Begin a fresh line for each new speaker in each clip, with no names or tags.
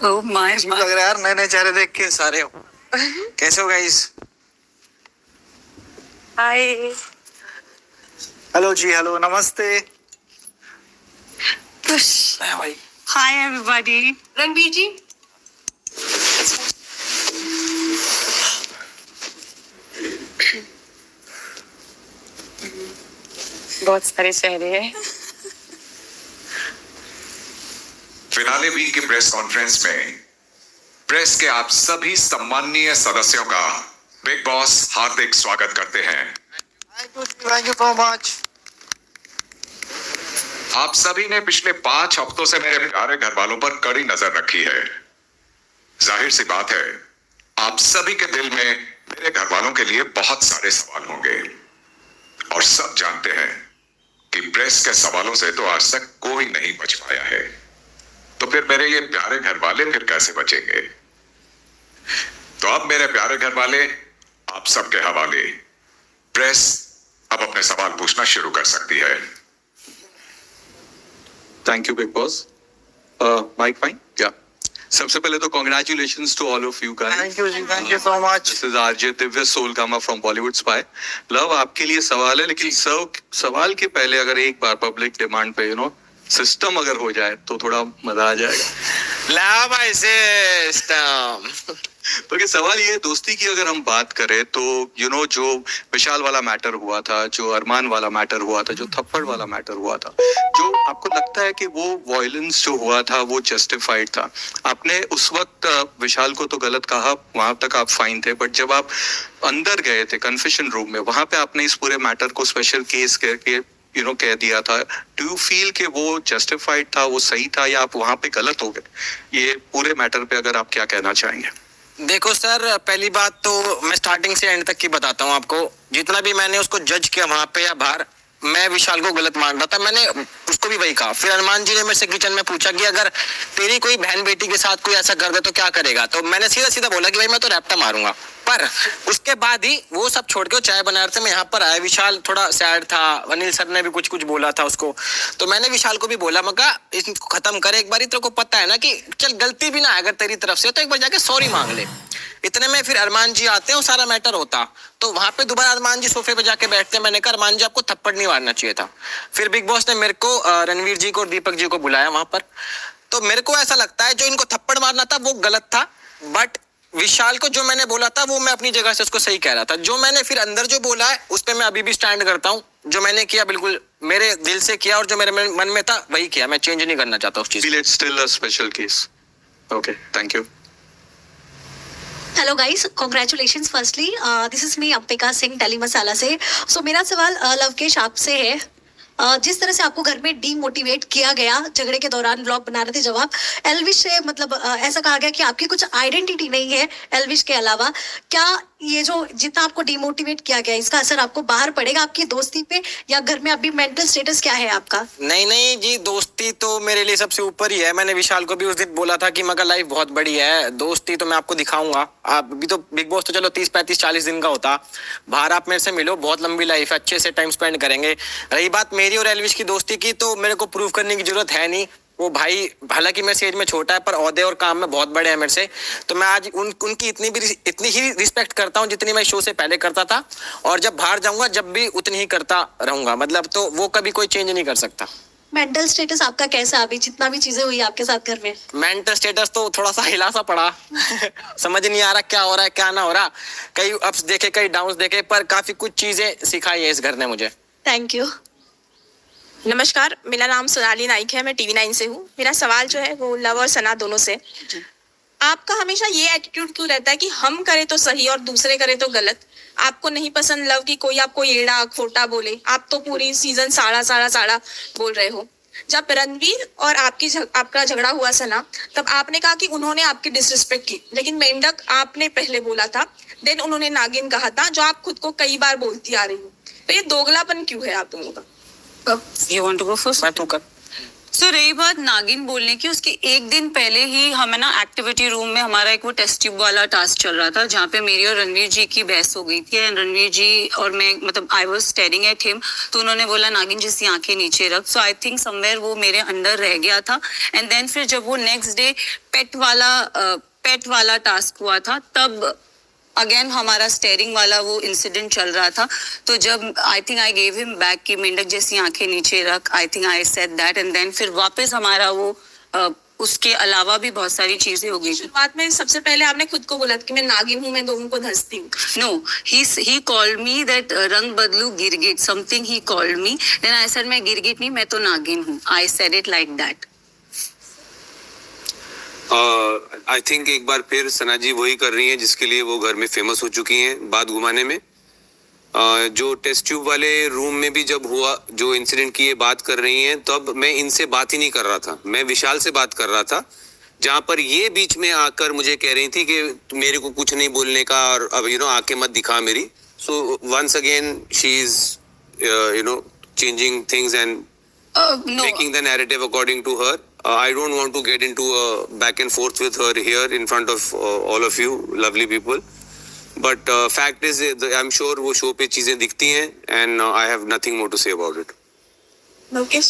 Oh my
लग रहा है यार नए नए चेहरे देख के सारे हो। कैसे हो गाइस?
हाय
हेलो जी, हेलो, नमस्ते।
भाई हाय एवरीबॉडी। रणवीर जी बहुत सारे चेहरे हैं।
फिनाले वीक की प्रेस कॉन्फ्रेंस में प्रेस के आप सभी सम्माननीय सदस्यों का बिग बॉस हार्दिक स्वागत करते हैं।
Thank you so much.
आप सभी ने पिछले 5 हफ्तों से मेरे प्यारे घर वालों पर कड़ी नजर रखी है। जाहिर सी बात है, आप सभी के दिल में मेरे घर वालों के लिए बहुत सारे सवाल होंगे और सब जानते हैं कि प्रेस के सवालों से तो आज तक कोई नहीं बच पाया है, तो फिर मेरे ये प्यारे घर वाले फिर कैसे बचेंगे? तो अब मेरे प्यारे घर वाले, आप सबके हवाले प्रेस अब अपने सवाल पूछना शुरू कर सकती है।
Thank you big boss. Mic fine? या सबसे पहले तो congratulations to all of you guys.
Thank you ji, thank you so much.
This is RJ Divya Solgama from Bollywood Spy. Love, आपके लिए सवाल है, लेकिन सवाल के पहले अगर एक बार पब्लिक डिमांड पे सिस्टम अगर हो जाए तो थोड़ा मजा आ जाएगा।
ला भाई सिस्टम।
तो सवाल ये, दोस्ती की अगर हम बात करें तो जो विशाल वाला मैटर हुआ था, जो अरमान वाला मैटर हुआ था, जो थप्पड़ वाला मैटर हुआ था, जो आपको लगता है कि वो वायलेंस जो हुआ था वो जस्टिफाइड था? आपने उस वक्त विशाल को तो गलत कहा, वहां तक आप फाइन थे, बट जब आप अंदर गए थे कन्फेशन रूम में, वहां पे आपने इस पूरे मैटर को स्पेशल केस करके कह दिया था। डू यू फील कि वो जस्टिफाइड था, वो सही था, या आप वहां पे गलत हो गए? ये पूरे मैटर पे अगर आप क्या कहना चाहेंगे?
देखो सर, पहली बात तो मैं स्टार्टिंग से एंड तक की बताता हूँ आपको। जितना भी मैंने उसको जज किया वहां पे या बाहर, मैं विशाल को गलत मान रहा था, मैंने उसको भी वही कहा। फिर हनुमान जी ने मेरे से किचन में पूछा कि अगर तेरी कोई बहन बेटी के साथ कोई ऐसा कर दे तो क्या करेगा, तो मैंने सीधा सीधा बोला कि भाई मैं तो रैप्टा मारूंगा। पर उसके बाद ही वो सब छोड़ के चाय बना रहे थे, मैं यहाँ पर आया। विशाल थोड़ा सैड था, अनिल सर ने भी कुछ कुछ बोला था उसको, तो मैंने विशाल को भी बोला, मैं कहा इसको खत्म करे एक बार, तेरे को पता है ना कि चल गलती भी ना अगर तेरी तरफ से तो एक बार जाके सॉरी मांग ले। इतने में फिर अरमान जी आते हैं, वो सारा मैटर होता, तो वहां पे दोबारा अरमान जी सोफे पे जाके बैठते हैं। मैंने कहा अरमान जी आपको थप्पड़ नहीं मारना चाहिए था। फिर बिग बॉस ने मेरे को रणवीर जी को और दीपक जी को बुलाया वहां पर, तो मेरे को ऐसा लगता है जो इनको थप्पड़ मारना था वो गलत था, बट विशाल को जो मैंने बोला था वो मैं अपनी जगह से उसको सही कह रहा था। जो मैंने फिर अंदर जो बोला है उस पर मैं अभी भी स्टैंड करता हूँ। जो मैंने किया बिल्कुल मेरे दिल से किया और जो मेरे मन में था वही किया, मैं चेंज नहीं करना चाहता उस चीज।
It's still a special case. Okay, thank you.
Hello guys, congratulations firstly. This is me Ambika Singh Delhi Masala से। सो मेरा सवाल लवकेश आपसे है। जिस तरह से आपको घर में डीमोटिवेट किया गया झगड़े के दौरान, ब्लॉग बना रहे थे जब आप, एल्विश से मतलब ऐसा कहा गया कि आपकी कुछ आइडेंटिटी नहीं है एल्विश के अलावा, क्या ये जो जितना आपको डीमोटिवेट किया गया इसका असर आपको बाहर पड़ेगा आपकी दोस्ती पे, या घर में अभी मेंटल स्टेटस क्या है आपका?
नहीं नहीं जी, दोस्ती तो मेरे लिए सबसे ऊपर ही है। मैंने विशाल को भी उस दिन बोला था कि मगर लाइफ बहुत बड़ी है, दोस्ती तो मैं आपको दिखाऊंगा। आप भी तो बिग बॉस तो चलो 30-35-40 दिन का होता, बाहर आप मेरे से मिलो, बहुत लंबी लाइफ है, अच्छे से टाइम स्पेंड करेंगे। रही बात मेरी और एल्विश की दोस्ती की, तो मेरे को प्रूव करने की जरूरत है नहीं। वो भाई हालांकि मेरे से एज में छोटा है पर ओहदे और काम में बहुत बड़े हैं मेरे से, तो मैं आज उनकी इतनी ही रिस्पेक्ट करता हूँ जितनी मैं शो से पहले करता था, और जब बाहर जाऊंगा जब भी उतनी ही करता रहूंगा। मतलब तो वो कभी कोई चेंज नहीं कर सकता।
मेंटल स्टेटस आपका कैसा अभी, जितना भी चीजें हुई आपके साथ घर में?
मेंटल स्टेटस तो थोड़ा सा हिला सा पड़ा समझ नहीं आ रहा क्या हो रहा है क्या ना हो रहा, कई अप्स देखे कई डाउन्स देखे, पर काफी कुछ चीजें सिखाई है इस घर ने मुझे।
Thank you.
नमस्कार, मेरा नाम सोनाली नाइक है, मैं TV9 से हूँ। मेरा सवाल जो है वो लव और सना दोनों से। आपका हमेशा ये एटीट्यूड क्यों रहता है कि हम करें तो सही और दूसरे करें तो गलत? आपको नहीं पसंद लव की कोई आपको एड़ा खोटा बोले? आप तो पूरी सीजन साड़ा बोल रहे हो। जब रणवीर और आपका झगड़ा हुआ सना, तब आपने कहा कि उन्होंने आपकी डिसरिस्पेक्ट की, लेकिन मेंढक आपने पहले बोला था, देन उन्होंने नागिन कहा था, जो आप खुद को कई बार बोलती आ रही हो। तो ये दोगलापन क्यों है आप दोनों का?
You want to go first?
मैं तू कर।
सो रही बात नागिन बोलने की, उसके एक दिन पहले ही हमें ना एक्टिविटी रूम में हमारा एक वो टेस्ट ट्यूब वाला टास्क चल रहा था, जहाँ पे मेरी और रणवीर जी की बहस हो गई थी। एंड रणवीर जी और मैं, मतलब I was staring at him, तो उन्होंने बोला नागिन जैसी आंखें नीचे रख। सो आई थिंक समवेयर वो मेरे अंडर रह गया था। एंड देन फिर जब वो नेक्स्ट डे पेट वाला टास्क हुआ था, तब अगेन हमारा स्टेयरिंग वाला वो इंसिडेंट चल रहा था। तो जब I think I gave him back कि मेंढक जैसी आंखें नीचे रख, I think I said that. And then फिर वापस हमारा वो उसके अलावा भी बहुत सारी चीजें हो गई।
शुरुआत में सबसे पहले आपने खुद को बोला कि मैं नागिन हूँ, मैं लोगों को धंसती हूँ।
No, he called me that रंग बदलू गिरगिट, something he called me. Then I said मैं गिरगिट नहीं, मैं तो नागिन हूँ. I said it like that.
I think एक बार फिर सना जी वही कर रही हैं जिसके लिए वो घर में फेमस हो चुकी हैं, बात घुमाने में। जो टेस्ट ट्यूब वाले रूम में भी जब हुआ, जो इंसिडेंट की ये बात कर रही हैं, तब मैं इनसे बात ही नहीं कर रहा था, मैं विशाल से बात कर रहा था, जहां पर ये बीच में आकर मुझे कह रही थी कि मेरे को कुछ नहीं बोलने का और अब आंखें मत दिखा मेरी। So once again she is changing things and
No.
making the narrative according to her. I don't want to get into a back and forth with her here in front of all of you lovely people. But fact is, I'm sure वो show पे चीजें दिखती हैं and I have nothing more to say about it.
Lokesh,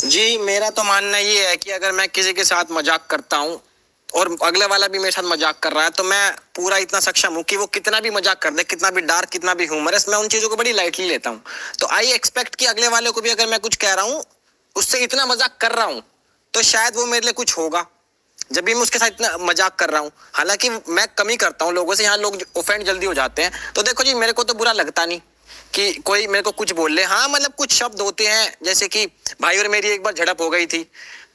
जी मेरा तो मानना ये है कि अगर मैं किसी के साथ मजाक करता हूँ और अगले वाला भी मेरे साथ मजाक कर रहा है, तो मैं पूरा इतना सक्षम हूँ कि वो कितना भी मजाक कर दे, कितना भी डार्क, कितना भी ह्यूमरस, मैं उन चीज़ों को बड़ी लाइटली लेता हूँ। तो आई एक्सपेक्ट कि अगले वाले को भी अगर मैं कुछ कह रहा हूँ, उससे इतना मजाक कर रहा हूँ, तो शायद वो मेरे लिए कुछ होगा। जब भी मैं उसके साथ इतना मजाक कर रहा हूँ, हालांकि मैं कम ही करता हूँ लोगों से, यहाँ लोग ऑफेंड जल्दी हो जाते हैं। तो देखो जी, मेरे को तो बुरा लगता नहीं कि कोई मेरे को कुछ बोल ले। हाँ मतलब कुछ शब्द होते हैं, जैसे कि भाई और मेरी एक बार झड़प हो गई थी,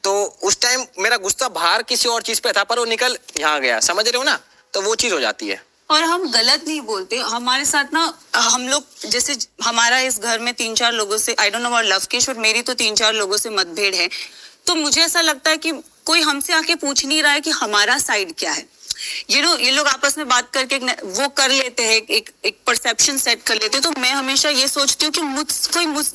तो उस टाइम मेरा गुस्सा बाहर किसी और चीज पे था, पर वो निकल यहाँ गया, समझ रहे हो ना, तो वो चीज हो जाती है।
और हम गलत नहीं बोलते, हमारे साथ ना हम लोग, जैसे हमारा इस घर में 3-4 लोगों से, आई डोंट नो अबाउट लवकेश, और मेरी तो 3-4 लोगों से मतभेद है। तो मुझे ऐसा लगता है कि कोई हमसे आके पूछ नहीं रहा है कि हमारा साइड क्या है। ये लोग आपस में बात करके वो कर लेते हैं, एक परसेप्शन सेट कर लेते हैं। तो मैं हमेशा ये सोचती हूँ कि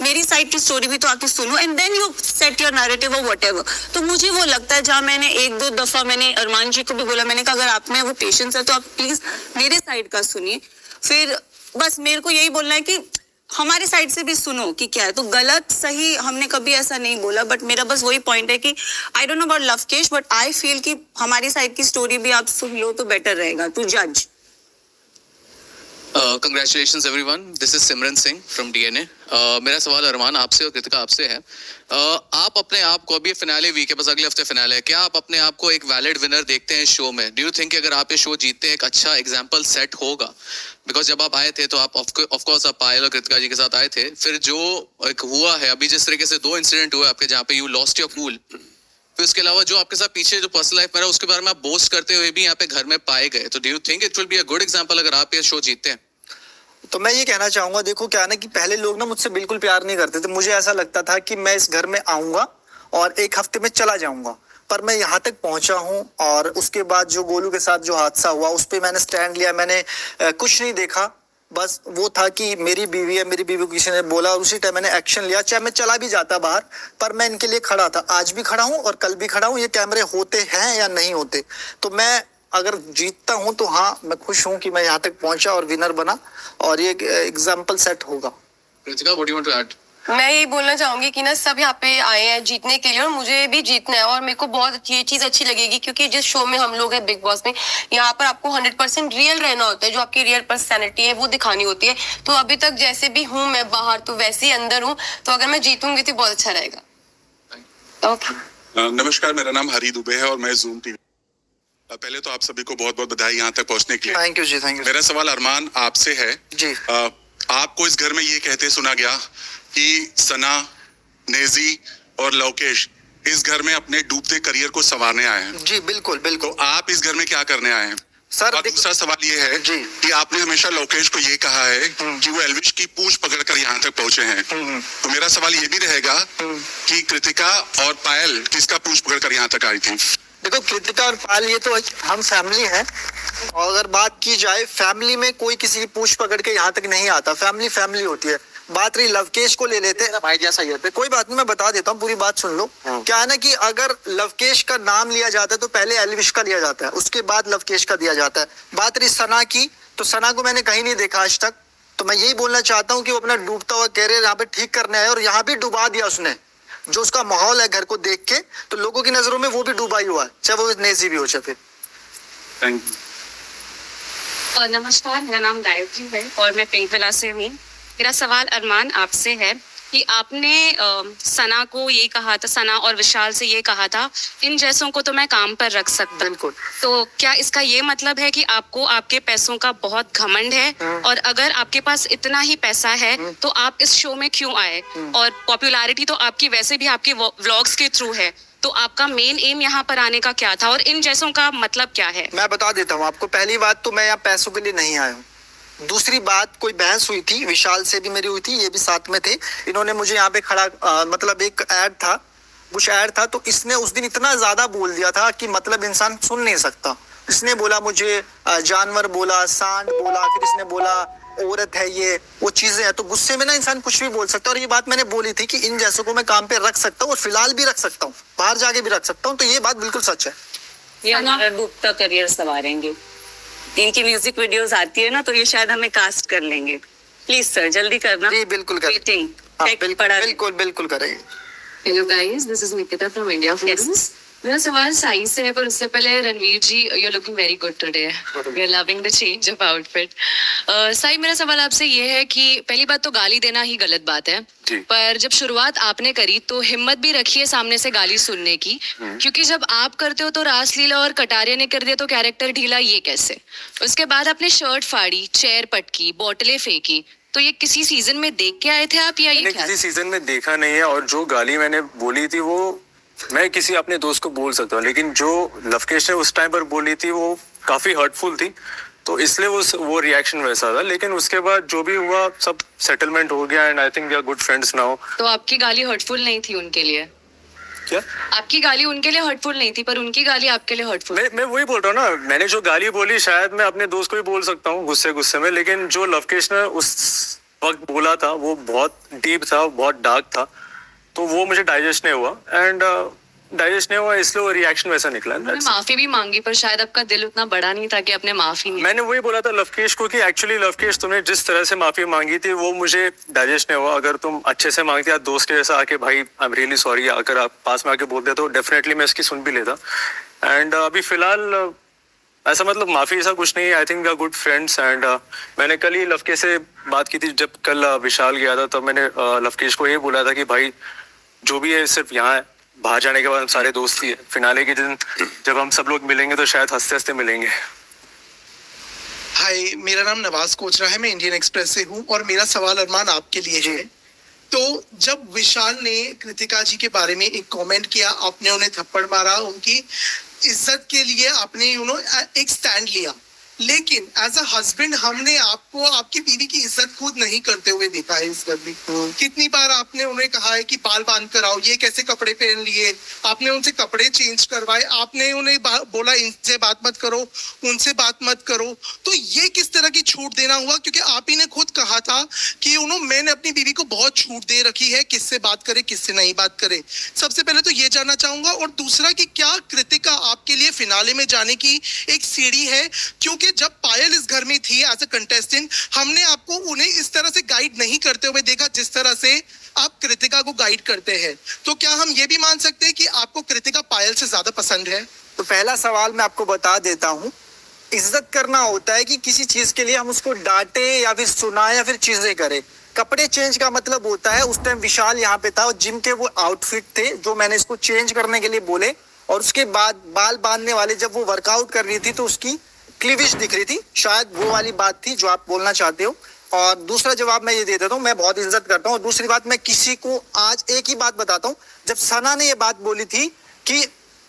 मेरी साइड की स्टोरी भी तो आके सुनो, and then you set your narrative और व्हाटएवर। तो मुझे वो लगता है, जहाँ मैंने 1-2 दफा मैंने अरमान जी को भी बोला, मैंने कहा अगर आप में वो पेशेंस है तो आप प्लीज मेरे साइड का सुनिए। फिर बस मेरे को यही बोलना है कि हमारे साइड से भी सुनो कि क्या है। तो गलत सही हमने कभी ऐसा नहीं बोला, बट मेरा बस वही पॉइंट है कि आई don't know about Lavkesh, but I feel कि हमारी साइड की स्टोरी भी आप सुन लो तो बेटर रहेगा टू जज।
Congratulations everyone, this is Simran Singh from DNA. मेरा सवाल अरमान आपसे और कृतिका आपसे है। आप अपने आप को, अभी फिनाले वीक है, बस अगले हफ्ते फिनाले है, क्या आप अपने आप को एक वैलिड विनर देखते हैं शो में? डू यू थिंक अगर आप ये शो जीतते हैं एक अच्छा एग्जाम्पल सेट होगा? बिकॉज जब आप आए थे तो आप ऑफकोर्स आप पायल और कृतिका जी के साथ आए थे, फिर जो एक हुआ है अभी, जिस तरीके से 2 इंसिडेंट हुए आपके जहाँ पे यू लॉस्ट योर कूल, फिर उसके अलावा जो आपके साथ पीछे जो पर्सनल लाइफ में रहा उसके बारे में आप बोस्ट करते हुए भी यहाँ पे घर में पाए गए, तो do you think it will be a good example अगर आप ये शो जीतते हैं?
तो मैं ये कहना चाहूंगा, देखो क्या है ना कि पहले लोग ना मुझसे बिल्कुल प्यार नहीं करते थे। मुझे ऐसा लगता था कि मैं इस घर में आऊंगा और 1 हफ्ते में चला जाऊंगा, पर मैं यहाँ तक पहुंचा हूँ। और उसके बाद जो गोलू के साथ जो हादसा हुआ, उस पर मैंने स्टैंड लिया, मैंने कुछ नहीं देखा, बस वो था कि मेरी बीवी है, मेरी बीवी को किसी ने बोला और उसी टाइम मैंने एक्शन लिया। चाहे मैं चला भी जाता बाहर, पर मैं इनके लिए खड़ा था, आज भी खड़ा हूँ और कल भी खड़ा हूँ। ये कैमरे होते हैं या नहीं होते, तो मैं अगर जीतता हूं तो हाँ मैं खुश हूं कि मैं यहाँ तक पहुंचा और विनर बना, और ये एग्जाम्पल सेट होगा।
Kritika, what do you want to add?
मैं यही बोलना चाहूंगी कि ना सब यहाँ पे आए हैं जीतने के लिए, और मुझे भी जीतना है। और मेरे को बहुत ये चीज अच्छी लगेगी, क्योंकि जिस शो में हम लोग हैं बिग बॉस में, यहाँ पर आपको 100% रियल रहना होता है, जो आपकी रियल पर्सनैलिटी है वो दिखानी होती है। तो अभी तक जैसे भी हूँ मैं बाहर, तो वैसे ही अंदर हूँ, तो अगर मैं जीतूंगी तो बहुत अच्छा रहेगा। ओके।
नमस्कार, मेरा नाम हरी दुबे है और मैं जूम टीवी। पहले तो आप सभी को बहुत बहुत बधाई यहाँ तक पहुँचने के लिए।
Thank you ji, thank you.
मेरा सवाल अरमान आपसे है
जी।
आपको इस घर में ये कहते सुना गया कि सना, नेजी और लवकेश इस घर में अपने डूबते करियर को संवारने आए हैं।
जी बिल्कुल बिल्कुल।
तो आप इस घर में क्या करने आए हैं
सर?
और दूसरा सवाल ये है
जी
कि आपने हमेशा लवकेश को ये कहा है कि वो एल्विश की पूंछ पकड़कर यहाँ तक पहुंचे हैं। तो मेरा सवाल ये भी रहेगा कि कृतिका और पायल किसका पूंछ पकड़कर यहाँ तक आई थी?
देखो, कृतिका और पायल ये तो हम फैमिली हैं, और अगर बात की जाए फैमिली में कोई किसी की पूंछ पकड़ के यहाँ तक नहीं आता। फैमिली फैमिली होती है। बात रही लवकेश को ले लेते।
मेरा भाई जैसा ही है।
कोई बात नहीं, मैं बता देता हूँ, पूरी बात सुन लो। क्या है ना कि अगर लवकेश का नाम लिया जाता है तो पहले एल्विश का लिया जाता है, उसके बाद लवकेश का दिया जाता है। बात रही सना की, तो सना को मैंने कहीं नहीं देखा आज तक, तो मैं यही बोलना चाहता हूँ कि वो अपना डूबता हुआ कैरियर यहाँ पे ठीक करने आया और यहाँ भी डुबा दिया उसने। जो उसका माहौल है घर को देख के, तो लोगों की नजरों में वो भी डूबा ही हुआ है, चाहे वो नेजी भी हो। चाहे
थैंक यू।
नमस्कार, मेरा नाम गायत्री है और मैं पिंक विला से हूँ। मेरा सवाल अरमान आपसे है कि आपने सना को ये कहा था, सना और विशाल से ये कहा था, इन जैसों को तो मैं काम पर रख सकता हूँ।
बिल्कुल।
तो क्या इसका ये मतलब है कि आपको आपके पैसों का बहुत घमंड है, और अगर आपके पास इतना ही पैसा है तो आप इस शो में क्यों आए? और पॉपुलैरिटी तो आपकी वैसे भी आपके व्लॉग्स के थ्रू है, तो आपका मेन एम यहाँ पर आने का क्या था और इन जैसों का मतलब क्या है?
मैं बता देता हूँ आपको। पहली बात तो मैं यहाँ पैसों के लिए नहीं आया हूँ। दूसरी बात, कोई बहस हुई थी, विशाल से भी मेरी हुई थी, ये भी साथ में थे। इन्होंने मुझे यहाँ पे खड़ा मतलब एक ऐड था, कुछ ऐड था, तो इसने उस दिन इतना ज्यादा बोल दिया था कि मतलब इंसान सुन नहीं सकता। इसने बोला मुझे जानवर बोला, सांड बोला, फिर इसने बोला औरत है, ये वो चीजें हैं। तो गुस्से में ना इंसान कुछ भी बोल सकता है, और ये बात मैंने बोली थी कि इन जैसों को मैं काम पे रख सकता हूँ और फिलहाल भी रख सकता हूँ, बाहर जाके भी रख सकता हूँ। तो ये बात बिल्कुल सच है।
ये हमारा डूबता करियर संवारेंगे। इनकी म्यूजिक वीडियोस आती है ना, तो ये शायद हमें कास्ट कर लेंगे। प्लीज सर जल्दी करना।
जी बिल्कुल करें।
वेटिंग
हाँ,
पड़ा।
बिल्कुल बिल्कुल करेंगे।
Hello guys, this is Nikita from India Films. मेरा सवाल साई से है, पर उससे पहले Ranveer ji, you are looking very good today. We are loving the change of outfit. Sai, मेरा सवाल आपसे ये है कि पहली बात तो गाली देना ही गलत बात है, पर जब शुरुआत आपने करी तो हिम्मत भी रखी है सामने से गाली सुनने की, क्योंकि जब आप करते हो तो रासलीला और कटारिया ने कर दिया तो कैरेक्टर ढीला, ये कैसे? उसके बाद आपने शर्ट फाड़ी, चेयर पटकी, बोतलें फेंकी, तो ये किसी सीजन में देख के आए थे आप या ये
किसी सीजन में देखा नहीं है, और जो गाली मैंने बोली थी वो मैं किसी अपने दोस्त को बोल सकता हूँ, लेकिन जो लवकेश ने उस टाइम पर बोली थी वो काफी हर्टफुल थी, तो इसलिए वो रिएक्शन वैसा था। लेकिन उसके बाद जो भी हुआ सब सेटलमेंट हो गया, and I think we are good friends now.
तो आपकी गाली हर्टफुल नहीं थी उनके लिए?
क्या?
आपकी गाली उनके लिए हर्टफुल नहीं थी, पर उनकी गाली आपके लिए हर्टफुल?
मैं वही बोल रहा हूँ ना, मैंने जो गाली बोली शायद मैं अपने दोस्त को भी बोल सकता हूँ गुस्से में, लेकिन जो लवकेश ने उस वक्त बोला था वो बहुत डीप था, बहुत डार्क था, तो वो मुझे डाइजेस्ट नहीं हुआ, एंड डाइजेस्ट नहीं हुआ, इसलिए वो रिएक्शन वैसा निकला।
मैंने माफी भी मांगी, पर शायद आपका दिल उतना बड़ा नहीं था कि आपने माफी नहीं।
मैंने वही बोला था लवकेश को कि एक्चुअली लवकेश, तुमने जिस तरह से माफी मांगी थी वो मुझे डाइजेस्ट नहीं हुआ। अगर तुम अच्छे से मांगती, या दोस्त के जैसा आके भाई आई एम रियली सॉरी, अगर आप पास में आके बोलते तो डेफिनेटली मैं इसकी सुन भी लेता। एंड अभी फिलहाल ऐसा मतलब माफी ऐसा कुछ नहीं है। I think we are good friends, and मैंने कल ही लवकेश से बात की थी, जब कल विशाल गया था तब मैंने लवकेश को ये बोला था कि भाई जो भी है सिर्फ यहाँ है, बाहर जाने के बाद हम सारे दोस्त ही है, फिनाले के दिन जब हम सब लोग मिलेंगे तो शायद हंसते हंसते मिलेंगे।
हाय, मेरा नाम नवाज कोचरा है, मैं इंडियन एक्सप्रेस से हूँ, और मेरा सवाल अरमान आपके लिए है। तो जब विशाल ने कृतिका जी के बारे में एक कमेंट किया, आपने उन्हें थप्पड़ मारा, उनकी इज्जत के लिए आपने एक स्टैंड लिया, लेकिन एज अ हस्बैंड हमने आपको आपकी बीवी की इज्जत खुद नहीं करते हुए देखा है इस घर में। कितनी बार आपने उन्हें कहा है कि बाल बांध कर आओ, ये कैसे कपड़े पहन लिए, आपने उनसे कपड़े चेंज करवाए, आपने उन्हें बोला इनसे बात मत करो, उनसे बात मत करो। तो ये किस तरह की छूट देना हुआ? क्योंकि आप ही ने खुद कहा था कि मैंने अपनी बीवी को बहुत छूट दे रखी है, किससे बात करे किससे नहीं बात करे। सबसे पहले तो ये जानना चाहूंगा, और दूसरा कि क्या कृतिका आपके लिए फिनाले में जाने की एक सीढ़ी है? क्योंकि जब पायल इस घर में थी एज अ कंटेस्टेंट, हमने आपको उन्हें इस तरह से गाइड नहीं करते हुए देखा जिस तरह से आप कृतिका को गाइड करते हैं। तो क्या हम ये भी मान सकते हैं कि आपको कृतिका पायल से ज्यादा पसंद है?
तो पहला सवाल मैं आपको बता देता हूँ, इज्जत करना होता है कि किसी चीज के लिए हम उसको डांटे या फिर सुनाए या फिर चीजें करें। कपड़े चेंज का मतलब होता है, उस टाइम विशाल यहाँ पे था और जिम के वो आउटफिट थे जो मैंने इसको चेंज करने के लिए बोले, और उसके बाद बाल बांधने वाले जब वो वर्कआउट कर रही थी तो उसकी क्लीविज दिख रही थी, शायद वो वाली बात थी जो आप बोलना चाहते हो। और दूसरा जवाब मैं ये दे देता हूँ, मैं बहुत इज्जत करता हूँ। और दूसरी बात, मैं किसी को आज एक ही बात बताता हूँ, जब सना ने ये बात बोली थी कि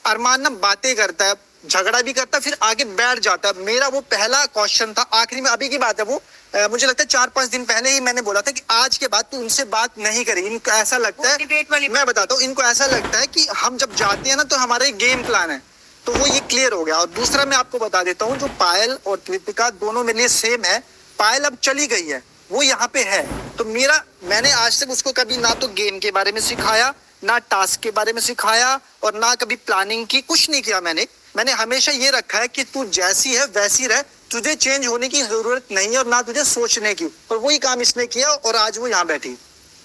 अरमान ना बातें करता है, झगड़ा भी करता है, फिर आगे बैठ जाता है, मेरा वो पहला क्वेश्चन था, आखिरी में अभी की बात है वो, मुझे लगता है 4-5 दिन पहले ही मैंने बोला था कि आज के बाद तू उनसे बात नहीं करेगी। इनको ऐसा लगता है, मैं बताता हूँ, इनको ऐसा लगता है कि हम जब जाते हैं ना तो हमारा एक गेम प्लान है, तो वो ये क्लियर हो गया। और दूसरा मैं आपको बता देता हूँ, जो पायल और कृतिका दोनों मेरे लिए सेम है। पायल अब चली गई है, वो यहाँ पे है। तो मैंने आज तक उसको कभी ना तो गेम के बारे में सिखाया, ना टास्क के बारे में सिखाया, और ना कभी प्लानिंग की, कुछ नहीं किया मैंने हमेशा ये रखा है कि तू जैसी है वैसी रह, तुझे चेंज होने की जरूरत नहीं है और ना तुझे सोचने की। और वही काम इसने किया और आज वो यहाँ बैठी।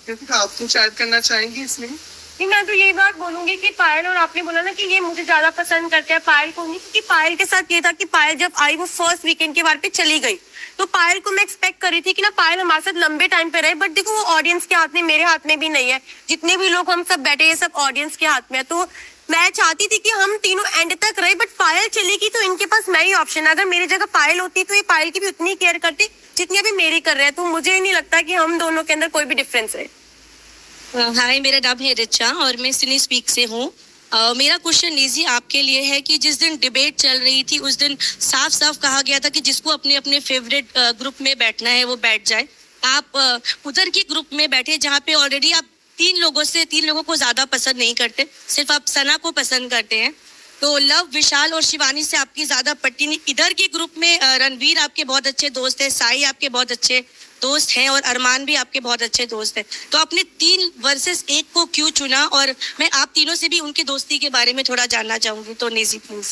क्योंकि आप कुछ ऐड करना चाहेंगे इसमें?
नहीं, मैं तो यही बात बोलूंगी कि पायल, और आपने बोला ना कि ये मुझे ज्यादा पसंद करते हैं पायल को नहीं, क्योंकि पायल के साथ ये था कि पायल जब आई वो फर्स्ट वीकेंड के बार पे चली गई, तो पायल को मैं एक्सपेक्ट कर रही थी कि ना पायल हमारे साथ लंबे टाइम पे रहे, बट देखो वो ऑडियंस के हाथ में, मेरे हाथ में भी नहीं है। जितने भी लोग हम सब बैठे ये सब ऑडियंस के हाथ में है। तो मैं चाहती थी कि हम तीनों एंड तक रहे, बट पायल चलेगी तो इनके पास मैं ही ऑप्शन। अगर मेरी जगह पायल होती तो ये पायल की भी उतनी केयर करती जितनी अभी मेरी कर रहे हैं। तो मुझे नहीं लगता कि हम दोनों के अंदर कोई भी डिफरेंस है।
हाय, मेरा नाम है रिचा और मैं सिनी स्पीक से हूँ। मेरा क्वेश्चन निजी आपके लिए है कि जिस दिन डिबेट चल रही थी उस दिन साफ साफ कहा गया था कि जिसको अपने अपने फेवरेट ग्रुप में बैठना है वो बैठ जाए। आप उधर के ग्रुप में बैठे जहाँ पे ऑलरेडी आप तीन लोगों को ज्यादा पसंद नहीं करते, सिर्फ आप सना को पसंद करते हैं। तो लव, विशाल और शिवानी से आपकी ज्यादा पट्टी नहीं। इधर के ग्रुप में रणवीर आपके बहुत अच्छे दोस्त है, साई आपके बहुत अच्छे दोस्त हैं और अरमान भी आपके बहुत अच्छे दोस्त हैं। तो आपने 3 वर्सेस 1 को क्यों चुना? और मैं आप तीनों से भी उनकी दोस्ती के बारे में थोड़ा जानना चाहूंगी। तो निजी प्लीज।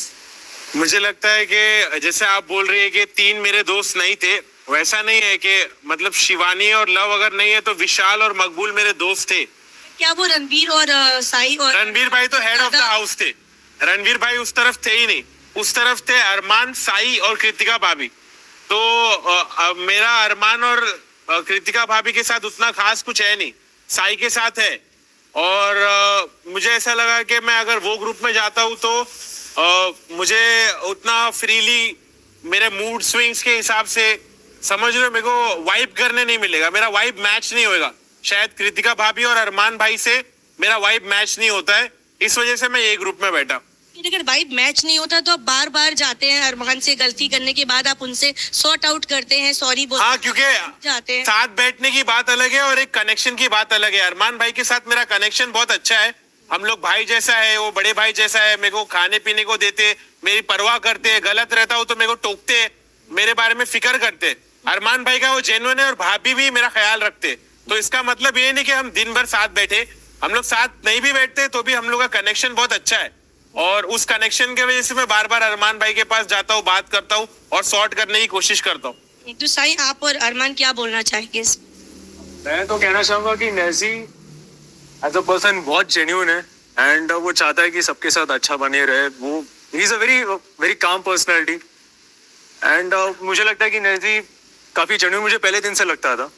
मुझे लगता है कि जैसे आप बोल रही है कि 3 मेरे दोस्त नहीं थे, वैसा नहीं है कि मतलब शिवानी और लव अगर नहीं है तो विशाल और मकबूल मेरे दोस्त थे।
क्या वो रणवीर और साई और
रणवीर भाई तो हेड ऑफ द हाउस थे। रणवीर भाई उस तरफ थे ही नहीं, उस तरफ थे अरमान, साई और कृतिका भाभी। तो मेरा अरमान और कृतिका भाभी के साथ उतना खास कुछ है नहीं, साई के साथ है। और मुझे ऐसा लगा कि मैं अगर वो ग्रुप में जाता हूँ तो मुझे उतना फ्रीली मेरे मूड स्विंग्स के हिसाब से, समझ रहे हो, मेरे को वाइब करने नहीं मिलेगा, मेरा वाइब मैच नहीं होएगा। शायद कृतिका भाभी और अरमान भाई से मेरा वाइब मैच नहीं होता है, इस वजह से मैं ये ग्रुप में बैठा।
अगर वाइब मैच नहीं होता तो आप बार बार जाते हैं अरमान से, गलती करने के बाद आप उनसे सॉर्ट आउट करते हैं, सॉरी बोलते हैं।
हाँ, क्योंकि
जाते हैं,
साथ बैठने की बात अलग है और एक कनेक्शन की बात अलग है। अरमान भाई के साथ मेरा कनेक्शन बहुत अच्छा है, हम लोग भाई जैसा है, वो बड़े भाई जैसा है, मेरे को खाने पीने को देते, मेरी परवाह करते, गलत रहता हूँ तो मेरे को टोकते, मेरे बारे में फिक्र करते। अरमान भाई का वो जेन्युइन है और भाभी भी मेरा ख्याल रखते। तो इसका मतलब ये नहीं कि हम दिन भर साथ बैठे, हम लोग साथ नहीं भी बैठते तो भी हम लोग का कनेक्शन बहुत अच्छा है। और उस कनेक्शन की वजह से मैं बार बार अरमान भाई के पास जाता हूँ, बात करता हूँ और सॉर्ट करने की कोशिश करता हूँ।
तो साई, आप और अरमान क्या बोलना चाहेंगे?
मैं तो कहना चाहूंगा कि नेजी एज अ पर्सन बहुत जेन्युइन है एंड वो चाहता है कि सबके साथ अच्छा बने रहे। वो he is a very calm personality and मुझे लगता है कि नेजी काफी जेन्युइन मुझे पहले दिन से लगता था।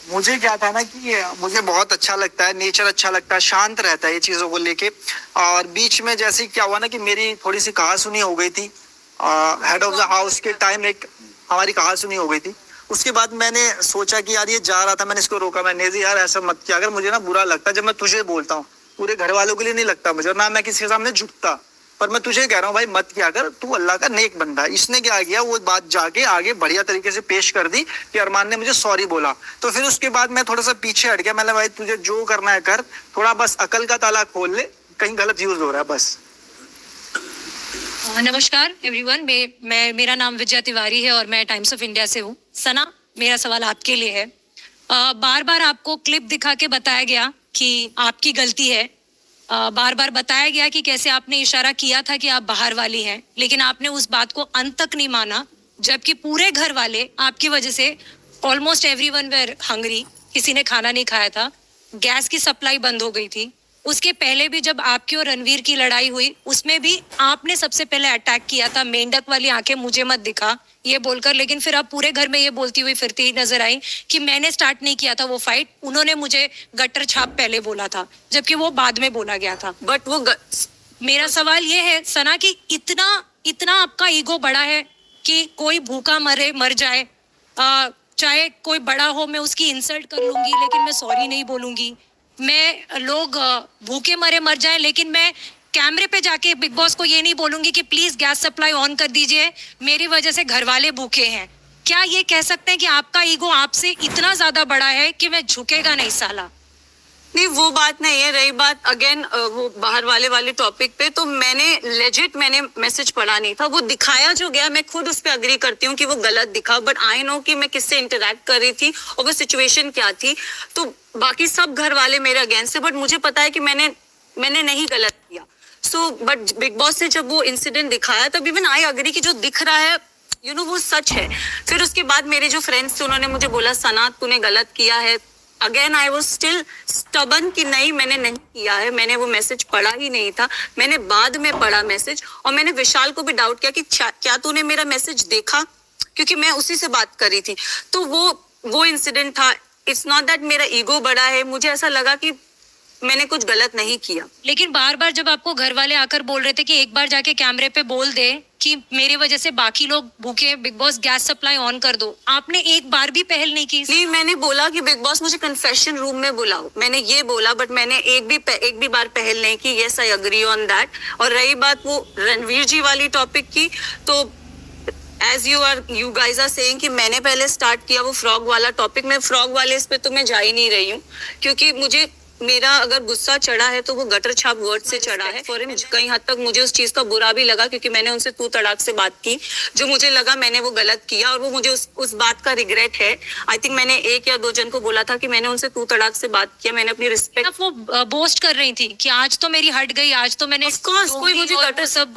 मुझे क्या था ना कि मुझे बहुत अच्छा लगता है, नेचर अच्छा लगता है, शांत रहता है ये चीज़ों को लेके। और बीच में जैसे क्या हुआ ना कि मेरी थोड़ी सी कहासुनी हो गई थी हेड ऑफ द हाउस के टाइम, एक हमारी कहासुनी हो गई थी। उसके बाद मैंने सोचा कि यार ये जा रहा था, मैंने इसको रोका, मैंने जी यार ऐसा मत किया, अगर मुझे ना बुरा लगता जब मैं तुझे बोलता हूँ, पूरे घर वालों के लिए नहीं लगता मुझे, और ना मैं किसी के सामने झुकता, पर मैं तुझे कह रहा हूँ भाई मत किया कर, तू अल्लाह का नेक बंदा है। इसने क्या किया, वो बात जाके आगे बढ़िया तरीके से पेश कर दी कि अरमान ने मुझे सॉरी बोला। तो फिर उसके बाद मैं थोड़ा सा पीछे हट गया, मैंने भाई तुझे जो करना है कर, थोड़ा बस अकल का ताला खोल ले, कहीं गलत यूज हो रहा है बस।
नमस्कार एवरीवन, मेरा नाम विजय तिवारी है और मैं टाइम्स ऑफ इंडिया से हूँ। सना, मेरा सवाल आपके लिए है। बार बार आपको क्लिप दिखा के बताया गया कि आपकी गलती है, बार बार बताया गया कि कैसे आपने इशारा किया था कि आप बाहर वाली हैं, लेकिन आपने उस बात को अंत तक नहीं माना, जबकि पूरे घर वाले आपकी वजह से ऑलमोस्ट एवरीवन वेयर हंग्री, किसी ने खाना नहीं खाया था, गैस की सप्लाई बंद हो गई थी। उसके पहले भी जब आपकी और रणवीर की लड़ाई हुई उसमें भी आपने सबसे पहले अटैक किया था, मेंढक वाली आंखें मुझे मत दिखा ये बोलकर, लेकिन फिर आप पूरे घर में ये बोलती हुई फिरती नजर आई कि मैंने स्टार्ट नहीं किया था वो फाइट, उन्होंने मुझे गटर छाप पहले बोला था, जबकि वो बाद में बोला गया था।
बट वो
मेरा सवाल ये है सना कि इतना आपका ईगो बड़ा है कि कोई भूखा मर जाए, चाहे कोई बड़ा हो, मैं उसकी इंसल्ट कर लूंगी लेकिन मैं सॉरी नहीं बोलूंगी, मैं लोग भूखे मर जाए लेकिन मैं कैमरे पे जाके बिग बॉस को ये नहीं बोलूंगी कि प्लीज गैस सप्लाई ऑन कर दीजिए, मेरी वजह से घर वाले भूखे हैं। क्या ये कह सकते हैं कि आपका ईगो आपसे इतना ज्यादा बड़ा है कि मैं झुकेगा नहीं साला?
नहीं, वो बात नहीं है। रही बात अगेन वो बाहर वाले टॉपिक पे, तो मैंने मैसेज पढ़ा नहीं था। वो दिखाया जो गया, मैं खुद उस पर अग्री करती हूँ कि वो गलत दिखा, बट आई नो कि मैं किससे इंटरेक्ट कर रही थी और वो सिचुएशन क्या थी। तो बाकी सब घर वाले मेरे अगेंस्ट है, बट मुझे पता है कि मैंने नहीं गलत किया। सो बट बिग बॉस से जब वो इंसिडेंट दिखाया, तब इवन आई अग्री कि जो दिख रहा है वो सच है। फिर उसके बाद मेरे जो फ्रेंड्स थे उन्होंने मुझे बोला सना तूने गलत किया है। Again I was still stubborn कि नहीं, मैंने नहीं किया है। मैंने वो मैसेज पढ़ा ही नहीं था, मैंने बाद में पढ़ा मैसेज। और मैंने विशाल को भी डाउट किया कि क्या तूने मेरा मैसेज देखा, क्योंकि मैं उसी से बात कर रही थी। तो वो इंसिडेंट था। इट्स नॉट दैट मेरा ईगो बड़ा है, मुझे ऐसा लगा कि मैंने कुछ गलत नहीं किया।
लेकिन बार बार जब आपको घर वाले आकर बोल रहे थे कि एक बार जाके कैमरे पे बोल दे कि मेरी वजह से बाकी लोग भूखे, big boss gas supply on कर दो, आपने एक बार भी पहल नहीं की?
नहीं, मैंने बोला कि बिग बॉस मुझे कन्फेशन रूम में बुलाओ, मैंने ये बोला, बट मैंने एक भी बार पहल नहीं की। Yes, I agree on that. और रही बात वो रणवीर जी वाली टॉपिक की, तो as you guys are saying कि मैंने पहले स्टार्ट किया वो फ्रॉग वाला टॉपिक। मैं फ्रॉग वाले इस पे तो मैं जा ही नहीं रही हूँ, क्योंकि मुझे मेरा अगर गुस्सा चढ़ा है तो वो गटर छाप वर्ड से चढ़ा है। फॉर कहीं हद तक मुझे उस चीज का बुरा भी लगा, क्योंकि मैंने उनसे तू तड़ाक से बात की, जो मुझे लगा मैंने वो गलत किया, और वो मुझे उस बात का रिग्रेट है। आई थिंक मैंने 1 या 2 जन को बोला था कि मैंने उनसे तू तड़ाक से बात किया, मैंने अपनी रिस्पेक्ट।
वो बोस्ट कर रही थी कि आज तो मेरी हट गई, आज तो मैंने
Of course, कोई मुझे गटर
सब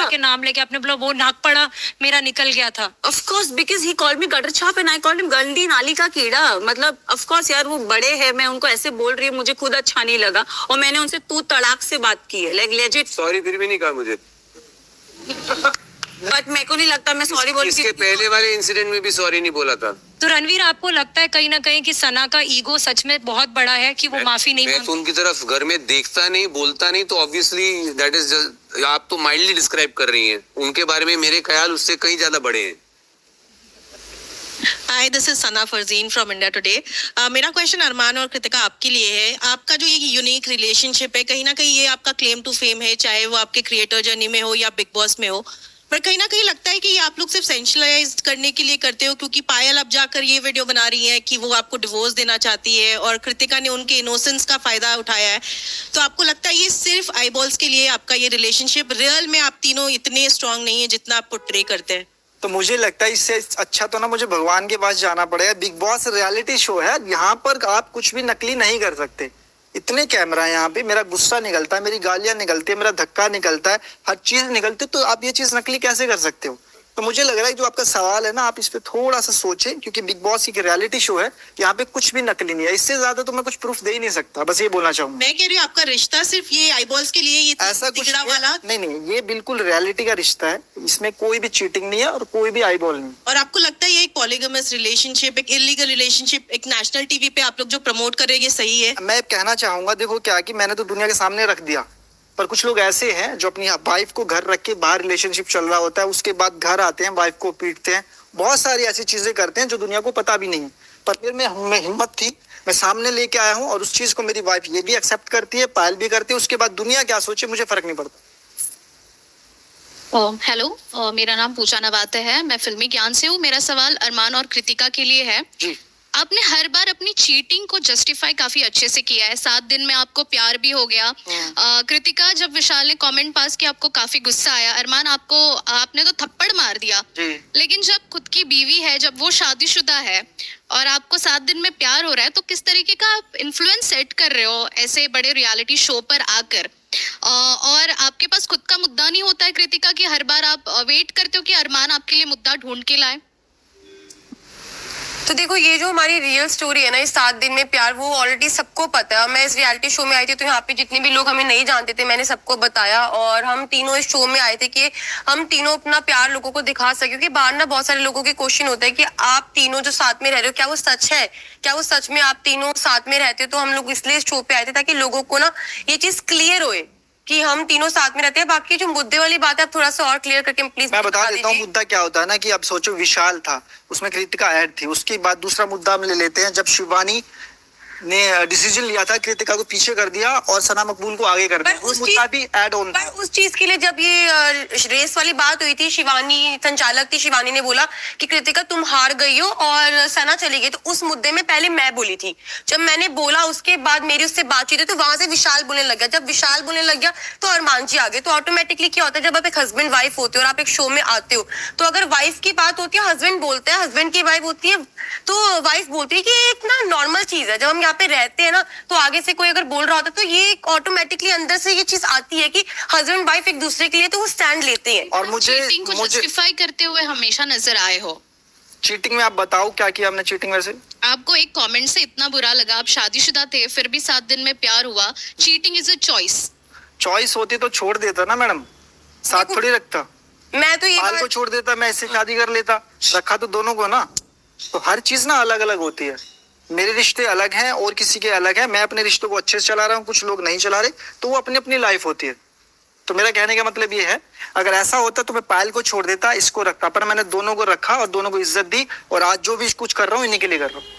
के नाम लेके आपने बोला वो नाक पड़ा मेरा निकल गया था।
Of course, because he called me gutter छाप एंड आई कॉल्ड हिम गंदी नाली का कीड़ा। मतलब ऑफ कोर्स यार, वो बड़े हैं, मैं उनको ऐसे बोल रही हूँ, मुझे खुद अच्छा नहीं लगा, और मैंने उनसे तू तड़ाक से बात की है, लाइक लेजिट।
सॉरी फिर भी नहीं कहा मुझे,
बट मेरे को नहीं लगता मैं सॉरी बोल।
इसके पहले वाले इंसिडेंट में भी सॉरी नहीं बोला था।
तो रणवीर, आपको लगता है कहीं ना कहीं कि सना का ईगो सच में बहुत बड़ा है कि वो माफी नहीं
मैं तो उनकी तरफ घर में देखता नहीं, बोलता नहीं, तो ऑब्वियसली दैट इज, आप तो माइल्डली डिस्क्राइब कर रही हैं। उनके बारे में मेरे ख्याल उससे कहीं ज्यादा बड़े हैं।
Hi, this is Sana Farzeen from India Today. मेरा क्वेश्चन अरमान और कृतिका आपके लिए है। आपका जो ये यूनिक रिलेशनशिप है, कहीं ना कहीं ये आपका क्लेम टू फेम है, चाहे वो आपके क्रिएटर जर्नी में हो या बिग बॉस में हो, पर कहीं ना कहीं लगता है कि ये आप लोग सिर्फ सेंशलाइज करने के लिए करते हो, क्योंकि पायल अब जाकर ये वीडियो बना रही है कि वो आपको डिवोर्स देना चाहती है और कृतिका ने उनके इनोसेंस का फायदा उठाया है। तो आपको लगता है ये सिर्फ आईबॉल्स के लिए आपका ये रिलेशनशिप, रियल में आप तीनों इतने स्ट्रांग नहीं है जितना आप पोर्ट्रे करते हैं?
तो मुझे लगता है इससे अच्छा तो ना मुझे भगवान के पास जाना पड़ेगा। बिग बॉस रियलिटी शो है, यहाँ पर आप कुछ भी नकली नहीं कर सकते। इतने कैमरा है यहाँ पे, मेरा गुस्सा निकलता है, मेरी गालियां निकलती है, मेरा धक्का निकलता है, हर चीज निकलती है, तो आप ये चीज नकली कैसे कर सकते हो? तो मुझे लग रहा है जो आपका सवाल है ना, आप इस पे थोड़ा सा सोचें, क्योंकि बिग बॉस एक रियलिटी शो है, यहाँ पे कुछ भी नकली नहीं है। इससे ज्यादा तो मैं कुछ प्रूफ दे ही नहीं सकता, बस ये बोलना चाहूंगा।
मैं कह रही हूँ आपका रिश्ता सिर्फ ये आईबॉल्स के लिए, ये
ऐसा कुछ
वाला
नहीं, ये बिल्कुल रियलिटी का रिश्ता है, इसमें कोई भी चीटिंग नहीं है और कोई भी आईबॉल नहीं।
और आपको लगता है ये एक पॉलीगमस रिलेशनशिप, एक इलीगल रिलेशनशिप, एक नेशनल टीवी पे आप लोग जो प्रमोट कर रहे हैं, ये सही है?
मैं कहना चाहूंगा, देखो क्या कि मैंने तो दुनिया के सामने रख दिया, पर कुछ लोग ऐसे हैं जो अपनी वाइफ को घर रख के बाहर रिलेशनशिप चल रहा होता है, उसके बाद घर आते हैं, वाइफ को पीटते हैं, बहुत सारी ऐसी चीजें करते हैं जो दुनिया को पता भी नहीं है। पर फिर मैं हिम्मत थी, मैं सामने लेके आया हूँ, और उस चीज को मेरी वाइफ ये भी एक्सेप्ट करती है, पायल भी करती है। उसके बाद दुनिया क्या सोचे मुझे फर्क नहीं पड़ता।
हेलो, मेरा नाम पूजा नवाते है, मैं फिल्मी ज्ञान से हूँ। मेरा सवाल अरमान और कृतिका के लिए है।
जी।
आपने हर बार अपनी चीटिंग को जस्टिफाई काफी अच्छे से किया है। 7 दिन में आपको प्यार भी हो गया। कृतिका, जब विशाल ने कमेंट पास किया आपको काफी गुस्सा आया। अरमान, आपने तो थप्पड़ मार दिया। लेकिन जब खुद की बीवी है, जब वो शादीशुदा है और आपको 7 दिन में प्यार हो रहा है, तो किस तरीके का आप इन्फ्लुएंस सेट कर रहे हो ऐसे बड़े रियलिटी शो पर आकर? और आपके पास खुद का मुद्दा नहीं होता है कृतिका, कि हर बार आप वेट करते हो कि अरमान आपके लिए मुद्दा ढूंढ के लाए?
तो देखो, ये जो हमारी रियल स्टोरी है ना, इस 7 दिन में प्यार, वो ऑलरेडी सबको पता है। मैं इस रियलिटी शो में आई थी, तो यहाँ पे जितने भी लोग हमें नहीं जानते थे, मैंने सबको बताया, और हम तीनों इस शो में आए थे कि हम तीनों अपना प्यार लोगों को दिखा सके। क्योंकि बाहर ना बहुत सारे लोगों के क्वेश्चन होता है कि आप तीनों जो साथ में रह रहे हो, क्या वो सच है, क्या वो सच में आप तीनों साथ में रहते हो? तो हम लोग इसलिए शो पे आए थे ताकि लोगों को ना ये चीज क्लियर होए कि हम तीनों साथ में रहते हैं। बाकी जो मुद्दे वाली बात है, आप थोड़ा सा और क्लियर करके प्लीज
मैं बता देता हूँ मुद्दा क्या होता है ना, कि अब सोचो विशाल था, उसमें कृतिका ऐड थी, उसके बाद दूसरा मुद्दा हम ले लेते हैं जब शिवानी ने डिसीजन लिया था, कृतिका को पीछे कर दिया और सना मकबूल को आगे कर दिया, उस मुद्दा भी ऐड ऑन था।
उस चीज के लिए जब ये रेस वाली बात हुई थी, शिवानी संचालक थी, शिवानी ने बोला कि कृतिका तुम हार गई हो और सना चली गई, तो उस मुद्दे में पहले मैं बोली थी। जब मैंने बोला उसके बाद मेरी उससे बातचीत हुई तो वहां से विशाल बोलने लग गया। जब विशाल बोलने लग गया तो अरमान जी आ गए। तो ऑटोमेटिकली क्या होता है, जब आप एक हस्बैंड वाइफ होते हो और आप एक शो में आते हो, तो अगर वाइफ की बात होती है, हस्बैंड बोलते हैं, हस्बैंड की वाइफ होती है, तो वाइफ बोलती है कि एक ना नॉर्मल चीज है। जब हम यहाँ पे रहते हैं ना, तो आगे से कोई अगर बोल रहा होता है तो ये ऑटोमेटिकली अंदर से ये चीज आती है कि हस्बैंड वाइफ एक दूसरे के लिए तो वो स्टैंड लेते हैं।
और मुझे
चीटिंग को जस्टिफाई करते हुए हमेशा नजर आए हो।
चीटिंग में आप बताओ क्या किया हमने चीटिंग में से?
आपको एक कमेंट से इतना बुरा लगा, आप शादीशुदा थे फिर भी 7 दिन में प्यार हुआ। Cheating is a choice.
Choice होती तो छोड़ देता ना मैडम, साथ थोड़ी रखता।
मैं तो ये
बाल को छोड़ देता, मैं इससे शादी कर लेता, रखा तो दोनों को ना। तो हर चीज ना अलग अलग होती है। मेरे रिश्ते अलग हैं और किसी के अलग है। मैं अपने रिश्तों को अच्छे से चला रहा हूँ, कुछ लोग नहीं चला रहे, तो वो अपनी अपनी लाइफ होती है। तो मेरा कहने का मतलब ये है, अगर ऐसा होता तो मैं पायल को छोड़ देता, इसको रखता, पर मैंने दोनों को रखा और दोनों को इज्जत दी, और आज जो भी कुछ कर रहा हूँ इन्हीं के लिए कर रहा हूँ।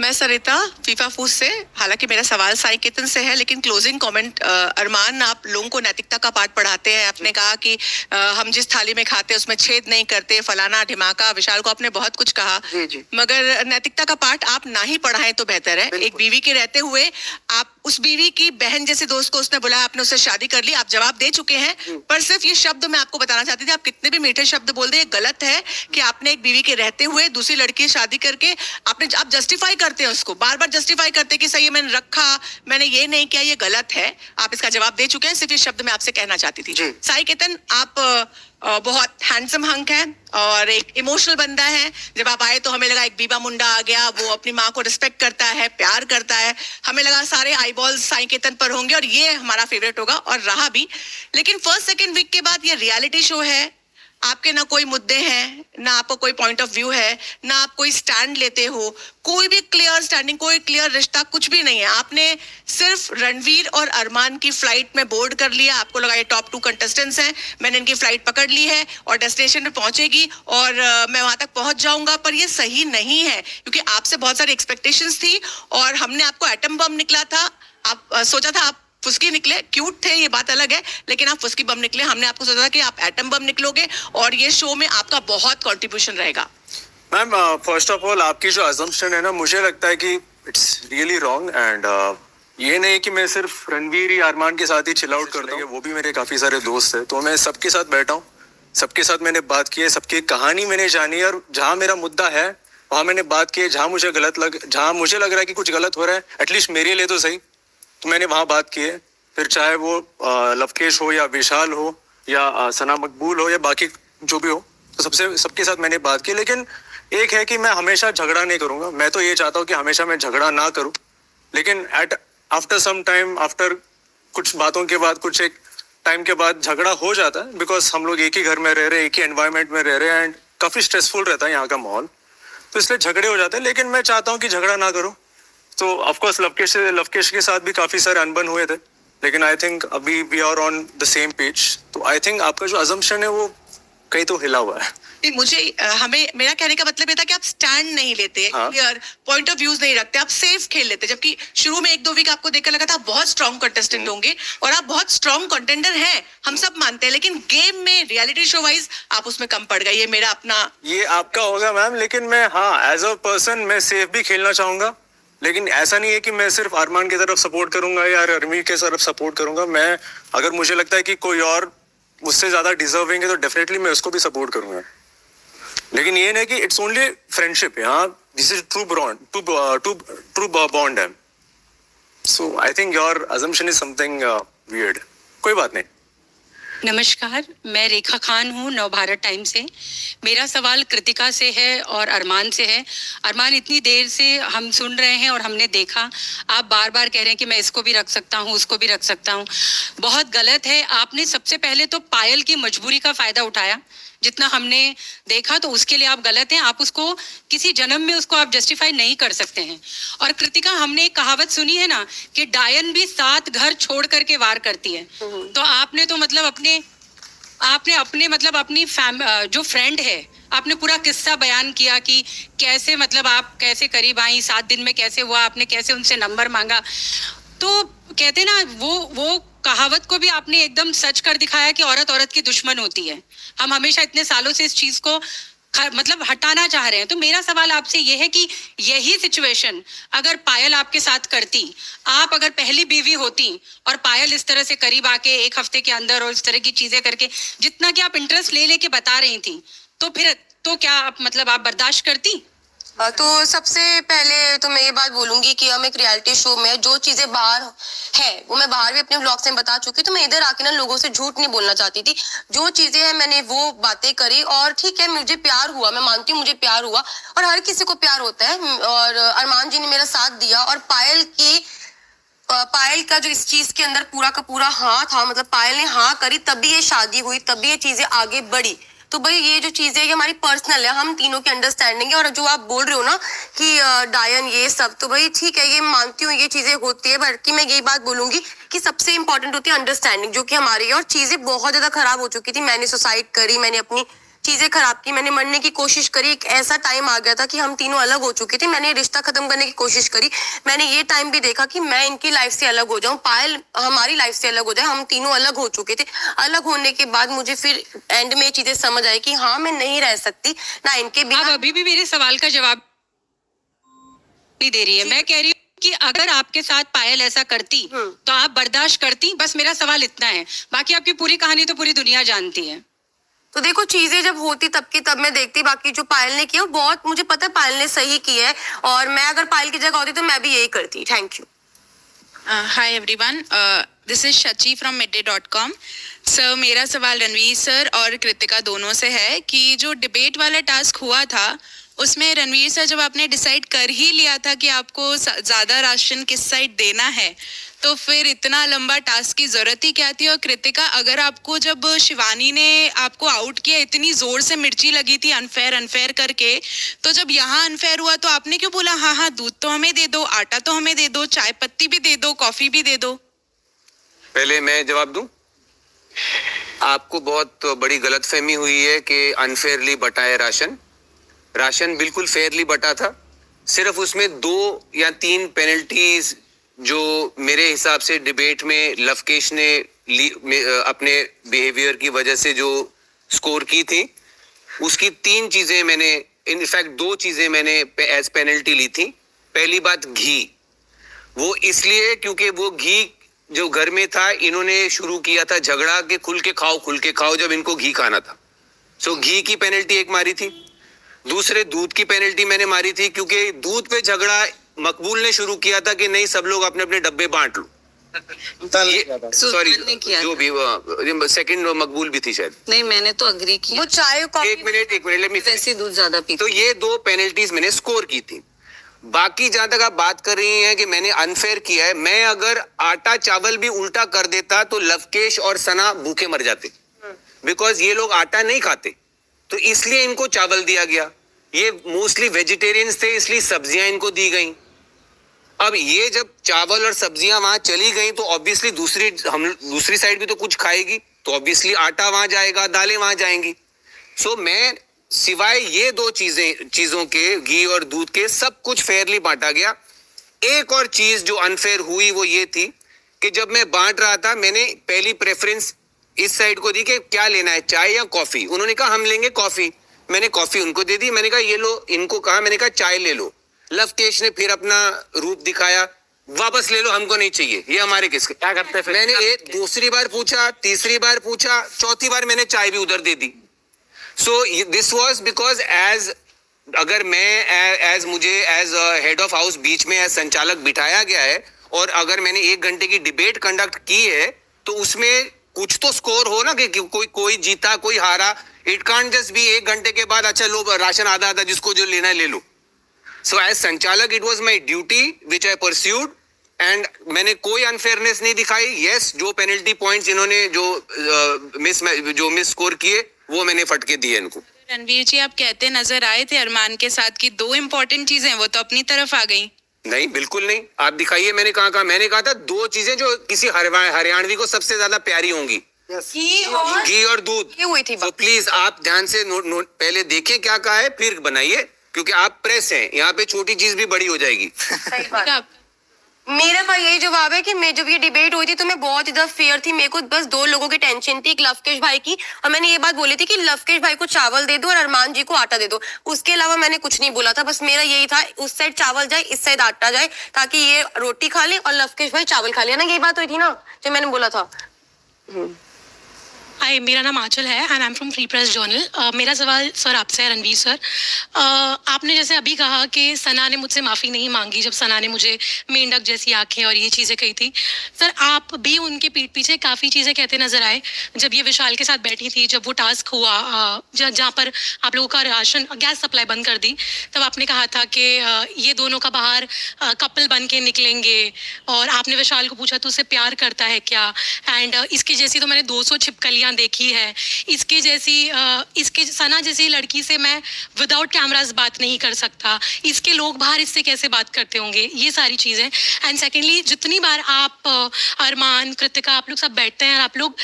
मैं सरिता फीफा फूड से। हालांकि मेरा सवाल साई केतन से है, लेकिन क्लोजिंग कमेंट, अरमान आप लोगों को नैतिकता का पाठ पढ़ाते हैं। आपने कहा कि हम जिस थाली में खाते हैं उसमें छेद नहीं करते, फलाना ढिमाका। विशाल को आपने बहुत कुछ कहा, मगर नैतिकता का पाठ आप ना ही पढ़ाएं तो बेहतर है। एक बीवी के रहते हुए आप उस बीवी की बहन जैसे दोस्त को उसने बुलाया, आपने उससे शादी कर ली, आप जवाब दे चुके हैं, पर सिर्फ ये शब्द मैं आपको बताना चाहती थी, आप कितने भी मीठे शब्द बोल दे, ये गलत है कि आपने एक बीवी के रहते हुए दूसरी लड़की से शादी करके आप जस्टिफाई करते हैं उसको, बार बार जस्टिफाई करते हैं कि सही है मैंने रखा, मैंने ये नहीं किया, ये गलत है। आप इसका जवाब दे चुके हैं, सिर्फ ये शब्द मैं आपसे कहना चाहती थी। साई केतन, आप बहुत हैंडसम हंक है और एक इमोशनल बंदा है। जब आप आए तो हमें लगा एक बीबा मुंडा आ गया, वो अपनी माँ को रिस्पेक्ट करता है, प्यार करता है। हमें लगा सारे आईबॉल्स साई केतन पर होंगे और ये हमारा फेवरेट होगा, और रहा भी। लेकिन फर्स्ट सेकंड वीक के बाद ये रियलिटी शो है, आपके ना कोई मुद्दे हैं, ना आपको कोई पॉइंट ऑफ व्यू है, ना आप कोई स्टैंड लेते हो, कोई भी क्लियर स्टैंडिंग, कोई क्लियर रिश्ता, कुछ भी नहीं है। आपने सिर्फ रणवीर और अरमान की फ्लाइट में बोर्ड कर लिया। आपको लगा ये टॉप 2 कंटेस्टेंट्स हैं, मैंने इनकी फ्लाइट पकड़ ली है और डेस्टिनेशन पे पहुंचेगी और मैं वहां तक पहुंच जाऊंगा। पर ये सही नहीं है, क्योंकि आपसे बहुत सारी एक्सपेक्टेशंस थी और हमने आपको एटम बम निकला था। आप सोचा था आप फुसकी निकले, क्यूट थे ये बात अलग है, लेकिन आप फुसकी बम निकले। हमने आपको सोचा था कि आप एटम बम निकलोगे और ये शो में आपका बहुत कंट्रीब्यूशन रहेगा।
मैम, फर्स्ट ऑफ ऑल आपकी जो अजम्पशन है ना, मुझे लगता है कि इट्स रियली रॉन्ग। एंड ये नहीं कि मैं सिर्फ रणवीर या अरमान के साथ ही चिल आउट करता हूँ, वो भी मेरे काफी सारे दोस्त हैं, तो मैं सबके साथ बैठा हूँ, सबके साथ मैंने बात की है, सबकी कहानी मैंने जानी है, और जहाँ मेरा मुद्दा है वहाँ मैंने बात की है। जहाँ मुझे लग रहा है कि कुछ गलत हो रहा है, एटलीस्ट मेरे लिए तो सही, तो मैंने वहाँ बात की है। फिर चाहे वो लवकेश हो या विशाल हो या सना मकबूल हो या बाकी जो भी हो, तो सबके साथ मैंने बात की। लेकिन एक है कि मैं हमेशा झगड़ा नहीं करूंगा। मैं तो ये चाहता हूँ कि हमेशा मैं झगड़ा ना करूं, लेकिन आफ्टर सम टाइम, आफ्टर कुछ बातों के बाद, कुछ एक टाइम के बाद झगड़ा हो जाता है, बिकॉज हम लोग एक ही घर में रह रहे हैं, एक ही एनवायरनमेंट में रह रहे हैं, एंड काफी स्ट्रेसफुल रहता है यहाँ का माहौल, तो इसलिए झगड़े हो जाते हैं। लेकिन मैं चाहता हूँ कि झगड़ा ना करूँ। तो ऑफकोर्स लवकेश के साथ भी काफी सारे अनबन हुए थे, लेकिन आई थिंक अभी we are on the same page. तो आई थिंक आपका जो अजम्पशन है वो कहीं तो हिला हुआ है।
मेरा कहने का मतलब ये था कि आप स्टैंड नहीं लेते, क्लियर पॉइंट ऑफ व्यूज नहीं रखते, आप सेफ खेल लेते। जबकि शुरू में 1-2 वीक आपको देखकर लगा था आप बहुत स्ट्रॉन्ग कंटेस्टेंट होंगे, और आप बहुत स्ट्रॉन्ग कंटेंडर हैं, हम सब मानते हैं। लेकिन गेम में रियलिटी शो वाइज आप उसमें कम पड़ गए। ये मेरा अपना,
ये आपका होगा मैम, लेकिन मैं एज अ पर्सन मैं सेफ भी खेलना चाहूंगा। लेकिन ऐसा नहीं है कि मैं सिर्फ अरमान की तरफ सपोर्ट करूंगा या रणवीर के तरफ सपोर्ट करूंगा। मैं, अगर मुझे लगता है कि कोई और मुझसे ज्यादा डिजर्विंग है, तो डेफिनेटली मैं उसको भी सपोर्ट करूंगा। लेकिन ये नहीं कि it's only friendship, this is true bond है। So I think your assumption is something weird. कोई बात नहीं।
नमस्कार, मैं रेखा खान हूँ, नवभारत टाइम से। मेरा सवाल कृतिका से है और अरमान से है। अरमान, इतनी देर से हम सुन रहे हैं और हमने देखा, आप बार बार कह रहे हैं कि मैं इसको भी रख सकता हूँ, उसको भी रख सकता हूँ। बहुत गलत है। आपने सबसे पहले तो पायल की मजबूरी का फायदा उठाया, जितना हमने देखा, तो उसके लिए आप गलत हैं। आप उसको किसी जन्म में उसको आप जस्टिफाई नहीं कर सकते हैं। और कृतिका, हमने एक कहावत सुनी है ना कि डायन भी 7 घर छोड़ करके वार करती है। तो आपने तो मतलब अपने जो फ्रेंड है, आपने पूरा किस्सा बयान किया कि कैसे मतलब आप कैसे करीब आई, 7 दिन में कैसे हुआ, आपने कैसे उनसे नंबर मांगा। तो कहते ना वो कहावत को भी आपने एकदम सच कर दिखाया कि औरत औरत की दुश्मन होती है। हम हमेशा इतने सालों से इस चीज को मतलब हटाना चाह रहे हैं। तो मेरा सवाल आपसे ये है कि यही सिचुएशन अगर पायल आपके साथ करती, आप अगर पहली बीवी होती और पायल इस तरह से करीब आके 1 हफ्ते के अंदर और इस तरह की चीजें करके जितना कि आप इंटरेस्ट ले लेके बता रही थी, तो फिर तो क्या आप मतलब आप बर्दाश्त करती?
तो सबसे पहले तो मैं ये बात बोलूंगी कि हम एक रियलिटी शो में जो चीजें बाहर है वो मैं बाहर भी अपने व्लॉग्स में बता चुकी, तो मैं इधर आके ना लोगों से झूठ नहीं बोलना चाहती थी। जो चीजें हैं मैंने वो बातें करी और ठीक है, मुझे प्यार हुआ, मैं मानती हूँ मुझे प्यार हुआ और हर किसी को प्यार होता है। और अरमान जी ने मेरा साथ दिया और पायल का जो इस चीज के अंदर पूरा का पूरा हाँ था, मतलब पायल ने हाँ करी तभी ये शादी हुई, तभी ये चीजें आगे बढ़ी। तो भाई ये जो चीजें ये हमारी पर्सनल है, हम तीनों की अंडरस्टैंडिंग है। और जो आप बोल रहे हो ना कि डायन ये सब, तो भाई ठीक है, ये मानती हूँ ये चीजें होती है, बल्कि मैं यही बात बोलूंगी कि सबसे इंपॉर्टेंट होती है अंडरस्टैंडिंग, जो कि हमारी है। और चीजें बहुत ज्यादा खराब हो चुकी थी, मैंने सुसाइड करी, मैंने अपनी चीजें खराब की, मैंने मरने की कोशिश करी। एक ऐसा टाइम आ गया था कि हम तीनों अलग हो चुके थे, मैंने रिश्ता खत्म करने की कोशिश करी। मैंने ये टाइम भी देखा कि मैं इनकी लाइफ से अलग हो जाऊं, पायल हमारी लाइफ से अलग हो जाए, हम तीनों अलग हो चुके थे। अलग होने के बाद मुझे फिर एंड में ये चीजें समझ आई कि हाँ मैं नहीं रह सकती ना इनके बिना।
आप अभी भी मेरे सवाल का जवाब नहीं दे रही है। मैं कह रही हूँ कि अगर आपके साथ पायल ऐसा करती तो आप बर्दाश्त करती? बस मेरा सवाल इतना है, बाकी आपकी पूरी कहानी तो पूरी दुनिया जानती है।
तो देखो चीजें जब होती तब की तब मैं देखती, बाकी जो पायल ने किया बहुत मुझे पता है पायल ने सही किया है, और मैं अगर पायल की जगह होती तो मैं भी यही करती। Thank you.
Hi everyone, this is Shachi from midday.com। Sir मेरा सवाल रणवीर सर और कृतिका दोनों से है कि जो डिबेट वाला टास्क हुआ था उसमें रणवीर सर जब आपने डिसाइड कर ही लिया था कि आपको ज़्यादा राशन किस साइड देना है, तो फिर इतना लंबा टास्क की ज़रूरत ही क्या थी? और कृतिका, अगर आपको जब शिवानी ने आपको आउट किया इतनी ज़ोर से मिर्ची लगी थी अनफेयर करके, तो जब यहाँ अनफेयर हुआ तो आपने क्यों बोला हाँ दूध तो हमें दे दो, आटा तो हमें दे दो, चाय पत्ती भी दे दो, कॉफी भी दे दो?
पहले मैं जवाब दूं। आपको बहुत बड़ी गलतफहमी हुई है कि अनफेयरली बटा है राशन बिल्कुल फेयरली बटा था। सिर्फ उसमें 2 या 3 पेनल्टीज जो मेरे हिसाब से डिबेट में लवकेश ने अपने बिहेवियर की वजह से जो स्कोर की थी, उसकी 3 चीजें मैंने, इनफैक्ट 2 चीजें मैंने एज पेनल्टी ली थी। पहली बात घी, वो इसलिए क्योंकि वो घी जो घर में था इन्होंने शुरू किया था झगड़ा के खुल के खाओ जब इनको घी खाना था। सो घी की पेनल्टी एक मारी थी। दूसरे दूध की पेनल्टी मैंने मारी थी क्योंकि दूध पे झगड़ा मकबूल ने शुरू किया था कि नहीं सब लोग अपने अपने डब्बे बांट लो। सॉरी, जो भी सेकंड मकबूल भी थी शायद।
नहीं, मैंने तो अग्री किया। वो चाय
एक मिनट लेट मी,
वैसे दूध ज्यादा पीती।
तो ये 2 पेनल्टीज मैंने स्कोर की थी। बाकी जहां तक आप बात कर रही हैं कि मैंने अनफेयर किया है, मैं अगर आटा चावल भी उल्टा कर देता तो लवकेश और सना भूखे मर जाते, बिकॉज ये लोग आटा नहीं खाते, तो इसलिए इनको चावल दिया गया। ये मोस्टली वेजिटेरियंस थे इसलिए सब्जियां इनको दी गई। अब ये जब चावल और सब्जियां वहां चली गई तो ऑब्वियसली दूसरी साइड भी तो कुछ खाएगी, तो ऑब्वियसली आटा वहां जाएगा, दालें वहां जाएंगी। सो मैं सिवाय ये 2 चीजों के, घी और दूध के, सब कुछ फेयरली बांटा गया। एक और चीज जो अनफेयर हुई वो ये थी कि जब मैं बांट रहा था मैंने पहली प्रेफरेंस इस साइड को दी कि क्या लेना है, चाय या कॉफी। उन्होंने कहा हम लेंगे कॉफी, मैंने कॉफी उनको दे दी। मैंने कहा ये लो, इनको कहा, मैंने कहा चाय ले लो। लवकेश ने फिर अपना रूप दिखाया, वापस ले लो, हमको नहीं चाहिए, ये हमारे किसके, क्या करते हैं। मैंने एक दूसरी बार पूछा, तीसरी बार पूछा, चौथी बार मैंने चाय भी उधर दे दी। सो दिस वाज बिकॉज अगर मैं मुझे एज हेड ऑफ हाउस बीच में एज संचालक बिठाया गया है और अगर मैंने 1 घंटे की डिबेट कंडक्ट की है तो उसमें कुछ तो स्कोर हो ना कि कोई जीता कोई हारा। इट कांट जस्ट बी 1 घंटे के बाद अच्छा लो राशन आधा जिसको जो लेना है ले लो। सो एज संचालक it was my duty which I pursued and मैंने कोई अनफेयरनेस नहीं दिखाई। यस, जो पेनल्टी पॉइंट्स इन्होंने जो मिस स्कोर किए वो मैंने फटके दिए इनको।
रणवीर जी, आप कहते नजर आए थे अरमान के साथ की 2 इंपॉर्टेंट चीजें वो तो अपनी तरफ आ गई।
नहीं, बिल्कुल नहीं। आप दिखाइए, मैंने कहा था 2 चीजें जो किसी हरियाणवी को सबसे ज्यादा प्यारी होंगी। घी और दूध
ये हुई थी
तो प्लीज आप ध्यान से पहले देखें क्या कहा है फिर बनाइए, क्योंकि आप प्रेस हैं, यहाँ पे छोटी चीज भी बड़ी हो जाएगी।
सही बात। मेरा भाई यही जवाब है कि मैं जब ये डिबेट हुई थी तो मैं बहुत ज्यादा फेयर थी, मेरे को बस दो लोगों की टेंशन थी, एक लवकेश भाई की, और मैंने ये बात बोली थी कि लवकेश भाई को चावल दे दो और अरमान जी को आटा दे दो, उसके अलावा मैंने कुछ नहीं बोला था। बस मेरा यही था, उस साइड चावल जाए इस साइड आटा जाए, ताकि ये रोटी खा ले और लवकेश भाई चावल खा ले ना, यही बात हुई थी ना जो मैंने बोला था।
हाय, मेरा नाम आंचल है and I am from free press journal. मेरा सवाल सर आपसे है, रणवीर सर। आपने जैसे अभी कहा कि सना ने मुझसे माफ़ी नहीं मांगी जब सना ने मुझे मेंढक जैसी आंखें और ये चीज़ें कही थी। सर आप भी उनके पीठ पीछे काफ़ी चीज़ें कहते नजर आए जब ये विशाल के साथ बैठी थी, जब वो टास्क हुआ जहाँ पर आप लोगों का राशन गैस सप्लाई बंद कर दी, तब आपने कहा था कि ये दोनों का बाहर कपल बन के निकलेंगे, और आपने विशाल को पूछा तो उससे प्यार करता है क्या, एंड इसकी जैसी तो मैंने 200 छिपकलियाँ देखी है, इसके जैसी इसके सना जैसी लड़की से मैं विदाउट कैमरास बात नहीं कर सकता, इसके लोग बाहर इससे कैसे बात करते होंगे, ये सारी चीज़ें। एंड सेकेंडली, जितनी बार आप अरमान, कृतिका, आप लोग सब बैठते हैं और आप लोग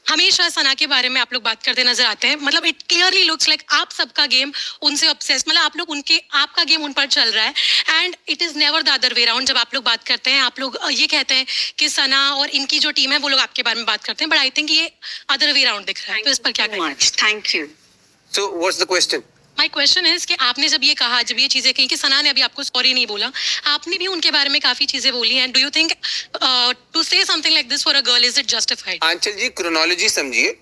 हमेशा सना के बारे में आप लोग बात करते नजर आते हैं, मतलब इट क्लियरली लुक्स लाइक आप सबका गेम उनसे ऑब्सेस, मतलब आप लोग उनके, आपका गेम उन पर चल रहा है, and it is never the other way round. जब आप लोग बात करते हैं, आप लोग ये कहते हैं कि सना और इनकी जो टीम है वो लोग आपके बारे में बात करते हैं, बट आई थिंक ये अदर वे राउंड दिख रहा है, तो इस पर क्या कहें?
Thank you.
So what's the question?
My question is कि आपने जब ये कहा, जब ये चीज़ें कही कि सना ने अभी आपको सॉरी नहीं बोला, आपने भी उनके बारे में काफ़ी चीज़ें बोली हैं, do you think to say something like this for a girl is it justified?
Aanchal ji, chronology समझिए,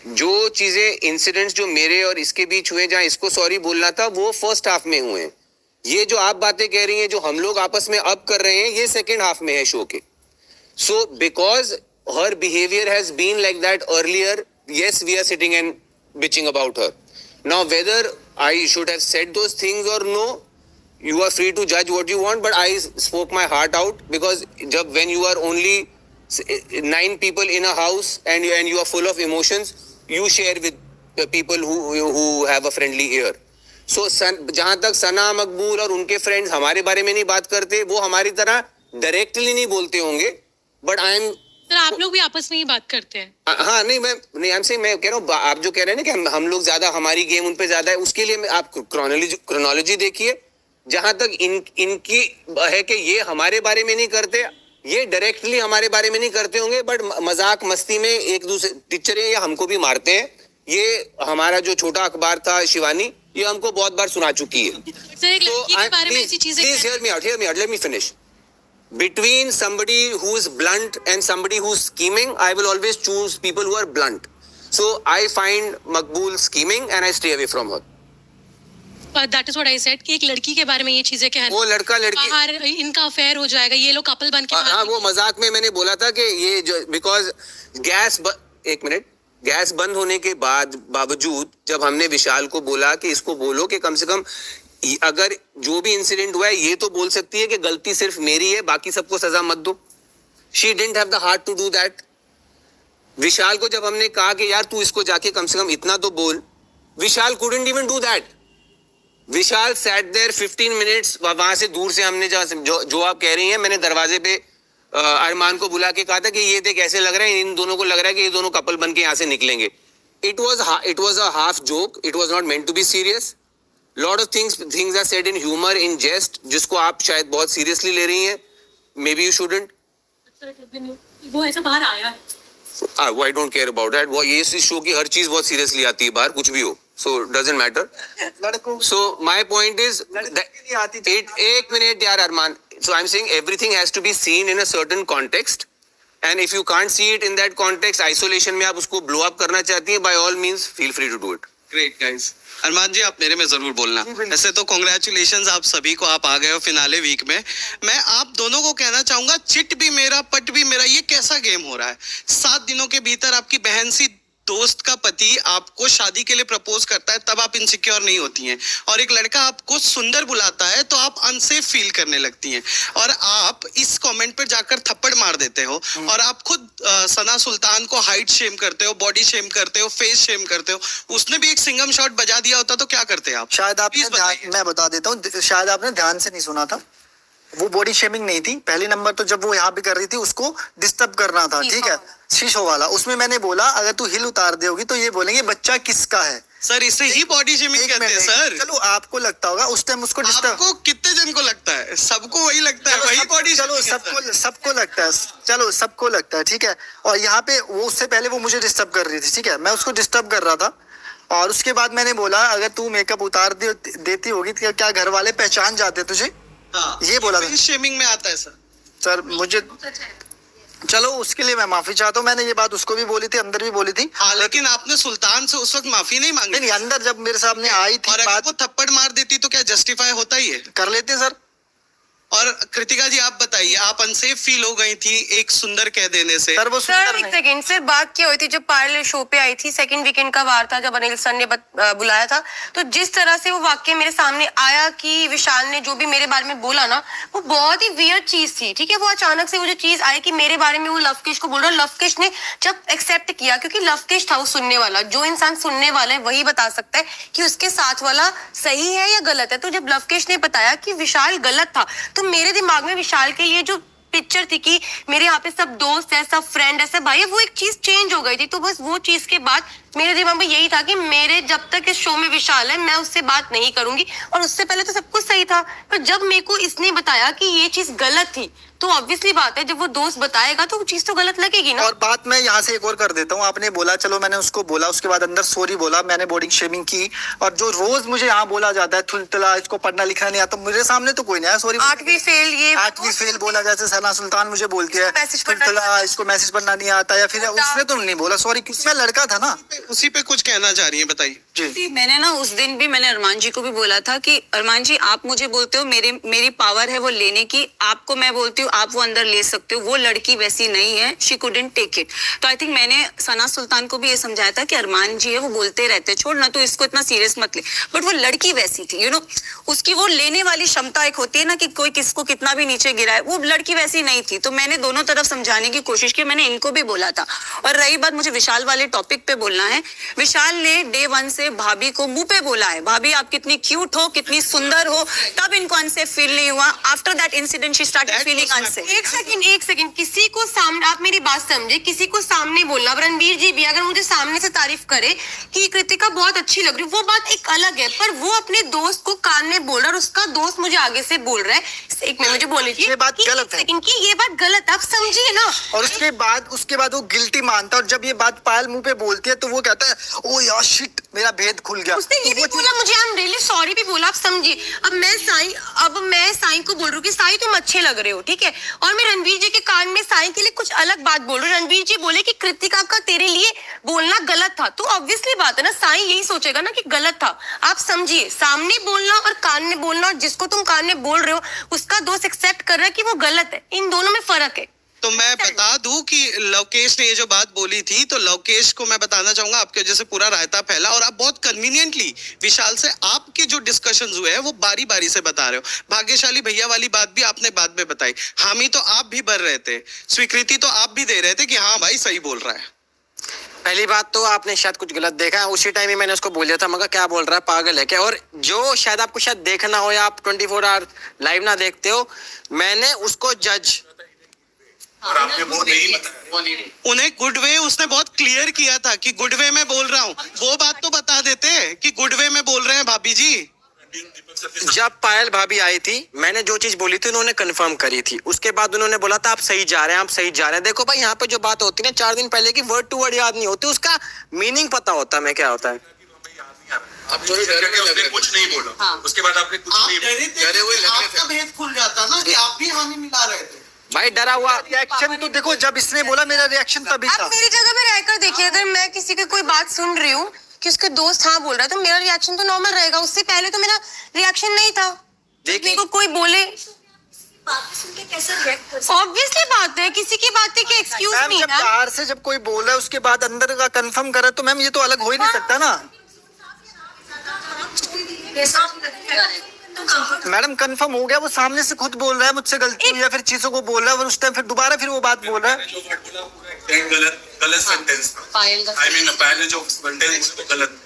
जो चीजें इंसिडेंट्स जो मेरे और इसके बीच हुए, जहाँ इसको सॉरी बोलना था, वो फर्स्ट हाफ में हुए हैं। ये जो आप बातें कह रही हैं, जो हम लोग आपस में अब कर रहे हैं, ये सेकेंड हाफ में है शो के। So because her behaviour has been like that earlier, yes, we are sitting and bitching about her. Now, whether I should have said those things or no, you are free to judge what you want, but I spoke my heart out, because when you are only 9 people in a house and you are full of emotions, you share with the people who have a friendly ear. So, जहाँ तक सना, मकबूल और उनके friends हमारे बारे में नहीं बात करते, वो हमारी तरह डायरेक्टली नहीं बोलते होंगे, बट आई एम
सर आप लोग भी आपस में ही बात करते हैं?
हाँ, नहीं मैं कह रहा हूँ, आप जो कह रहे हैं ना कि हम लोग ज्यादा, हमारी गेम उन पे ज्यादा है, उसके लिए आप क्रोनोलॉजी देखिए। जहां तक इनकी है कि ये हमारे बारे में नहीं करते, ये डायरेक्टली हमारे बारे में नहीं करते होंगे, बट मजाक मस्ती में एक दूसरे टीचर या हमको भी मारते हैं। ये हमारा जो छोटा अखबार था शिवानी, ये हमको बहुत बार सुना चुकी है।
सर एक लड़की के बारे में ऐसी चीजें,
please hear me out, let me finish. Between somebody who is blunt and somebody who is scheming, I will always choose people who are blunt. So I find Maqbool scheming and I stay away from her.
But that is what I said कि एक लड़की के बारे में ये चीजें कहना,
वो लड़का लड़की
बाहर इनका अफेयर हो जाएगा, ये लोग कपल बन के,
हाँ, वो मजाक में मैंने बोला था कि ये जो बिकॉज एक मिनट, गैस बंद होने के बावजूद जब हमने विशाल को बोला कि इसको बोलो कि कम से कम अगर जो भी इंसिडेंट हुआ है, ये तो बोल सकती है कि गलती सिर्फ मेरी है, बाकी सबको सजा मत दो। She didn't have the heart to do that. Vishal को जब हमने कहा कि यार तू इसको जाके कम से कम इतना तो बोल, विशाल couldn't even do that. Vishal sat there 15 minutes, वहां से दूर से हमने जो आप कह रही हैं, मैंने दरवाजे पे अरमान को बुला के कहा था कि ये देख ऐसे लग रहा है, इन दोनों को लग रहा है कि ये दोनों कपल बन के यहाँ से निकलेंगे। It was a half joke. It was not meant to be serious. Lot of things are said in humor, in jest, जिसको आप शायद बहुत seriously ले रही हैं. Maybe you shouldn't.
वो ऐसा बाहर आया है।
I don't care about that. वो ये इस शो की हर चीज बहुत सीरियसली आती है बाहर, कुछ भी हो, so doesn't matter. So my point is that एक मिनट यार अरमान, so I'm saying everything has to be seen in a certain context, and if you can't see it in that context, isolation में आप उसको blow up करना चाहती हैं, by all means feel free to do it.
Great guys. Arman ji आप मेरे में जरूर बोलना। ऐसे तो कॉन्ग्रेचुलेशंस आप सभी को, आप आ गए हो फिनाले वीक में। मैं आप दोनों को कहना चाहूंगा, चिट भी मेरा पट भी मेरा, ये कैसा गेम हो रहा है? 7 दिनों के भीतर आपकी बहन सी दोस्त का पति आपको शादी के लिए प्रपोज करता है, तब आप इनसिक्योर नहीं होती हैं, और एक लड़का आपको सुंदर बुलाता है तो आप अनसेफ फील करने लगती हैं, और आप इस कमेंट पर जाकर थप्पड़ मार देते हो, और आप खुद सना सुल्तान को हाइट शेम करते हो, बॉडी शेम करते हो, फेस शेम करते हो। उसने भी एक सिंगम शॉट बजा दिया होता तो क्या करते आप?
शायद आपने मैं बता देता हूँ, शायद आपने ध्यान से नहीं सुना था। वो बॉडी शेमिंग नहीं थी। पहली नंबर तो जब वो यहाँ पे कर रही थी उसको डिस्टर्ब करना था, ठीक है, शीशो वाला। उसमें मैंने बोला अगर तू हिल उतार दोगी तो ये बोलेंगे बच्चा किसका है।
सर इसे ही बॉडी शेमिंग कहते हैं सर।
चलो आपको लगता होगा, उस टाइम उसको डिस्टर्ब,
आपको कितने जन को लगता है? सबको वही लगता है, वही बॉडी।
चलो सबको लगता है, चलो सबको लगता है, ठीक है। और यहाँ पे वो उससे पहले वो मुझे डिस्टर्ब कर रही थी, ठीक है, मैं उसको डिस्टर्ब कर रहा था। और उसके बाद मैंने बोला अगर तू मेकअप उतार देती होगी तो क्या घर वाले पहचान जाते तुझे?
हाँ,
ये बोला था।
शेमिंग में आता है
सर मुझे, चलो उसके लिए मैं माफी चाहता हूँ। मैंने ये बात उसको भी बोली थी, अंदर भी बोली थी।
हाँ, लेकिन आपने सुल्तान से उस वक्त माफी नहीं मांगी।
नहीं, अंदर जब मेरे सामने आई थी
और अगर
बात,
वो थप्पड़ मार देती तो क्या जस्टिफाई होता ही है?
कर लेते हैं सर।
और कृतिका जी आप बताइए, आप अनसेफ फील हो गई थी एक सुंदर कह देने से?
सर वो
सर एक सेकंड, सर बात क्या हुई थी जब पायल शो पे आई थी, सेकंड वीकेंड का वार था जब अनिल सर ने बुलाया था, तो जिस तरह से वो वाक्य मेरे सामने आया कि विशाल ने जो भी मेरे बारे में बोला ना, वो बहुत ही वियर्ड चीज थी, ठीक है। वो अचानक से वो जो चीज आई कि मेरे बारे में वो लवकेश को बोल रहा है, लवकेश ने जब एक्सेप्ट किया, क्योंकि लवकेश था वो सुनने वाला, जो इंसान सुनने वाला है वही बता सकता है कि उसके साथ वाला सही है या गलत है। तो जब लवकेश ने बताया कि विशाल गलत था, तो मेरे दिमाग में विशाल के लिए जो पिक्चर थी कि मेरे यहाँ पे सब दोस्त है, सब फ्रेंड है, सब भाई है, वो एक चीज चेंज हो गई थी। तो बस वो चीज के बाद मेरे दिमाग में यही था कि मेरे जब तक इस शो में विशाल है मैं उससे बात नहीं करूंगी। और उससे पहले तो सब कुछ सही था, पर जब मेरे को इसने बताया कि ये चीज गलत थी, तो ऑब्वियसली बात है जब वो दोस्त बताएगा तो वो चीज तो गलत लगेगी ना।
और बात मैं यहाँ से एक और कर देता हूँ। आपने बोला, चलो मैंने उसको बोला, उसके बाद अंदर सॉरी बोला, मैंने बॉडी शेमिंग की। और जो रोज मुझे यहाँ बोला जाता है थुलथुला, इसको पढ़ना लिखना नहीं आता, मेरे सामने तो कोई नहीं आया सॉरी।
8वीं फेल, ये
8वीं फेल बोला, जैसे सना सुल्तान मुझे बोलती है थुलथुला, इसको मैसेज पढ़ना नहीं आता, या फिर उसने तो नहीं बोला सॉरी, मैं लड़का था ना।
उसी पे कुछ कहना चाह रही है, बताइए
जी। मैंने ना उस दिन भी मैंने अरमान जी को भी बोला था कि अरमान जी आप मुझे बोलते हो मेरी पावर है वो लेने की, आपको मैं बोलती हूँ आप वो अंदर ले सकते हो, वो लड़की वैसी नहीं है, शी कुडंट टेक इट। तो आई थिंक मैंने सना सुल्तान को भी ये समझाया था कि अरमान जी है वो बोलते रहते, छोड़ ना, तो इसको इतना सीरियस मत ले। बट वो लड़की वैसी थी, यू नो, उसकी वो लेने वाली क्षमता एक होती है ना कि कोई किसको कितना भी नीचे गिराए, वो लड़की वैसी नहीं थी। तो मैंने दोनों तरफ समझाने की कोशिश की, मैंने इनको भी बोला था। और रही बात मुझे विशाल वाले टॉपिक पे बोलना है, विशाल ने डे 1 से भाभी को मुंह पे बोला है, भाभी आप कितनी क्यूट हो, कितनी सुंदर हो, तब इनको अनसेफ फील नहीं हुआ। After that incident she started feeling unsafe.
एक सेकंड, किसी को सामने, आप मेरी बात समझे, किसी को सामने बोलना, रणवीर जी भी अगर मुझे सामने से तारीफ करे कि कृतिका बहुत अच्छी लग रही है, वो बात एक अलग है, पर वो अपने दोस्त को कान में बोल रहा है और उसका दोस्त मुझे आगे से बोल रहा है, एक मिनट मुझे बोलने दीजिए,
ये बात गलत है,
लेकिन कि ये बात गलत, आप समझिए ना।
और उसके बाद वो गिल्टी मानता है, और जब ये बात पायल मुंह पे बोलती है तो वो कहता है ओ यार शिट, मेरा भेद खुल गया।
उसने ये भी बोला मुझे, आई एम रियली सॉरी भी बोला, आप समझिए। अब मैं साईं को बोल रही हूँ कि साईं तुम अच्छे लग रहे हो, ठीक है, और मैं रणवीर जी के कान में साईं के लिए कुछ अलग बात बोल रही हूँ। रणवीर जी बोले कि कृतिका का तेरे लिए बोलना गलत था, तो ऑब्वियसली बात है ना, साईं यही सोचेगा ना कि गलत था। आप समझिए, सामने बोलना और कान में बोलना, और जिसको तुम कान में बोल रहे हो उसका दोस्त एक्सेप्ट कर रहा है कि वो गलत है, इन दोनों में फर्क है।
तो मैं बता दूं कि लवकेश ने ये जो बात बोली थी, तो लवकेश को मैं बताना चाहूंगा आपके वजह से पूरा रायता फैला, और आप बहुत कन्वीनियंटली विशाल से आपके जो डिस्कशंस हुए हैं वो बारी बारी से बता रहे हो। भाग्यशाली भैया वाली बात भी आपने बाद में बताई, हामी तो आप भी भर रहे थे, स्वीकृति तो आप भी दे रहे थे कि हाँ भाई सही बोल रहा है। पहली बात तो आपने शायद कुछ गलत देखा है, उसी टाइम ही मैंने उसको बोल दिया था, मगर क्या बोल रहा है, पागल है क्या? और जो शायद आपको शायद देखना हो या आप 24 आवर लाइव ना देखते हो, मैंने उसको जज,
और आपने वो नहीं बताया,
उन्हें गुड वे उसने बहुत क्लियर किया था कि गुड वे में बोल रहा हूँ, वो बात तो बता देते कि गुड वे में बोल रहे हैं भाभी जी। जब पायल भाभी आई थी, मैंने जो चीज बोली थी उन्होंने कंफर्म करी थी, उसके बाद उन्होंने बोला था आप सही जा रहे हैं, आप सही जा रहे हैं। देखो भाई, यहाँ पे जो बात होती है ना 4 दिन पहले की, वर्ड टू वर्ड याद नहीं होती, उसका मीनिंग पता होता है क्या होता है।
कुछ नहीं बोला, उसके बाद आपने कुछ नहीं बोला,
आपका भेद खुल जाता ना कि आप भी हामी मिला रहे थे। भाई डरा हुआ
रिएक्शन तो देखो, जब इसने बोला मेरा रिएक्शन तभी था।
आप मेरी जगह में रहकर देखिए, अगर मैं किसी की कोई बात सुन रही हूँ कि उसके दोस्त हाँ बोल रहा है, तो मेरा रिएक्शन तो नॉर्मल रहेगा, उससे पहले तो मेरा रिएक्शन नहीं था। मेरे को कोई बोले, ऑब्वियसली बात है, किसी की बातें के एक्सक्यूज नहीं
जब
ना।
बाहर से जब कोई बोला है उसके बाद अंदर का कंफर्म करे, तो मैम ये तो अलग हो ही नहीं सकता ना। मैडम कंफर्म हो गया, वो सामने से खुद बोल रहा है मुझसे गलती हुई या फिर चीजों को बोल रहा है, और उस टाइम फिर दोबारा फिर वो बात बोल रहा है।
गलत सेंटेंस था, आई मीन पायल ने जो सेंटेंस गलत।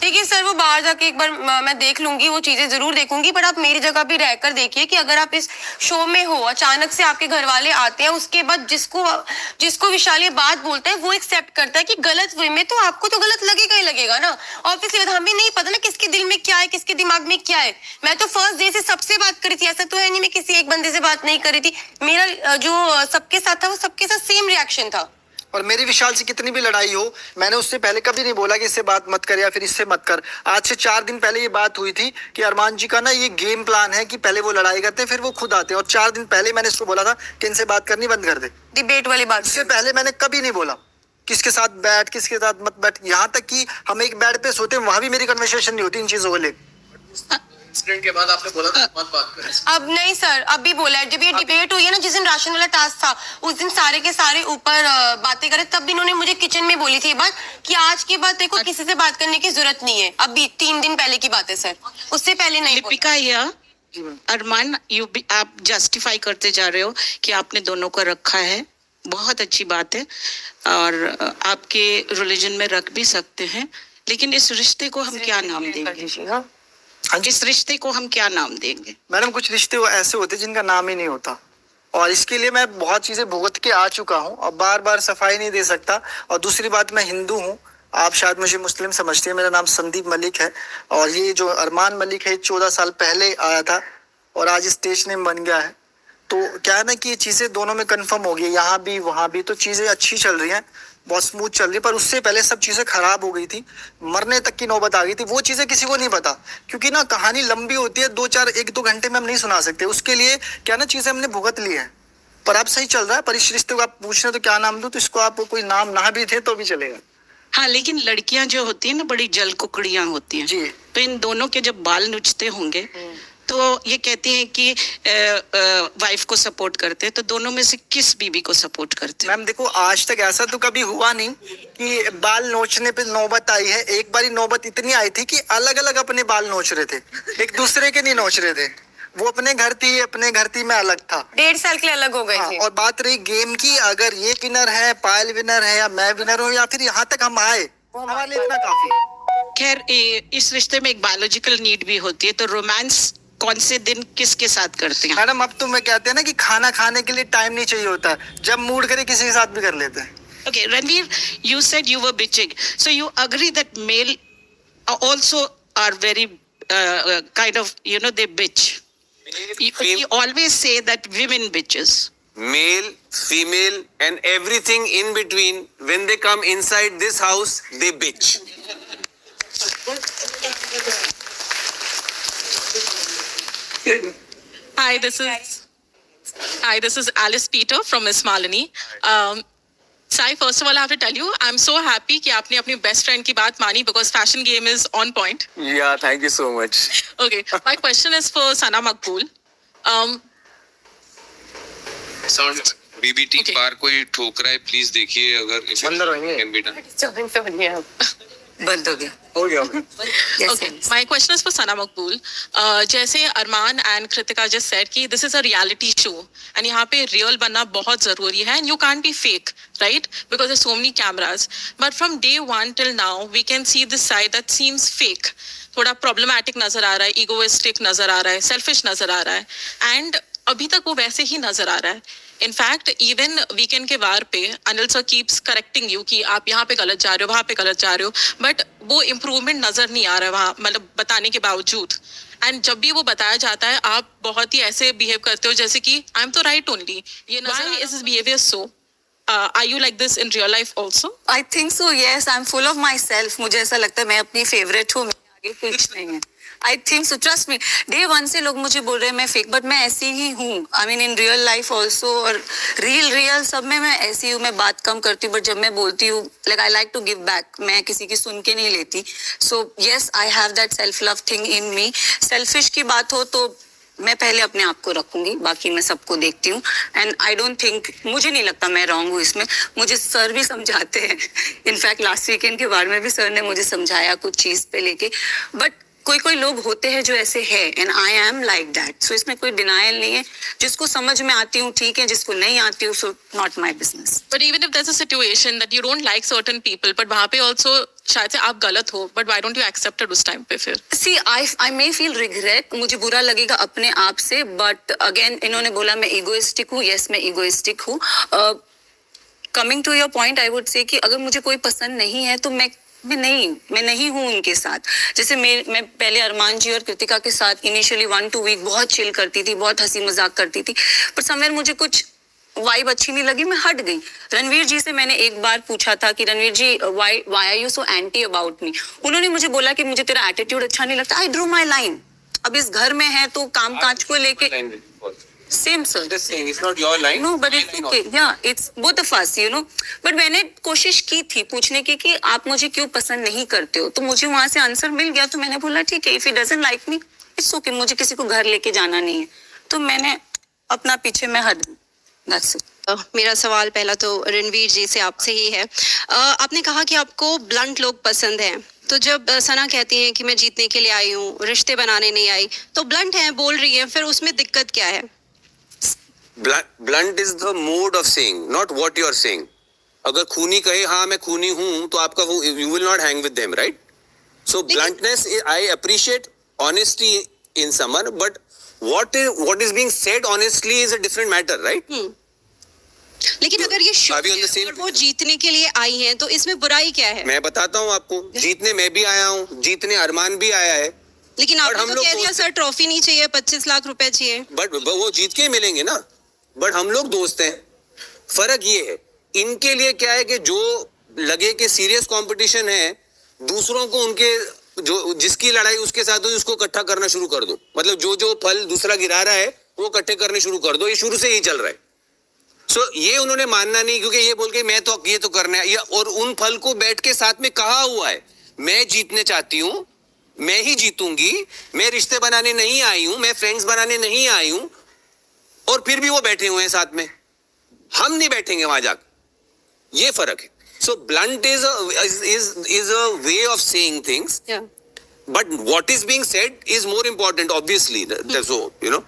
देखिए सर, वो बाहर जाके एक बार मैं देख लूंगी, वो चीजें जरूर देखूंगी, पर आप मेरी जगह भी रहकर देखिए कि अगर आप इस शो में हो, अचानक से आपके घर वाले आते हैं, उसके बाद जिसको विशाल ये बात बोलता है वो एक्सेप्ट करता है कि गलत वे में, तो आपको तो गलत लगेगा ही लगेगा ना। ऑब्वियसली हमें नहीं पता ना किसके दिल में क्या है, किसके दिमाग में क्या है। मैं तो फर्स्ट डे से सबसे बात करी थी, ऐसा तो है नहीं मैं किसी एक बंदे से बात नहीं करी थी। मेरा जो सबके साथ था वो सबके साथ सेम रिएक्शन था।
और मेरी विशाल से कितनी भी लड़ाई हो, मैंने उससे पहले कभी नहीं बोला कि इससे बात मत कर या फिर इससे मत कर। आज से 4 दिन पहले ये बात हुई थी कि अरमान जी का ना ये गेम प्लान है कि पहले वो लड़ाई करते हैं फिर वो खुद आते हैं, और 4 दिन पहले मैंने इसको बोला था कि इनसे बात करनी बंद कर दे।
डिबेट वाली बात
इससे पहले मैंने कभी नहीं बोला किसके साथ बैठ किसके साथ मत बैठ। यहाँ तक कि हम एक बेड पे सोते हैं, वहां भी मेरी कन्वर्सेशन नहीं होती इन चीजों को लेकर।
इंसिडेंट के बाद आपने बोला था मत बात करें।
अब नहीं सर, अब भी बोला है। जब ये डिबेट हुई है ना, जिस दिन राशन वाला टास्क था, उस दिन सारे के सारे ऊपर बातें करे, तब भी इन्होंने मुझे किचन में बोली थी ये बात कि आज के बाद देखो किसी से बात करने की जरूरत नहीं है। अभी 3 दिन पहले की बात है सर, उससे पहले नहीं।
लिपिका या अरमान, आप जस्टिफाई करते जा रहे हो कि आपने दोनों को रखा है, बहुत अच्छी बात है और आपके रिलीजन में रख भी सकते हैं, लेकिन इस रिश्ते को हम क्या नाम देंगे? इस रिश्ते को हम क्या नाम देंगे?
मैडम, कुछ रिश्ते ऐसे होते हैं जिनका नाम ही नहीं होता, और इसके लिए मैं बहुत चीजें भुगत के आ चुका हूँ, अब बार बार सफाई नहीं दे सकता। और दूसरी बात, मैं हिंदू हूँ, आप शायद मुझे मुस्लिम समझते हैं। मेरा नाम संदीप मलिक है, और ये जो अरमान मलिक है 14 साल पहले आया था और आज स्टेज नेम बन गया है। तो क्या है ना कि ये चीजें दोनों में कंफर्म हो गई, यहाँ भी वहाँ भी, तो चीजें अच्छी चल रही हैं, बहुत स्मूथ चल रही है। पर उससे पहले सब चीजें खराब हो गई थी, मरने तक की नौबत आ गई थी। वो चीजें किसी को नहीं पता, क्योंकि ना कहानी लंबी होती है, 1-2 घंटे में हम नहीं सुना सकते। उसके लिए क्या ना चीजें हमने भुगत ली है, पर अब सही चल रहा है। पर इस रिश्ते को आप पूछ रहे हो तो क्या नाम दूं, तो इसको आप कोई नाम ना भी थे तो भी चलेगा।
हाँ, लेकिन लड़कियां जो होती है ना, बड़ी जल कुकड़ियां होती हैं
जी।
तो इन दोनों के जब बाल नुचते होंगे तो ये कहती हैं कि वाइफ को सपोर्ट करते हैं, तो दोनों में से किस बीबी को सपोर्ट करते हैं?
मैम देखो, आज तक ऐसा तो कभी हुआ नहीं कि बाल नोचने पे नौबत आई है। एक बारी नौबत इतनी आई थी कि अलग अलग अपने बाल नोच रहे थे, एक दूसरे के नहीं नोच रहे थे। वो अपने घर थी, मैं अलग था।
1.5 साल के लिए अलग हो गए थे।
और बात रही गेम की, अगर ये विनर है, पायल विनर है, या मैं विनर हूँ, या फिर यहाँ तक हम आए, हमारे लिए इतना काफी।
खैर, इस रिश्ते में एक बायोलॉजिकल नीड भी होती है, तो रोमांस कौन से दिन किसके साथ करते हैं?
मैडम, अब तो मैं कहते हैं ना कि खाना खाने के लिए टाइम नहीं चाहिए होता है, जब मूड करे किसी के साथ भी कर लेते हैं।
Okay, Ranveer, you said you were bitching, so you agree that male also are very kind of, they bitch. You always say that women bitches.
Male, female, and everything in between, when they come inside this house, they bitch.
Hi, this is Alice Peter from Miss Malini. Sai, first of all, I have to tell you, I'm so happy कि आपने अपनी best friend की बात मानी because fashion game is on point.
Yeah, thank you so much.
Okay, my question is for Sana Maqbool.
Sound BBT पार कोई ठोक रहा है, प्लीज देखिए अगर
अंदर होंगे।
can be done.
बंद हो गया।
Okay, my question is for Sana Maqbool. जैसे अरमान and Kritika just said कि this is a reality show and यहाँ पे real बनना बहुत जरूरी है, and you can't be fake, right? Because there's so many cameras. But from day one till now, we can see this side that seems fake. थोड़ा problematic नजर आ रहा है, egoistic नजर आ रहा है, selfish नजर आ रहा है, and अभी तक वो वैसे ही नजर आ रहा है। इनफैक्ट इवन वीकेंड के वार पे Anil sir keeps correcting you कि आप यहाँ पे गलत जा रहे हो, वहाँ पे गलत जा रहे हो, बट वो इम्प्रूवमेंट नजर नहीं आ रहा है वहाँ, मतलब बताने के बावजूद। एंड जब भी वो बताया जाता है, आप बहुत ही ऐसे बिहेव करते हो जैसे कि आई एम तो राइट ओनली। ये why is this behaviour so? Are you like this in real life also?
I think so, yes, I am full of myself. मुझे ऐसा लगता है मैं अपनी फेवरेट हूँ, आगे कुछ नहीं है। I think so, trust me, day 1 से लोग मुझे बोल रहे हैं मैं फेक, बट मैं ऐसी ही हूँ। I mean in real life also, और रियल सब में मैं ऐसी हूँ। मैं बात कम करती हूँ, बट जब मैं बोलती हूँ, like I like to give back, मैं किसी की सुन के नहीं लेती। So yes, I have that self love thing in me. Selfish की बात हो तो मैं पहले अपने आप को रखूंगी, बाकी मैं सबको देखती हूँ। एंड आई डोंट थिंक, मुझे नहीं लगता मैं रॉन्ग हूँ इसमें। मुझे सर भी समझाते हैं, इनफैक्ट लास्ट वीकेंड के बारे में भी सर ने मुझे समझाया कुछ चीज पे लेके। बट कोई कोई लोग होते हैं जो ऐसे है, and I am like that. So इसमें कोई डिनायल नहीं है. जिसको समझ में आती हूँ ठीक है, जिसको नहीं आती हूँ so not my business.
But even if there's a situation that you don't like certain people, but वहाँ पे also शायद से आप गलत हो, but why don't you accept it उस टाइम पे फिर?
सी आई मे फील रिग्रेट, मुझे बुरा लगेगा अपने आप से, बट अगेन इन्होंने बोला मैं इगोइस्टिक हूँ. यस, मैं इगोइस्टिक हूँ. Coming to your point, I would say कि अगर मुझे कोई पसंद नहीं है तो मैं नहीं हूँ उनके साथ. जैसे मैं पहले अरमान जी और कृतिका के साथ इनिशियली 1-2 वीक बहुत चिल करती थी, बहुत हंसी मजाक करती थी, पर समवेयर मुझे कुछ वाइब अच्छी नहीं लगी, मैं हट गई. रणवीर जी से मैंने एक बार पूछा था कि Ranveer ji why are you so anti about me. उन्होंने मुझे बोला कि मुझे तेरा एटीट्यूड अच्छा नहीं लगता. I drew my line. अब इस घर में है तो काम काज को लेके same sir.
It's not your line.
No, but it's okay. Yeah, it's both of us, you know. But मैंने कोशिश की थी पूछने की कि आप मुझे क्यों पसंद नहीं करते हो, तो मुझे वहां से आंसर मिल गया. तो मैंने बोला ठीक है, if he doesn't like me, it's okay. मुझे किसी को घर लेके जाना नहीं है, तो मैंने अपना पीछे मैं हट गई. That's it.
मेरा सवाल पहला तो रणवीर जी से आपसे ही है. आपने कहा कि आपको ब्लंट लोग पसंद हैं, तो जब सना कहती हैं कि मैं जीतने के लिए आई हूँ, रिश्ते बनाने नहीं आई, तो ब्लंट है बोल रही है, फिर उसमें दिक्कत क्या है?
Blunt is the mode of saying, not what you are saying. अगर खूनी कहे हाँ मैं खूनी हूँ तो आपका वो you will not hang with them, right? So bluntness, I appreciate honesty in someone, but what is being said honestly is a different matter, right?
लेकिन अगर ये शो और वो जीतने के लिए आई हैं, तो इसमें बुराई क्या है?
मैं बताता हूँ आपको, जीतने मैं भी आया हूँ, जीतने अरमान भी आया है.
लेकिन आपने तो कह दिया सर ट्रॉफी नहीं चाहिए, 25 लाख रुपए चाहिए.
बट वो जीत के ही मिलेंगे ना. बट हम लोग दोस्त हैं. फर्क ये है, इनके लिए क्या है कि जो लगे कि सीरियस कंपटीशन है, दूसरों को उनके जो जिसकी लड़ाई उसके साथ हो उसको इकट्ठा करना शुरू कर दो. मतलब जो फल दूसरा गिरा रहा है वो इकट्ठे करने शुरू कर दो. ये शुरू से ही चल रहा है. सो ये उन्होंने मानना नहीं, क्योंकि ये बोल के मैं तो ये तो करना है, और उन फल को बैठ के साथ में कहा हुआ है मैं जीतने चाहती हूँ, मैं ही जीतूंगी, मैं रिश्ते बनाने नहीं आई हूं, मैं फ्रेंड्स बनाने नहीं आई हूं, और फिर भी वो बैठे हुए हैं साथ में. हम नहीं बैठेंगे वहां जाकर. ये फर्क है. So blunt is a way of saying things, but what is being said is more important obviously. So you know,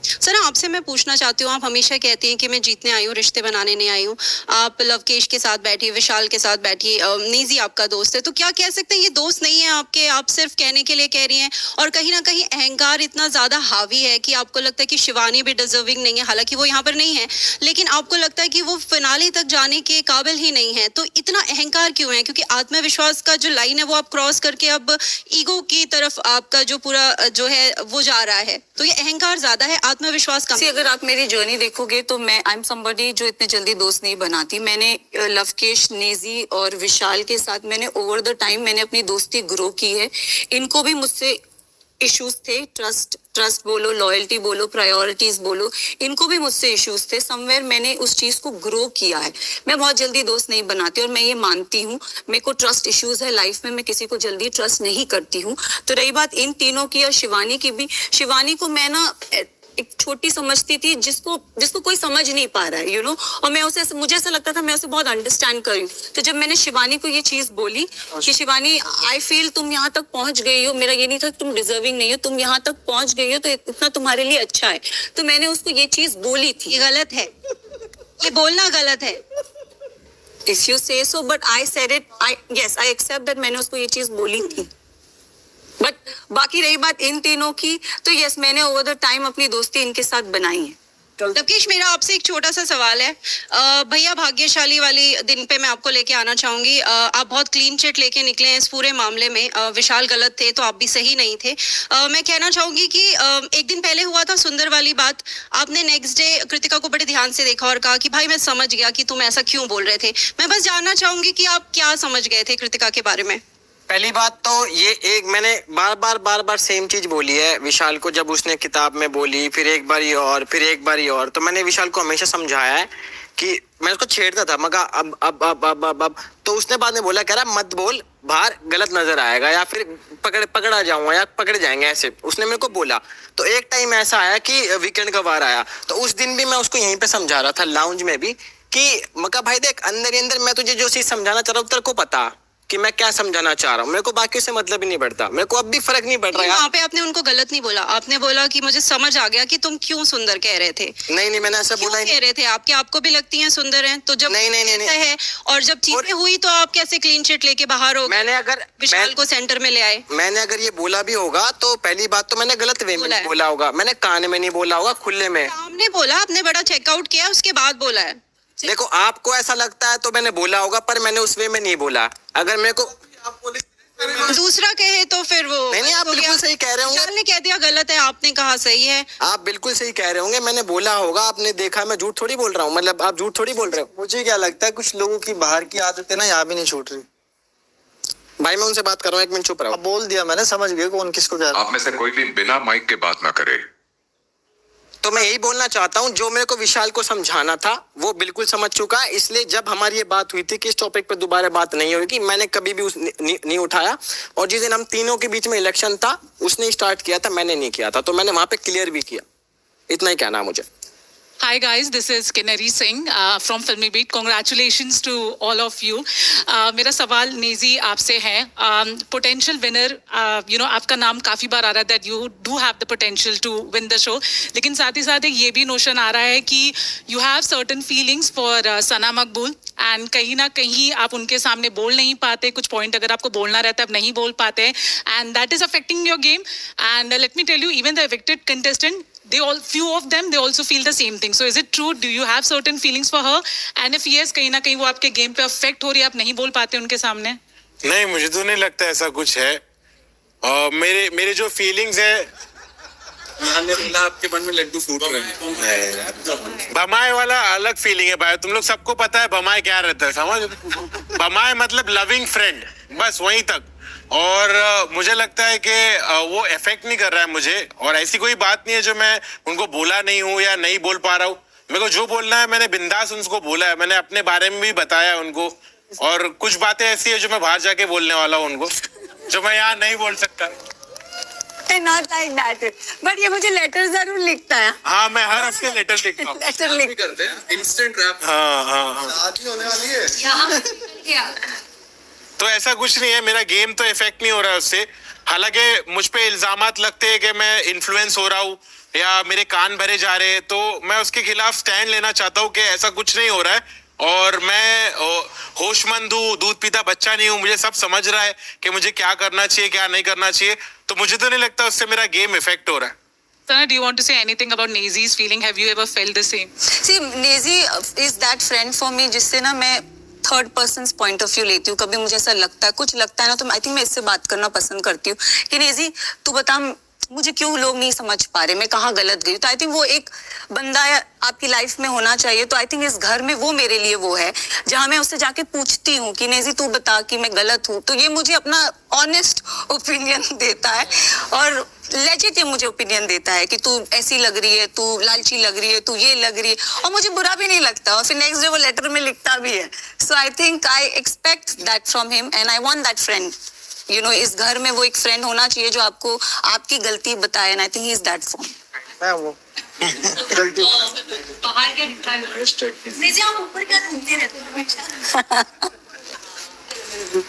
sir आपसे मैं पूछना चाहती हूँ, आप हमेशा कहती हैं कि मैं जीतने आई हूँ, रिश्ते बनाने नहीं आई हूँ. आप लवकेश के साथ बैठी, विशाल के साथ बैठी, नीजी आपका दोस्त है, तो क्या कह सकते हैं ये दोस्त नहीं है आपके, आप सिर्फ कहने के लिए कह रही हैं? और कहीं ना कहीं अहंकार इतना ज्यादा हावी है कि आपको लगता है कि शिवानी भी डिजर्विंग नहीं है, हालांकि वो यहाँ पर नहीं है, लेकिन आपको लगता है कि वो फिनाले तक जाने के काबिल ही नहीं है. तो इतना अहंकार क्यों है? क्योंकि आत्मविश्वास का जो लाइन है वो आप क्रॉस करके अब ईगो की तरफ आपका जो पूरा जो है वो जा रहा है, तो ये अहंकार ज्यादा है, आत्मविश्वास कम.
अगर आप मेरी जर्नी देखोगे तो मैं आई एम समबडी जो इतने जल्दी दोस्त नहीं बनाती. मैंने लवकेश, नेजी और विशाल के साथ मैंने ओवर द टाइम मैंने अपनी दोस्ती ग्रो की है. इनको भी मुझसे इश्यूज थे, ट्रस्ट बोलो, लॉयल्टी बोलो, प्रायोरिटीज बोलो, इनको भी मुझसे इश्यूज थे. समवेयर मैंने उस चीज को ग्रो किया है. मैं बहुत जल्दी दोस्त नहीं बनाती और मैं ये मानती हूँ. मेरे को ट्रस्ट इश्यूज है लाइफ में, मैं किसी को जल्दी ट्रस्ट नहीं करती हूँ. तो रही बात इन तीनों की और शिवानी की भी, शिवानी को मैं ना एक छोटी समझती थी जिसको कोई समझ नहीं पा रहा है, यू नो. और मैं उसे, मुझे ऐसा लगता था मैं उसे बहुत अंडरस्टैंड कर रही हूँ. तो जब मैंने शिवानी को ये चीज बोली कि शिवानी आई फील तुम यहाँ तक पहुंच गई हो, मेरा ये नहीं था कि तुम डिजर्विंग नहीं हो, तुम यहाँ तक पहुंच गई हो तो इतना तुम्हारे लिए अच्छा है, तो मैंने उसको ये चीज बोली थी.
ये गलत है, ये बोलना गलत है.
If you say so, but I said it, yes I accept that मैंने उसको ये चीज बोली थी. बट बाकी रही बात इन तीनों की, तो यस मैंने ओवर द टाइम अपनी दोस्ती इनके साथ बनाई है.
लवकेश मेरा आपसे एक छोटा सा सवाल है. भैया भाग्यशाली वाली दिन पे मैं आपको लेके आना चाहूंगी. आप बहुत क्लीन चिट लेके निकले हैं इस पूरे मामले में. विशाल गलत थे तो आप भी सही नहीं थे. मैं कहना चाहूंगी कि एक दिन पहले हुआ था सुंदर वाली बात, आपने नेक्स्ट डे कृतिका को बड़े ध्यान से देखा और कहा कि भाई मैं समझ गया कि तुम ऐसा क्यों बोल रहे थे. मैं बस जानना चाहूंगी कि आप क्या समझ गए थे कृतिका के बारे में.
पहली बात तो ये एक मैंने बार बार सेम चीज बोली है विशाल को. जब उसने किताब में बोली, फिर एक बारी और, फिर एक बारी और, तो मैंने विशाल को हमेशा समझाया है कि मैं उसको छेड़ता था, मगर अब तो उसने बाद में बोला, कह रहा मत बोल, बाहर गलत नजर आएगा या फिर पकड़ा जाऊंगा या पकड़े जाएंगे, ऐसे उसने मेरे को बोला. तो एक टाइम ऐसा आया कि वीकेंड का वार आया, तो उस दिन भी मैं उसको यहीं पे समझा रहा था लाउंज में भी कि मका भाई देख, अंदर ही अंदर मैं तुझे जो चीज समझाना चाह रहा हूँ तेरे को पता कि मैं क्या समझाना चाह रहा हूँ, मेरे को बाकी से मतलब ही नहीं पड़ता, मेरे को अब भी फर्क नहीं पड़ रहा
वहाँ
यार।
पे आपने उनको गलत नहीं बोला, आपने बोला कि मुझे समझ आ गया कि तुम क्यों सुंदर कह रहे थे।
नहीं मैंने ऐसा बोला ही
कह रहे थे आपके, आपको भी लगती हैं सुंदर हैं, तो जब
नहीं
है और जब चीजें हुई तो आप कैसे क्लीन चिट लेके बाहर हो गए?
मैंने अगर
विशाल को सेंटर में ले आए।
मैंने अगर ये बोला भी होगा तो पहली बात तो मैंने गलत वे में बोला होगा, मैंने कान में नहीं बोला होगा, खुले में।
आपने बोला, आपने बड़ा चेकआउट किया, उसके बाद बोला है।
देखो आपको ऐसा लगता है तो मैंने बोला होगा, पर मैंने उस वे में नहीं बोला। अगर मेरे को
दूसरा कहे तो फिर वो
नहीं आप बिल्कुल सही कह रहे होंगे।
विशाल ने कह दिया गलत है, आपने कहा सही है।
आप बिल्कुल सही कह रहे होंगे, मैंने बोला होगा, आपने देखा, मैं झूठ थोड़ी बोल रहा हूँ, मतलब आप झूठ थोड़ी बोल रहे हो।
मुझे क्या लगता है कुछ लोगों की बाहर की आदतें ना यहाँ भी नहीं छूट रही।
भाई मैं उनसे बात कर रहा हूँ, 1 मिनट चुप रहो।
अब बोल दिया मैंने, समझ गए कौन किसको कह रहा है।
आप में से कोई भी बिना माइक के बात ना करे।
तो मैं यही बोलना चाहता हूँ, जो मेरे को विशाल को समझाना था वो बिल्कुल समझ चुका है, इसलिए जब हमारी ये बात हुई थी कि इस टॉपिक पे दोबारा बात नहीं होगी, मैंने कभी भी नहीं उठाया। और जिस दिन हम तीनों के बीच में इलेक्शन था उसने स्टार्ट किया था, मैंने नहीं किया था, तो मैंने वहां पे क्लियर भी किया। इतना ही कहना है मुझे।
Hi guys, this is Kinnari Singh from Filmy Beat. Congratulations to all of you. मेरा सवाल नेजी आपसे है, potential winner, आपका नाम काफ़ी बार आ रहा है that you do have the potential to win the show. लेकिन साथ ही साथ ये भी नोशन आ रहा है कि you have certain feelings for Sana Maqbool and कहीं ना कहीं आप उनके सामने बोल नहीं पाते, कुछ पॉइंट अगर आपको बोलना रहता है आप नहीं बोल पाते, and that is affecting your game. And let me tell you, even the evicted contestant, few of them they also feel the same thing. So is it true, do you have certain feelings for her, and if yes, कहीं ना कहीं वो आपके game पे affect हो रही है, आप नहीं बोल पाते उनके सामने?
नहीं, मुझे तो नहीं लगता ऐसा कुछ है। मेरे जो फीलिंग्स है, आपके मन में लड्डू फूट रहे हैं। बमाए वाला अलग फीलिंग है भाई, तुम लोग सबको पता है बमाए क्या रहता है, समझ? बमाए मतलब लविंग फ्रेंड, बस वहीं तक। और मुझे लगता है कि वो इफेक्ट नहीं कर रहा है मुझे, और ऐसी कोई बात नहीं है जो मैं उनको बोला नहीं हूँ या नहीं बोल पा रहा हूँ। मेरे को जो बोलना है मैंने बिंदास उनको बोला है, मैंने अपने बारे में भी बताया उनको, और कुछ बातें ऐसी है जो मैं बाहर जाके बोलने वाला हूँ उनको, जो मैं यहाँ नहीं बोल सकता।
Not like that. But ये मुझे लेटर जरूर लिखता है।
हाँ, मैं हर हफ्ते लेटर लिखता हूँ।
लेटर लिख करते हैं,
इंस्टेंट रैप। हाँ।
शादी होने वाली है।
तो ऐसा कुछ नहीं है, मेरा गेम तो इफेक्ट नहीं हो रहा है उससे। हालांकि मुझ पे इल्जामात लगते हैं कि मैं इन्फ्लुएंस हो रहा हूँ या मेरे कान भरे जा रहे हैं, तो मैं उसके खिलाफ स्टैंड लेना चाहता हूँ कि ऐसा कुछ नहीं हो रहा है, और मैं होशमंद हूँ, दूध पीता बच्चा नहीं हूँ, मुझे सब समझ रहा है कि मुझे क्या करना चाहिए क्या नहीं करना चाहिए, तो मुझे तो नहीं लगता उससे मेरा गेम इफेक्ट हो रहा है।
Sana, do you want to say anything about Nezi's feeling? Have you ever felt the same?
See, Nezi is that friend for me जिससे ना मैं third person point of view लेती हूँ। कभी मुझे ऐसा लगता है, कुछ लगता है ना, तो आई थिंक मैं इससे बात करना पसंद करती हूँ कि नेजी तू बता मुझे क्यों लोग नहीं समझ पा रहे, मैं कहाँ गलत गई। तो आई थिंक वो एक बंदा आपकी लाइफ में होना चाहिए। तो आई थिंक इस घर में वो मेरे लिए वो है जहाँ मैं उससे जाके पूछती हूँ कि नेजी तू बता कि मैं गलत हूँ, तो ये मुझे अपना ऑनेस्ट ओपिनियन देता है और लेजिट ये मुझे ओपिनियन देता है कि तू ऐसी लग रही है, तू लालची लग रही है, तू ये लग रही है, और मुझे बुरा भी नहीं लगता, और फिर नेक्स्ट डे वो लेटर में लिखता भी है। So I think I expect that from him and I want that friend. इस घर में वो एक फ्रेंड होना चाहिए जो आपको आपकी गलती बताए, and I think he is that form.
मैं वो गलती
बाहर क्या दिखता है? नेजी आप ऊपर क्या घूमते रहते हैं?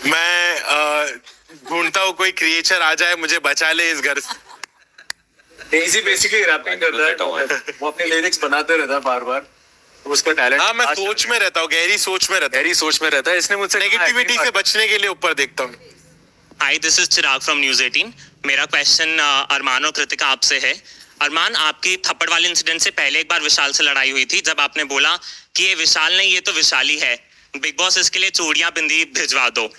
मैं ढूंढता हूँ कोई क्रिएचर आ जाए मुझे बचा ले इस घर से।
नेजी बेसिकली रैपिंग करता है, वो अपने लिरिक्स बनाते रहता है बार बार, उसका टैलेंट।
हाँ, मैं सोच में रहता हूँ, गहरी सोच में रहता है। इसने मुझसे नेगेटिविटी से बचने के लिए ऊपर देखता हूँ।
Hi, this is Chirag from news 18। मेरा क्वेश्चन अरमान और कृतिका आपसे है। अरमान, आपकी थप्पड़ वाले इंसिडेंट से पहले एक बार विशाल से लड़ाई हुई थी, जब आपने बोला कि ये विशाल नहीं, ये तो विशाली है, बिग बॉस इसके लिए चूड़ियां बिंदी भिजवा दो।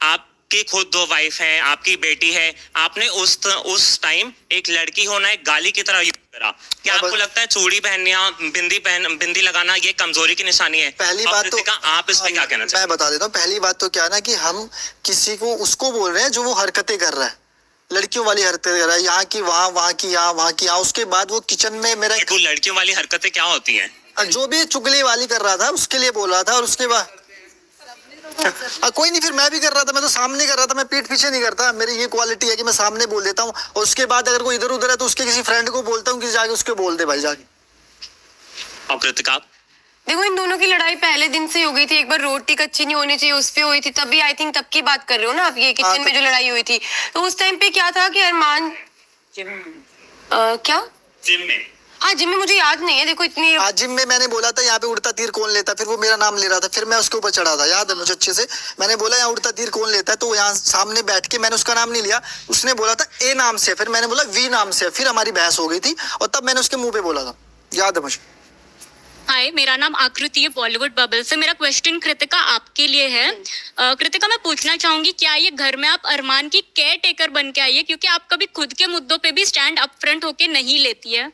आपकी खुद 2 वाइफ हैं, आपकी बेटी है, आपने उस टाइम एक लड़की होना एक गाली की तरह यूज करा। क्या आपको लगता है चूड़ी पहनना, बिंदी लगाना ये कमजोरी की निशानी है?
पहली बात तो
आप इस पे क्या कहना चाहते हैं?
मैं बता देता हूँ। पहली बात तो क्या ना कि हम किसी को उसको बोल रहे हैं जो वो हरकतें कर रहा है, लड़कियों वाली हरकतें कर रहा है, यहाँ की वहाँ, वहाँ की यहाँ, वहाँ की यहाँ। उसके बाद वो किचन में मेरा
लड़कियों वाली हरकतें क्या होती हैं?
जो भी चुगली वाली कर रहा था उसके लिए बोल रहा था, और उसके बाद कोई नहीं, फिर मैं भी कर रहा था, मैं तो सामने कर रहा था, मैं पीठ पीछे नहीं करता। मेरी ये क्वालिटी है कि मैं सामने बोल देता हूँ, और उसके बाद अगर कोई इधर उधर है तो उसके किसी फ्रेंड को बोलता हूँ कि जाके उसके बोल दे भाई जाके।
और कृतिका?
देखो इन दोनों की लड़ाई पहले दिन से हो गई थी। एक बार रोटी कच्ची नहीं होनी चाहिए उस पे हुई थी, तभी आई थिंक तब की बात कर रहे हो ना आप, ये किचन में जो लड़ाई हुई थी। तो उस टाइम पे क्या था कि अरमान क्या
जिम में,
हाँ जिम में, मुझे याद नहीं है। देखो इतनी
आज जिम में मैंने बोला था यहाँ पे उड़ता तीर कौन लेता, फिर वो मेरा नाम ले रहा था, फिर मैं उसके ऊपर चढ़ा था, याद है मुझे अच्छे से। मैंने बोला यहाँ उड़ता तीर कौन लेता है, तो यहाँ सामने बैठ के मैंने उसका नाम नहीं लिया, उसने बोला था ए नाम से, फिर मैंने बोला वी नाम से, फिर हमारी बहस हो गई थी और तब मैंने उसके मुंह पे बोला था, याद है मुझे।
हाय, मेरा नाम आकृति है बॉलीवुड बबल से। मेरा क्वेश्चन कृतिका आपके लिए है। कृतिका, मैं पूछना चाहूंगी क्या ये घर में आप अरमान की केयर टेकर बन के आई है, क्योंकि आप कभी खुद के मुद्दों पे भी स्टैंड अप फ्रंट होके नहीं लेती है।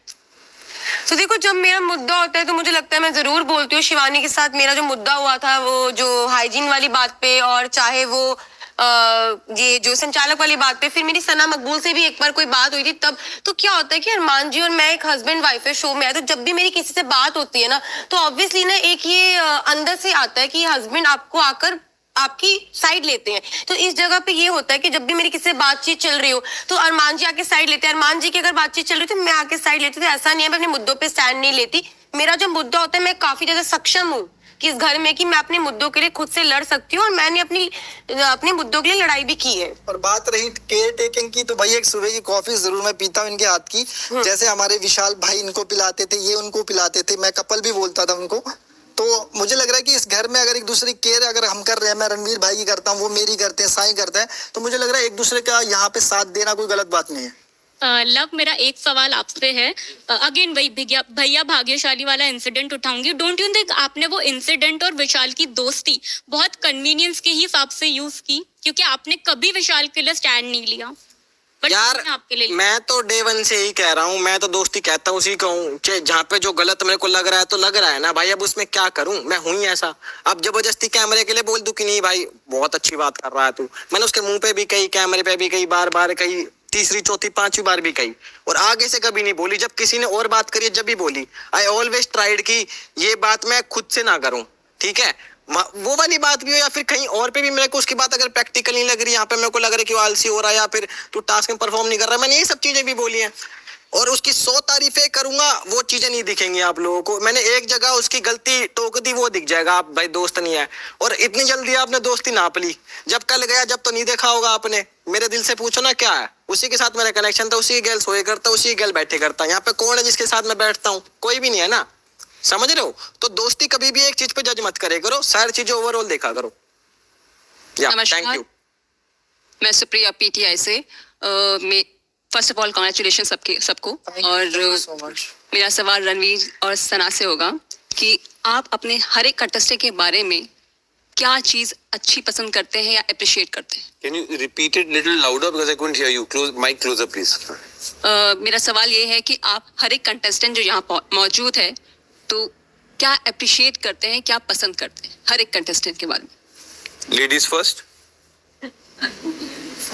तो देखो जब मेरा मुद्दा होता है तो मुझे लगता है मैं जरूर बोलती हूँ। शिवानी के साथ मेरा जो मुद्दा हुआ था वो जो हाइजीन वाली बात पे, और चाहे वो ये जो संचालक वाली बात पे, फिर मेरी सना मकबूल से भी एक बार कोई बात हुई थी तब। तो क्या होता है कि अरमान जी और मैं एक हस्बैंड वाइफ है शो में है, तो जब भी मेरी किसी से बात होती है ना, तो ऑब्वियसली ना एक ये अंदर से आता है कि हस्बैंड आपको आकर आपकी साइड लेते हैं। तो इस जगह पे ये होता है कि जब भी मेरी किसी से बातचीत चल रही हो तो अरमान जी आके साइड लेते हैं। अरमान जी की अगर बातचीत चल रही थी मैं आके साइड लेती थी। ऐसा नहीं है मैं अपने मुद्दों पे स्टैंड नहीं लेती। मेरा जो मुद्दा होता है मैं काफी ज्यादा सक्षम हूँ कि इस घर में कि मैं अपने मुद्दों के लिए खुद से लड़ सकती हूँ, और मैंने अपने मुद्दों के लिए लड़ाई भी की है।
और बात रही केयर टेकिंग की, तो भाई एक सुबह की कॉफी जरूर मैं पीता हूँ इनके हाथ की। जैसे हमारे विशाल भाई इनको पिलाते थे, ये उनको पिलाते थे, मैं कपल भी बोलता था उनको। तो मुझे लग रहा है कि इस घर में अगर एक दूसरे की केयर अगर हम कर रहे हैं, मैं रणवीर भाई की करता हूँ, वो मेरी करते हैं, साईं करता है, तो मुझे लग रहा है एक दूसरे का यहाँ पे साथ देना कोई गलत बात नहीं है।
लव, मेरा एक सवाल आपसे है। अगेन वही भैया भाग्यशाली वाला इंसिडेंट उठाऊंगी। डोंट यू थिंक आपने वो इंसिडेंट और विशाल की दोस्ती बहुत कन्वीनियंस के हिसाब से यूज की, क्योंकि आपने कभी विशाल के लिए स्टैंड नहीं लिया।
यार
आपके लिए
मैं तो डे वन से ही कह रहा हूँ, मैं तो दोस्ती कहता हूँ उसी को हूँ। जहाँ पे जो गलत मेरे को लग रहा है तो लग रहा है ना भाई, अब उसमें क्या करूँ, मैं हूँ ही ऐसा। अब जबरदस्ती कैमरे के लिए बोल दूं कि नहीं भाई बहुत अच्छी बात कर रहा है तू, मैंने उसके मुंह पे भी कही, कैमरे पे भी कही, बार बार कही, तीसरी चौथी पांचवी बार भी कही, और आगे से कभी नहीं बोली। जब किसी ने और बात करी जब भी बोली, आई ऑलवेज ट्राइड कि ये बात मैं खुद से ना करूं, ठीक है। वो वाली बात भी हो या फिर कहीं और पे भी मेरे को उसकी बात अगर प्रैक्टिकल नहीं लग रही, यहाँ पे मेरे को लग रहा है कि वो आलसी हो रहा है या फिर तू टास्क में परफॉर्म नहीं कर रहा है, मैंने ये सब चीजें भी बोली हैं। और उसकी 100 तारीफें करूंगा वो चीजें नहीं दिखेंगी आप लोगों को। मैंने एक जगह उसकी गलती टोक दी, वो दिख जाएगा आप भाई दोस्त नहीं है। और इतनी जल्दी आपने दोस्ती नाप ली, जब कल गया जब तो नहीं देखा होगा आपने। मेरे दिल से पूछो ना क्या है, उसी के साथ मेरा कनेक्शन था, उसी गर्ल सोए करता, उसी गर्ल बैठे करता। यहाँ पे कौन है जिसके साथ मैं बैठता हूँ, कोई भी नहीं है ना, समझ रहे हो। तो दोस्ती कभी भी एक चीज पे जज मत करे करो, सारी चीजें ओवरऑल देखा करो। Thank you.
मैं सुप्रिया पीटीआई से। फर्स्ट ऑफ ऑल कॉन्ग्रेचुलेशन सबको। और मेरा सवाल रणवीर और सना से होगा कि आप अपने हर एक कंटेस्टेंट के बारे में क्या चीज अच्छी पसंद करते हैं या अप्रिशिएट करते हैं?
Can you repeat it little louder because I couldn't hear you? Mic closer please.
मेरा सवाल ये है कि आप हर एक कंटेस्टेंट जो यहाँ मौजूद है तो क्या अप्रिशिएट करते हैं, क्या पसंद करते हैं हर एक कंटेस्टेंट के बारे में?
Ladies first.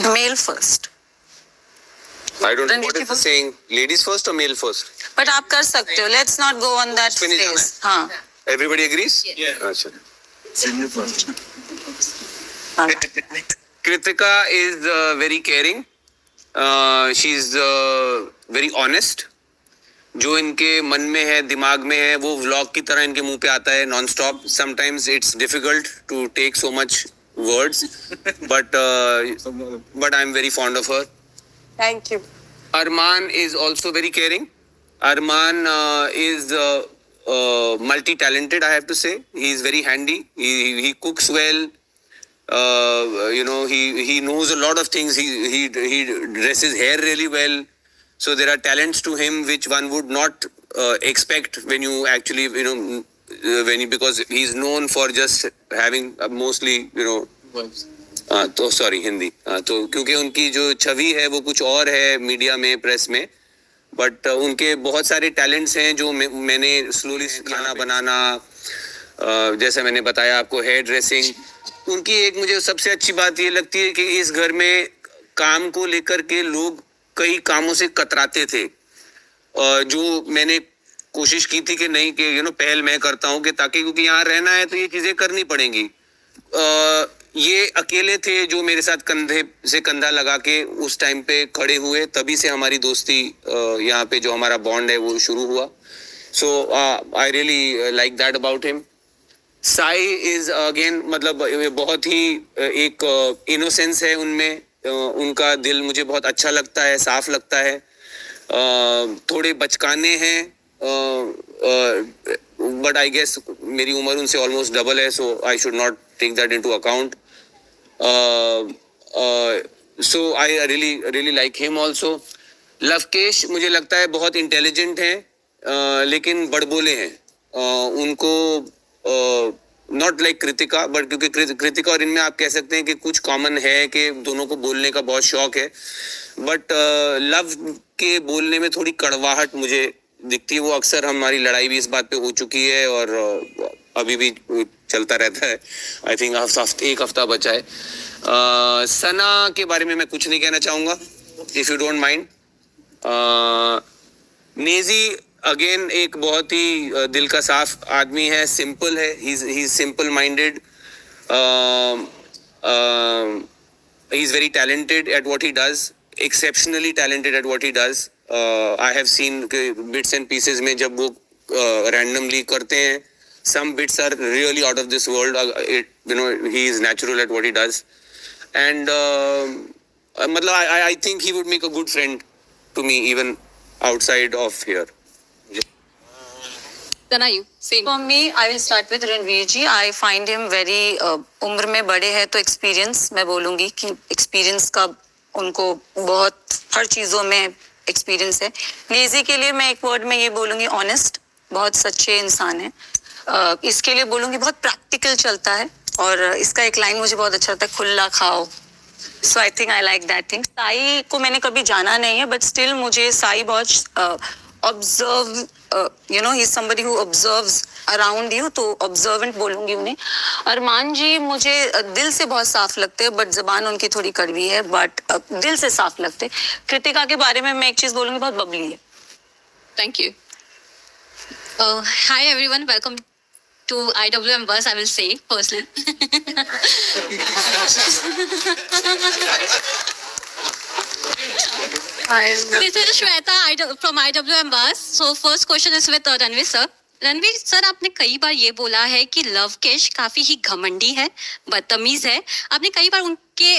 Male first.
I don't know what is the saying. Ladies first or male first?
But आप कर सकते हो, let's not go on that phase. हाँ,
Everybody agrees? Yeah. अच्छा. Kritika is very caring. She's very honest. जो इनके मन में है, दिमाग में है, वो व्लॉग की तरह इनके मुंह पे आता है non stop. Sometimes it's difficult to take so much words, but I'm very fond of her.
Thank you.
Arman is also very caring. Arman is multi-talented, I have to say. He is very handy. He cooks well. He knows a lot of things. He dresses hair really well. So there are talents to him which one would not expect when you actually, because he's known for just having mostly, तो sorry Hindi, तो क्योंकि उनकी जो छवि है वो कुछ और है मीडिया में, प्रेस में, बट उनके बहुत सारे टैलेंट्स हैं जो मैंने स्लोली खाना बनाना, जैसे मैंने बताया आपको, हेयर ड्रेसिंग. उनकी एक मुझे सबसे अच्छी बात ये लगती है कि इस घर में काम को लेकर के लोग कई कामों से कतराते थे, जो मैंने कोशिश की थी कि नहीं कि पहल मैं करता हूँ कि ताकि, क्योंकि यहाँ रहना है तो ये चीज़ें करनी पड़ेंगी. ये अकेले थे जो मेरे साथ कंधे से कंधा लगा के उस टाइम पे खड़े हुए, तभी से हमारी दोस्ती यहाँ पे जो हमारा बॉन्ड है वो शुरू हुआ. So I really like that about him. Sai is again मतलब बहुत ही एक इनोसेंस है उनमें, उनका दिल मुझे बहुत अच्छा लगता है, साफ लगता है, थोड़े बचकाने हैं, बट आई गेस मेरी उम्र उनसे ऑलमोस्ट डबल है, so I should not take that into account. So I really like him also. Luvkesh मुझे लगता है बहुत इंटेलिजेंट हैं, लेकिन बड़बोले हैं. उनको नॉट लाइक कृतिका, बट क्योंकि कृतिका और इनमें आप कह सकते हैं कि कुछ कॉमन है कि दोनों को बोलने का बहुत शौक है, बट लव के बोलने में थोड़ी कड़वाहट मुझे दिखती है. वो अक्सर हमारी लड़ाई भी इस बात पे हो चुकी है और अभी भी चलता रहता है. आई थिंक एक हफ्ता बचा है. सना के बारे में मैं कुछ नहीं कहना चाहूँगा, if you don't mind. Naezy again एक बहुत ही दिल का साफ आदमी है, सिंपल है, he is simple minded, he is very talented at what he does, exceptionally talented at what he does. I have seen bits and pieces में जब वो रैंडमली करते हैं, some bits are really out of this world. He is natural at what he does, and मतलब I think he would make a good friend to me even outside of here.
Sana, you same.
For me, I will start with Ranveer ji. I find him very उम्र में बड़े हैं तो experience, मैं बोलूँगी कि experience का उनको बहुत हर चीज़ों में एक्सपीरियंस है. नेजी के लिए मैं एक वर्ड में ये बोलूँगी, ऑनेस्ट, बहुत सच्चे इंसान है. इसके लिए बोलूँगी बहुत प्रैक्टिकल चलता है, और इसका एक लाइन मुझे बहुत अच्छा लगता है, खुला खाओ. So I think I like that thing. Sai को मैंने कभी जाना नहीं है, बट स्टिल मुझे साई बहुत observe, he is somebody who observes around you, तो ऑब्जर्वेंट बोलूँगी उन्हें. अरमान जी मुझे दिल से बहुत साफ लगते हैं, बट जबान उनकी थोड़ी कड़वी है, बट दिल से साफ लगते. कृतिका के बारे में मैं एक चीज़ बोलूँगी, बहुत बबली है.
Thank you. Hi everyone, welcome to IWM Bus, I will say personally. This is Shweta from IWM Bus. So first question is with Ranveer sir. Ranveer sir, आपने कई बार ये बोला है कि लवकेश काफी ही घमंडी है, बदतमीज है. आपने कई बार उनके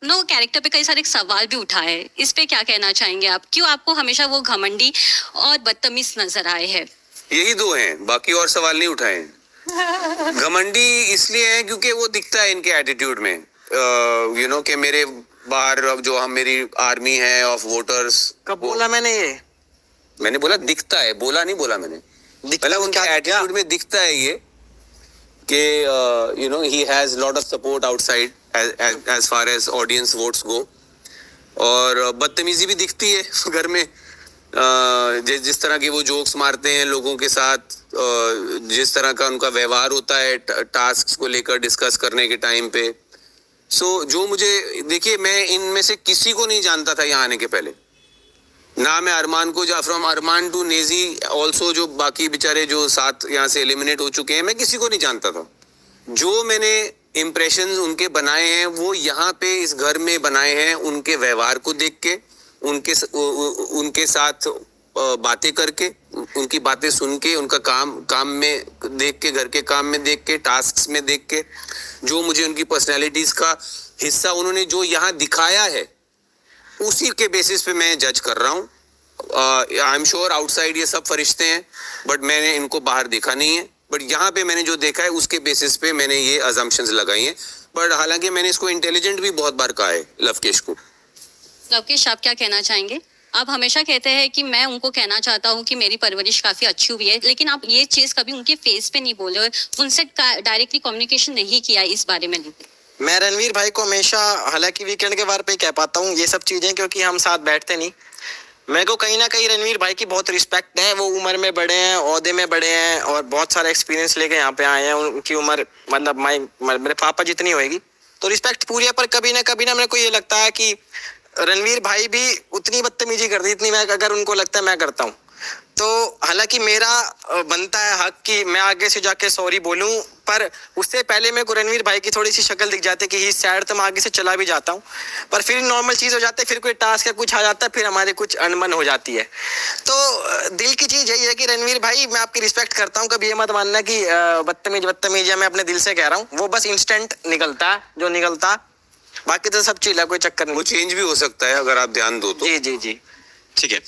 कैरेक्टर पे कई सारे सवाल भी उठाए हैं. इस पे क्या कहना चाहेंगे आप? क्यों आपको हमेशा वो घमंडी और बदतमीज नजर आए हैं?
यही दो हैं, बाकी और सवाल नहीं उठाए. घमंडी इसलिए है क्योंकि वो दिखता है इनके एटीट्यूड में, कि मेरे बाहर जो हम मेरी आर्मी है ऑफ वोटर्स.
कब बोला मैंने ये?
मैंने बोला दिखता है, बोला नहीं बोला मैंने. मतलब उनके एटीट्यूड में दिखता है ये कि he has lot of support outside as far as audience votes go. और बदतमीजी भी दिखती है घर में, जिस तरह के वो जोक्स मारते हैं लोगों के साथ, जिस तरह का उनका व्यवहार होता है टास्क को लेकर डिस्कस करने के टाइम पे. सो जो मुझे, देखिए मैं इनमें से किसी को नहीं जानता था यहाँ आने के पहले, ना मैं अरमान को, from Armaan to Naezy also, जो बाकी बेचारे जो साथ यहाँ से एलिमिनेट हो चुके हैं, मैं किसी को नहीं जानता था. जो मैंने इम्प्रेशंस उनके बनाए हैं वो यहाँ पे इस घर में बनाए हैं, उनके व्यवहार को देख के, उनके साथ बातें करके, उनकी बातें सुन के, उनका काम में देख के, घर के काम में देख के, टास्क्स में देख के, जो मुझे उनकी पर्सनैलिटीज का हिस्सा उन्होंने जो यहाँ दिखाया है, उसी के बेसिस पे मैं जज कर रहा हूँ. आई एम श्योर आउटसाइड ये सब फरिश्ते हैं, बट मैंने इनको बाहर देखा नहीं है. बट यहाँ पे मैंने जो देखा है उसके बेसिस पे मैंने ये अजम्पशंस लगाई हैं. बट हालांकि मैंने इसको इंटेलिजेंट भी बहुत बार कहा है लवकेश को.
लवकेश, आप क्या कहना चाहेंगे? आप हमेशा कहते हैं कि मैं उनको कहना चाहता हूँ कि मेरी परवरिश काफी अच्छी हुई है, लेकिन आप ये चीज कभी उनके फेस पे नहीं बोले, उनसे डायरेक्टली कम्युनिकेशन नहीं किया इस बारे में.
मैं रणवीर भाई को हमेशा, हालांकि वीकेंड के बार पे कह पाता हूँ ये सब चीजें, क्योंकि हम साथ बैठते नहीं. मेरे को कहीं ना कहीं रणवीर भाई की बहुत रिस्पेक्ट है. वो उम्र में बड़े हैं, ओहदे में बड़े हैं, और बहुत सारा एक्सपीरियंस लेके यहाँ पे आए हैं. उनकी उम्र मतलब मेरे पापा जितनी होएगी, तो रिस्पेक्ट पूरी है. पर कभी ना मेरे को ये लगता है कि रणवीर भाई भी उतनी बदतमीजी कर दी जितनी मैं, अगर उनको लगता है मैं करता हूँ. तो हालांकि मेरा बनता है हक कि मैं आगे से जाके सॉरी बोलूं, पर उससे पहले मेरे को रणवीर भाई की थोड़ी सी शक्ल दिख जाती है कि ही सैड, तो मैं आगे से चला भी जाता हूं। पर फिर नॉर्मल चीज़ हो जाता है, फिर कोई टास्क या कुछ आ जाता है, फिर हमारे कुछ अनबन हो जाती है। तो दिल की चीज़ यही है कि रणवीर भाई मैं आपकी रिस्पेक्ट करता हूँ, कभी ये मत मानना कि बदतमीज या मैं अपने दिल से कह रहा हूँ, वो बस इंस्टेंट निकलता है जो निकलता, बाकी तो सब चिल है, कोई चक्कर नहीं।
वो चेंज भी हो सकता है अगर आप ध्यान दो तो।
जी जी जी
ठीक है।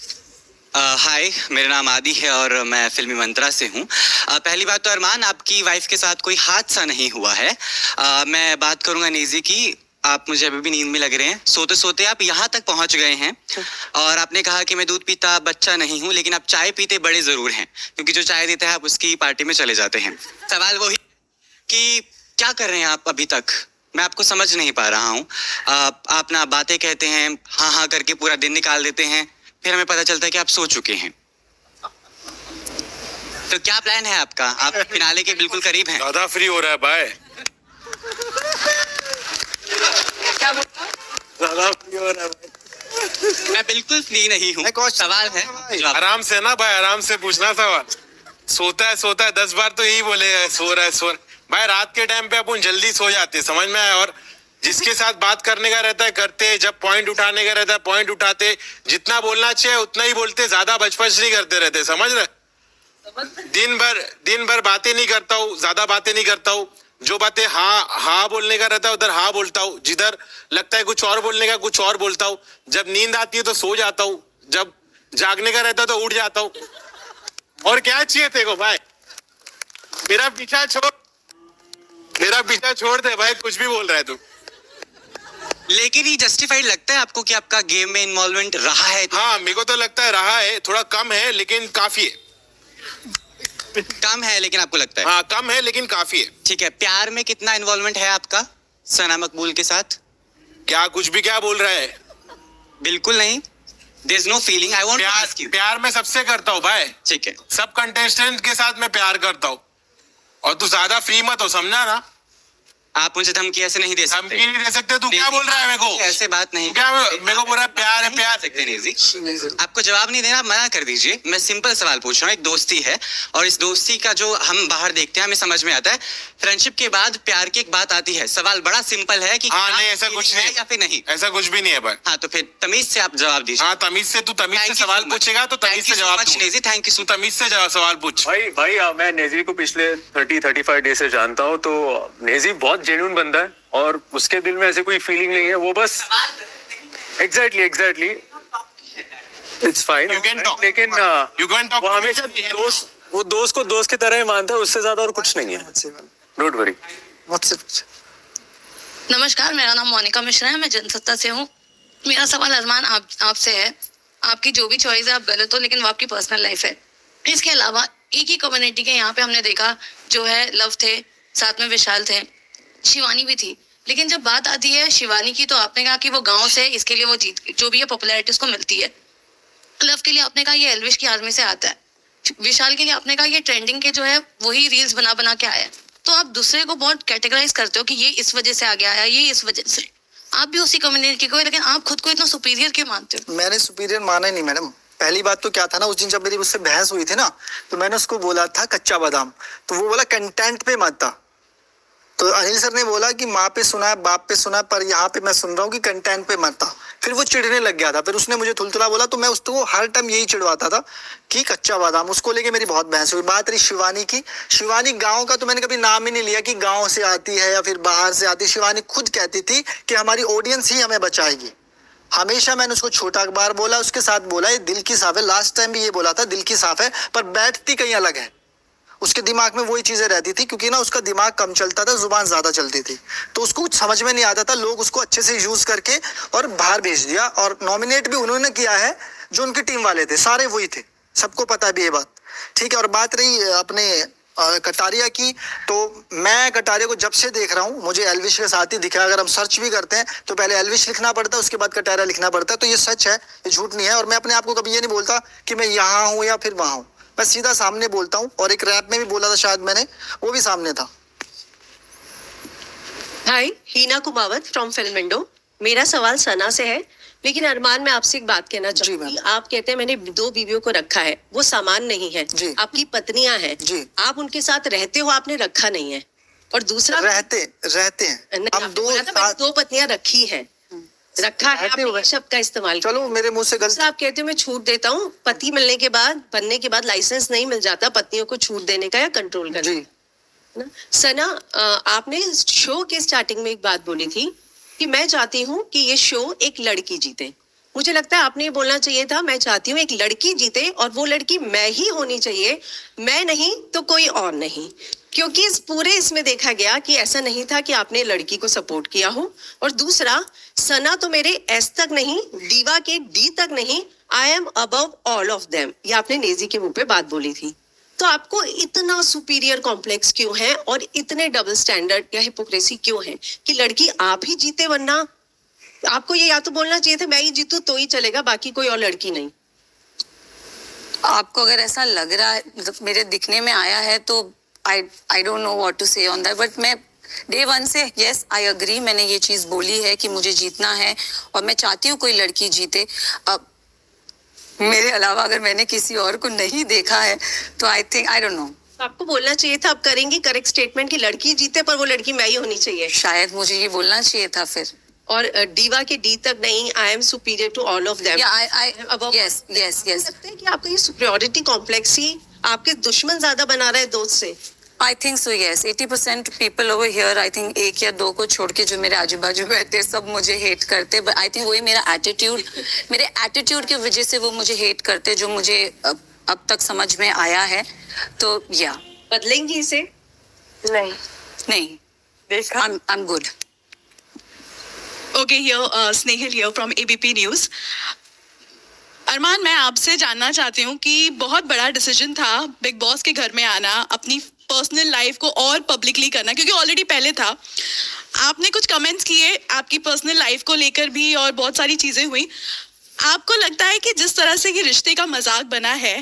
हाय, मेरा नाम आदि है और मैं फिल्मी मंत्रा से हूँ। पहली बात तो अरमान, आपकी वाइफ के साथ कोई हादसा नहीं हुआ है। मैं बात करूँगा नेजी की। आप मुझे अभी भी नींद में लग रहे हैं, सोते सोते आप यहाँ तक पहुँच गए हैं और आपने कहा कि मैं दूध पीता बच्चा नहीं हूँ, लेकिन आप चाय पीते बड़े ज़रूर हैं, क्योंकि जो चाय देता है आप उसकी पार्टी में चले जाते हैं। सवाल वही कि क्या कर रहे हैं आप अभी तक, मैं आपको समझ नहीं पा रहा हूँ। आप ना बातें कहते हैं, हाँ हाँ करके पूरा दिन निकाल देते हैं, फिर हमें पता चलता है कि आप सो चुके हैं। तो क्या प्लान है आपका? आप फिनाले के बिल्कुल करीब हैं।
ज्यादा फ्री हो रहा है भाई, ज्यादा फ्री हो रहा है भाई।
मैं बिल्कुल फ्री नहीं हूँ। सवाल है,
आराम से ना भाई, आराम से पूछना सवाल। सोता है 10 बार तो यही बोले सो रहा है भाई। रात के टाइम पे अपन जल्दी सो जाते, समझ में आया। और जिसके साथ बात करने का रहता है करते, जब पॉइंट उठाने का रहता है पॉइंट उठाते, जितना बोलना चाहिए उतना ही बोलते, ज्यादा बचपच नहीं करते रहते, समझ रहे। दिन भर बातें नहीं करता हूँ, ज्यादा बातें नहीं करता हूँ। जो बातें हाँ बोलने का रहता है उधर हाँ बोलता हूँ, जिधर लगता है कुछ और बोलने का कुछ और बोलता हूँ। जब नींद आती है तो सो जाता हूँ, जब जागने का रहता है तो उठ जाता हूँ। और क्या चाहिए तेरे को भाई? मेरा पीछा छोड़ दे भाई, कुछ भी बोल रहा है तू।
लेकिन ये जस्टिफाइड लगता है आपको कि आपका गेम में इन्वॉल्वमेंट रहा है?
हाँ, मेरे को तो लगता है रहा है, थोड़ा कम है लेकिन काफी है।
कम है लेकिन आपको लगता है?
हाँ, कम है लेकिन काफी है।
ठीक है, प्यार में कितना इन्वॉल्वमेंट है आपका सना मकबूल के साथ?
क्या कुछ भी क्या बोल रहा है?
बिल्कुल नहीं। There is no feeling. I want to ask you.
प्यार मैं सबसे करता हूँ भाई।
ठीक है,
सब कंटेस्टेंट के साथ मैं प्यार करता हूँ, और तू ज्यादा फ्री मत हो, समझा ना।
आप मुझे धमकी ऐसे नहीं दे सकते।
धमकी नहीं दे सकते। तू क्या बोल रहा है मेरे को?
ऐसे बात नहीं।
क्या मेरे को बोल रहा है प्यार है प्यार?
सकते नहीं जी, आपको जवाब नहीं देना, मना कर दीजिए। मैं सिंपल सवाल पूछ रहा हूँ। एक दोस्ती है और इस दोस्ती का जो हम बाहर देखते हैं हमें समझ में आता है, फ्रेंडशिप के बाद प्यार की एक बात आती है। सवाल बड़ा सिंपल है कि
हाँ नहीं, ऐसा कुछ नहीं
या फिर नहीं,
ऐसा कुछ भी नहीं है भाई।
हाँ तो फिर तमीज से आप जवाब दीजिए।
हाँ, तमीज से सवाल पूछेगा तो तमीज से जवाब
नेजी। Thank you.
तमीज से सवाल पूछ।
भाई मैं नेजी को पिछले 30-35 डे से जानता हूँ, तो नेजी बहुत जेन्युइन बंदा है और उसके दिल में ऐसे कोई फीलिंग नहीं है। वो बस एग्जैक्टली इट्स फाइन, लेकिन वो हमेशा दोस्त को दोस्त की तरह ही मानता है, उससे ज्यादा और कुछ नहीं है। Don't worry.
नमस्कार, मेरा नाम मोनिका मिश्रा है, मैं जनसत्ता से हूँ। मेरा सवाल अरमान आपसे है। आपकी जो भी चॉइस है आप गलत हो, लेकिन वो आपकी पर्सनल लाइफ है। इसके अलावा एक ही कम्युनिटी के यहाँ पे हमने देखा जो है लव थे, साथ में विशाल थे, शिवानी भी थी। लेकिन जब बात आती है शिवानी की, तो आपने कहा कि वो गांव से, इसके लिए वो जीत जो भी है पॉपुलैरिटी उसको मिलती है। लव के लिए आपने कहा ये एल्विश की आर्मी से आता है। विशाल के लिए आपने कहा ये ट्रेंडिंग के जो है वही रील्स बना के आया है। तो आप दूसरे को बहुत कैटेगराइज करते हो कि ये इस वजह से आ गया है, ये इस वजह से। आप भी उसी कम्युनिटी को, लेकिन आप खुद को इतना सुपीरियर क्यों मानते हो?
मैंने सुपीरियर माना ही नहीं मैडम। पहली बात तो क्या था ना, उस दिन जब मेरी उससे बहस हुई थी ना, तो मैंने उसको बोला था कच्चा बादाम, तो वो बोला कंटेंट पे मत था। तो अनिल सर ने बोला कि माँ पे सुना है, बाप पे सुना है, पर यहाँ पे मैं सुन रहा हूँ कि कंटेंट पे मत था। फिर वो चिढ़ने लग गया था, फिर उसने मुझे थुलथुला बोला, तो मैं उसको हर टाइम यही चिढ़वाता था कि कच्चा बादाम। उसको लेके मेरी बहुत बहस हुई। बात रही शिवानी की, शिवानी गांव का तो मैंने कभी नाम ही नहीं लिया कि गांव से आती है या फिर बाहर से आती है। शिवानी खुद कहती थी कि हमारी ऑडियंस ही हमें बचाएगी। हमेशा मैंने उसको छोटा अखबार बोला, उसके साथ बोला ये दिल की साफ है। लास्ट टाइम भी ये बोला था दिल की साफ है, पर बैठती कहीं अलग है। उसके दिमाग में वही चीजें रहती थी, क्योंकि ना उसका दिमाग कम चलता था, जुबान ज्यादा चलती थी, तो उसको कुछ समझ में नहीं आता था। लोग उसको अच्छे से यूज करके और बाहर भेज दिया। और नॉमिनेट भी उन्होंने किया है, जो उनकी टीम वाले थे सारे वही थे, सबको पता भी ये बात, ठीक है। और बात रही अपने कटारिया की, तो मैं कटारिया को जब से देख रहा हूँ, मुझे एल्विश के साथ ही दिखा। अगर हम सर्च भी करते हैं तो पहले एल्विश लिखना पड़ता है, उसके बाद कटारिया लिखना पड़ता है। तो ये सच है, ये झूठ नहीं है। और मैं अपने आप को कभी ये नहीं बोलता कि मैं यहाँ हूँ या फिर वहाँ हूँ, मैं सीधा सामने बोलता हूँ। और एक रैप में भी बोला था शायद मैंने, वो भी सामने था।
हाय, हीना कुमावत फ्रॉम फिल्म विंडो। मेरा सवाल सना से है।
लेकिन अरमान, मैं आपसे एक बात कहना चाहूंगी। आप कहते हैं मैंने 2 बीवियों को रखा है, वो सामान नहीं है, आपकी पत्नियां हैं, आप उनके साथ रहते हो, आपने रखा नहीं है। और दूसरा
रहते हैं
हम 2 पत्नियां रखी है, रखा है, आपने ये शब्द का इस्तेमाल।
चलो मेरे मुंह से गलती।
आप कहते हो मैं छूट देता हूँ, पति बनने के बाद लाइसेंस नहीं मिल जाता पत्नियों को छूट देने का या कंट्रोल करने का ना। सना, आपने शो के स्टार्टिंग में एक बात बोली थी कि मैं चाहती हूँ कि ये शो एक लड़की जीते। मुझे लगता है आपने ये बोलना चाहिए था, मैं चाहती हूँ एक लड़की जीते और वो लड़की मैं ही होनी चाहिए, मैं नहीं तो कोई और नहीं। क्योंकि इसमें देखा गया कि ऐसा नहीं था कि आपने लड़की को सपोर्ट किया हो। और दूसरा, सना तो मेरे एस तक नहीं, दीवा के डी तक नहीं, I M above all of them, ये आपने नेजी के मुंह पे बात बोली थी। तो आपको इतना सुपीरियर कॉम्प्लेक्स क्यों है और इतने डबल स्टैंडर्ड या हिपोक्रेसी क्यों है कि लड़की आप ही जीते, वरना आपको ये या तो बोलना चाहिए था मैं ही जीतूं तो ही चलेगा, बाकी कोई और लड़की नहीं।
आपको अगर ऐसा लग रहा है, मतलब मेरे दिखने में आया है, तो I don't know what to say on that, but मैं डे 1 से यस आई अग्री, मैंने ये चीज बोली है कि मुझे जीतना है और मैं चाहती हूँ कोई लड़की जीते। अब मेरे अलावा अगर मैंने किसी और को नहीं देखा है तो I think I don't no.
आपको बोलना चाहिए था, आप करेंगी करेक्ट स्टेटमेंट कि लड़की जीते पर वो लड़की मैं ही होनी चाहिए।
शायद मुझे ये बोलना चाहिए था फिर।
और डीवा के डी तक नहीं, I am superior to all of them.
Yes yes yes.
लगता है कि आपका ये सुपीरियरिटी कॉम्प्लेक्स ही आपके दुश्मन ज्यादा बना रहा है दोस्त से।
आई think so yes. 80% people over here, I think 1 या 2 को छोड़ के जो मेरे आजू बाजू बैठते सब मुझे हेट करते, बट आई थिंक वही मेरा एटीट्यूड की वजह से वो मुझे हेट करते, जो मुझे अब तक समझ में आया है। तो या
बदलेंगी इसे?
नहीं देखा, I am good.
Okay, here Snehal here from ABP News. अरमान, मैं आपसे जानना चाहती हूँ कि बहुत बड़ा डिसीजन था बिग बॉस के घर में आना, अपनी पर्सनल लाइफ को और पब्लिकली करना, क्योंकि ऑलरेडी पहले था। आपने कुछ कमेंट्स किए आपकी पर्सनल लाइफ को लेकर भी और बहुत सारी चीजें हुई। आपको लगता है कि जिस तरह से ये रिश्ते का मजाक बना है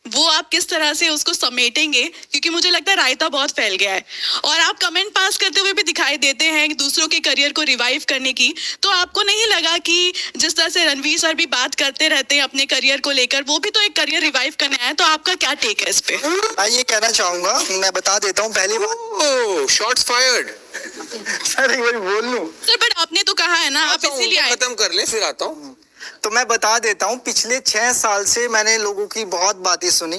वो आप किस तरह से उसको समेटेंगे? क्योंकि मुझे लगता है रायता बहुत फैल गया है और आप कमेंट पास करते हुए भी दिखाई देते हैं दूसरों के करियर को रिवाइव करने की। तो आपको नहीं लगा कि जिस तरह से रणवीर सर भी बात करते रहते हैं अपने करियर को लेकर, वो भी तो एक करियर रिवाइव करने आए, तो आपका क्या टेक है इस पे?
मैं ये कहना चाहूंगा, मैं बता देता हूँ पहली बात।
Shots fired.
सर एक बार बोल लूं?
सर बट आपने तो कहा है ना, आप इसीलिए
खत्म कर ले फिर आता हूँ।
तो मैं बता देता हूँ, पिछले 6 साल से मैंने लोगों की बहुत बातें सुनी,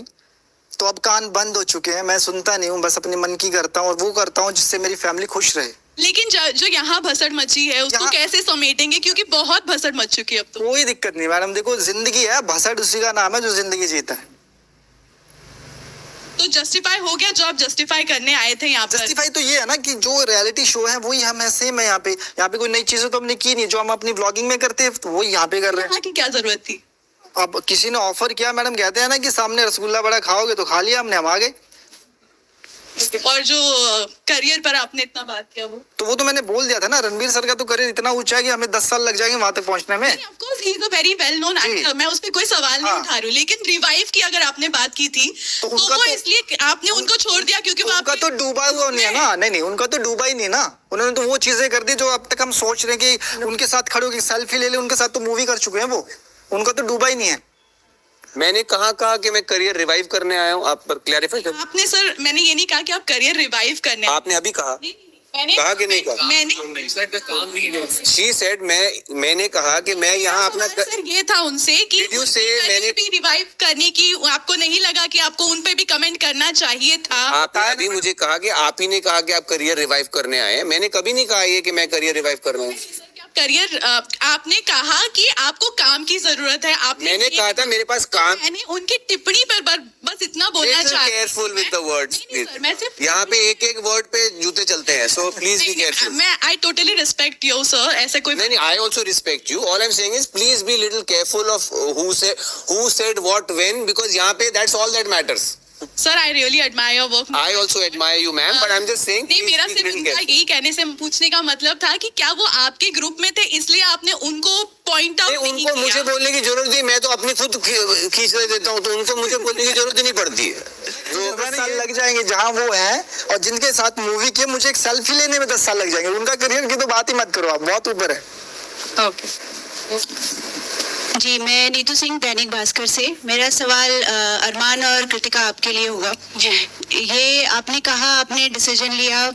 तो अब कान बंद हो चुके हैं। मैं सुनता नहीं हूँ, बस अपने मन की करता हूँ और वो करता हूँ जिससे मेरी फैमिली खुश रहे।
लेकिन जो यहाँ भसड़ मची है उसको कैसे समेटेंगे? क्योंकि बहुत भसड़ मच चुकी है अब तो।
कोई दिक्कत नहीं मैडम, देखो जिंदगी है, भसड़ उसी का नाम है जो जिंदगी जीता है।
तो जस्टिफाई हो गया जो आप जस्टिफाई करने आए थे यहाँ पर?
जस्टिफाई तो ये है ना कि जो रियलिटी शो है वही हम सेम है। यहाँ पे कोई नई चीजें तो हमने की नहीं, जो हम अपनी व्लॉगिंग में करते हैं तो वही यहाँ पे कर रहे हैं।
की क्या जरूरत थी?
अब किसी ने ऑफर किया, मैडम कहते हैं ना कि सामने रसगुल्ला बड़ा खाओगे, तो खा लिया हमने, हम आ गए।
और जो करियर पर आपने इतना बात किया
वो तो मैंने बोल दिया था ना, रणवीर सर का तो करियर इतना ऊंचा है कि हमें 10 साल लग जाएंगे वहां तक पहुंचने में।
Of course he is a very well known actor, मैं उस पे कोई सवाल नहीं उठा रही हूँ, लेकिन रिवाइव की अगर आपने बात की थी तो वो इसलिए आपने उनको छोड़ दिया क्योंकि वो
उनका तो डूबा हुआ नहीं है ना। नहीं, उनका तो डूबा ही नहीं ना। उन्होंने तो वो चीजें कर दी जो अब तक हम सोच रहे हैं कि उनके साथ खड़े होकर सेल्फी ले ले, उनके साथ तो मूवी कर चुके हैं वो, उनका तो डूबा ही नहीं है।
मैंने कहा कि मैं करियर रिवाइव करने आया हूँ, आप पर क्लैरिफाई कर।
आपने सर, मैंने ये नहीं कहा कि आप करियर रिवाइव करने,
आपने अभी कहा।
मैंने
कहा कि नहीं कहा? She said, मैंने कहा कि मैं यहाँ अपना
सर ये था उनसे कि मैंने भी रिवाइव करने की, आपको नहीं लगा कि आपको उन पे भी कमेंट करना चाहिए था?
आपने अभी मुझे कहा कि आप ही ने कहा कि आप करियर रिवाइव करने आए हैं। मैंने कभी नहीं कहा ये कि मैं करियर रिवाइव कर रहा हूँ।
करियर आपने कहा कि आपको काम की जरूरत है।
मैंने कहा था मेरे पास काम।
मैंने उनकी टिप्पणी पर बस इतना बोलना चाहती हूँ।
Careful with the words. यहाँ पे एक वर्ड पे जूते चलते हैं, सो प्लीज बी केयरफुल।
मैं I totally respect you sir, ऐसा कोई
नहीं, I also respect you. All I am saying is please be little careful of who said what when, because यहाँ पे that's all that matters.
Sir I really admire your work.
I also admire you ma'am, but I'm just saying।
नहीं, मेरा सिर्फ उनका यही कहने से पूछने का मतलब था कि क्या वो आपके ग्रुप में थे इसलिए आपने उनको पॉइंट आउट नहीं किया?
उनको मुझे बोलने की जरूरत नहीं, मैं तो अपनी खुद खींच देता हूँ, तो उनको मुझे बोलने की जरूरत ही नहीं पड़ती है।
10 साल लग जाएंगे जहाँ वो है और जिनके साथ मूवी की, मुझे एक सेल्फी लेने में 10 साल लग जाएंगे। उनका करियर की तो बात ही मत करो आप, बहुत ऊपर है।
ओके
जी, मैं नीतू सिंह, दैनिक भास्कर से। मेरा सवाल अरमान और कृतिका आपके लिए होगा। ये आपने कहा, आपने डिसीजन लिया,